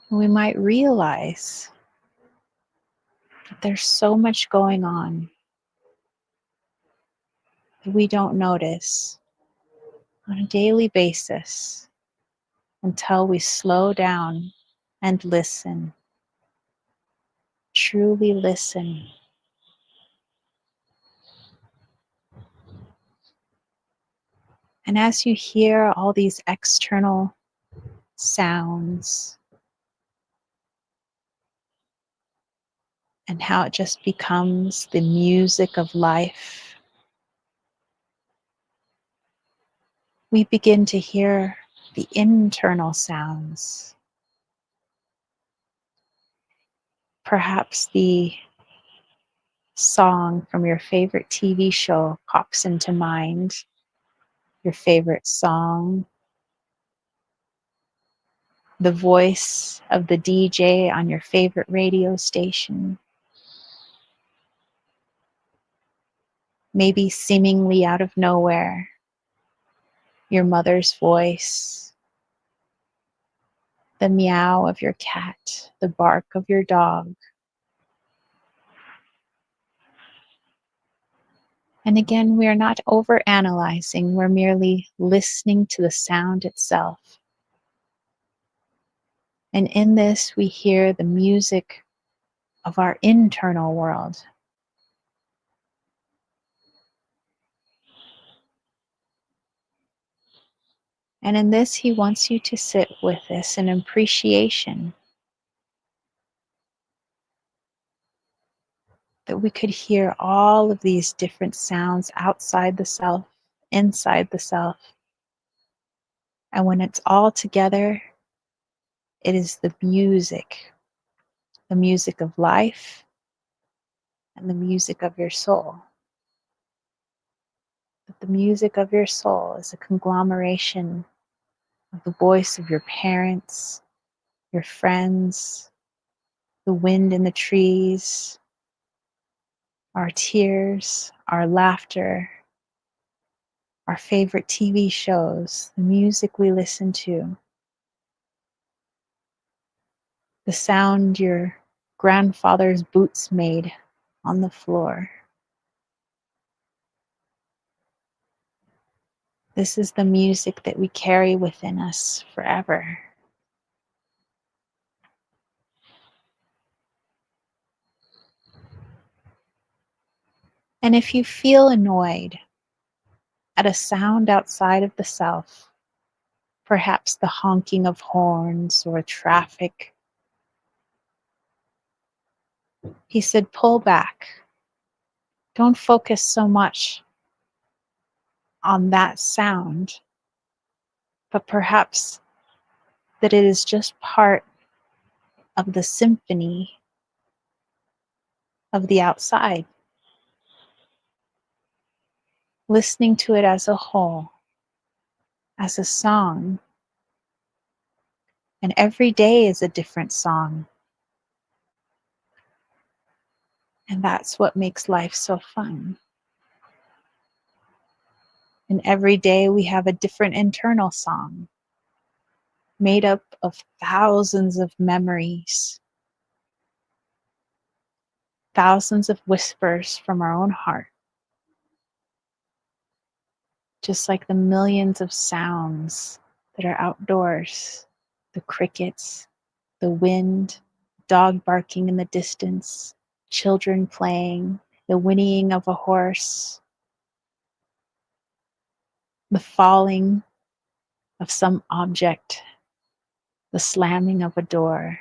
We might realize that there's so much going on that we don't notice on a daily basis until we slow down and listen, truly listen. And as you hear all these external sounds and how it just becomes the music of life, we begin to hear the internal sounds. Perhaps the song from your favorite TV show pops into mind, your favorite song, the voice of the DJ on your favorite radio station, maybe seemingly out of nowhere, your mother's voice, the meow of your cat, the bark of your dog. And again, we are not overanalyzing, we're merely listening to the sound itself. And in this, we hear the music of our internal world. And in this, he wants you to sit with this in appreciation that we could hear all of these different sounds outside the self, inside the self. And when it's all together, it is the music of life and the music of your soul. But the music of your soul is a conglomeration of the voice of your parents, your friends, the wind in the trees, our tears, our laughter, our favorite TV shows, the music we listen to, the sound your grandfather's boots made on the floor. This is the music that we carry within us forever. And if you feel annoyed at a sound outside of the self, perhaps the honking of horns or traffic, he said, pull back. Don't focus so much on that sound, but perhaps that it is just part of the symphony of the outside. Listening to it as a whole, as a song, And every day is a different song. And that's what makes life so fun. And every day we have a different internal song made up of thousands of memories, thousands of whispers from our own heart, just like the millions of sounds that are outdoors, the crickets, the wind, dog barking in the distance, children playing, the whinnying of a horse, the falling of some object, the slamming of a door.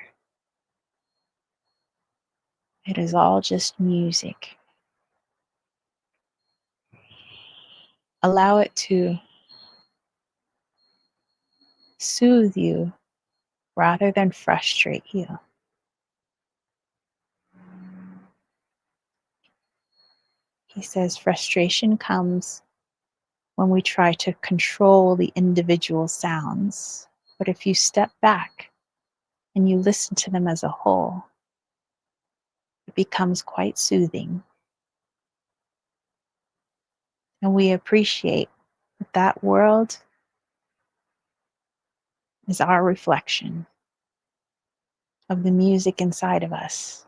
It is all just music. Allow it to soothe you rather than frustrate you. He says frustration comes when we try to control the individual sounds. But if you step back and you listen to them as a whole, it becomes quite soothing. And we appreciate that that world is our reflection of the music inside of us.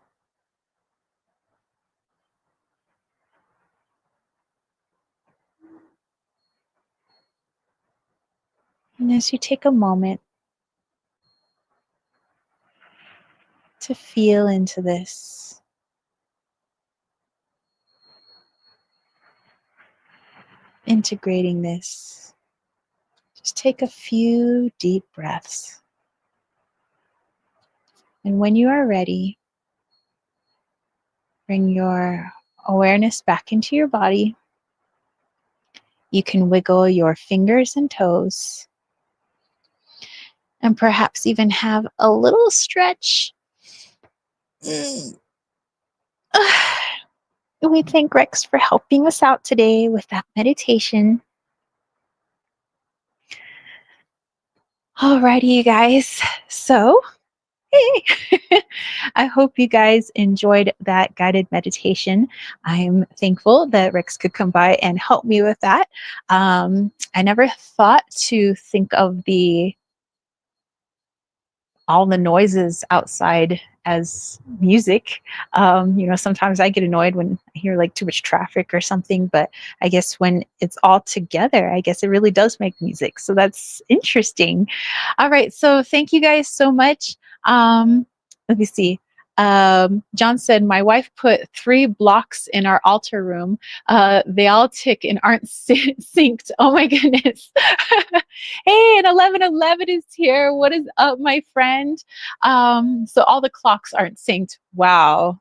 And as you take a moment to feel into this, integrating this, just take a few deep breaths. And when you are ready, bring your awareness back into your body. You can wiggle your fingers and toes, and perhaps even have a little stretch. We thank Rex for helping us out today with that meditation. Alrighty, you guys. So, hey, I hope you guys enjoyed that guided meditation. I'm thankful that Rex could come by and help me with that. I never thought to think of all the noises outside as music. Sometimes I get annoyed when I hear like too much traffic or something, but I guess when it's all together, I guess it really does make music. So that's interesting. All right. So thank you guys so much. Let me see. John said, my wife put 3 blocks in our altar room. They all tick and aren't synced. Oh my goodness. Hey, and 1111 is here. What is up, my friend? So all the clocks aren't synced. Wow.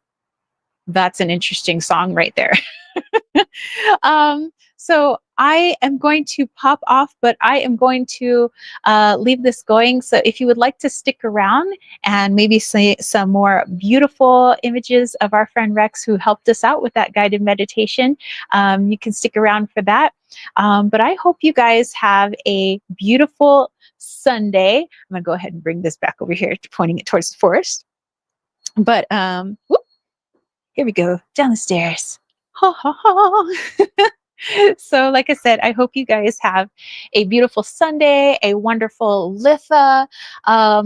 That's an interesting song right there. So I am going to pop off, but I am going to leave this going. So if you would like to stick around and maybe see some more beautiful images of our friend Rex who helped us out with that guided meditation, you can stick around for that. But I hope you guys have a beautiful Sunday. I'm going to go ahead and bring this back over here, pointing it towards the forest. But here we go, down the stairs. Ha ha ha. So, like I said, I hope you guys have a beautiful Sunday, a wonderful Litha,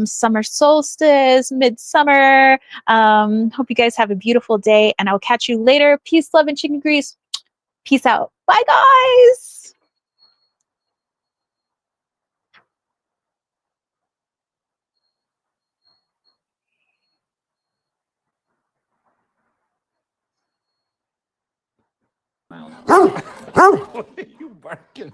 summer solstice, midsummer. Hope you guys have a beautiful day, and I'll catch you later. Peace, love, and chicken grease. Peace out. Bye, guys. What are you barking?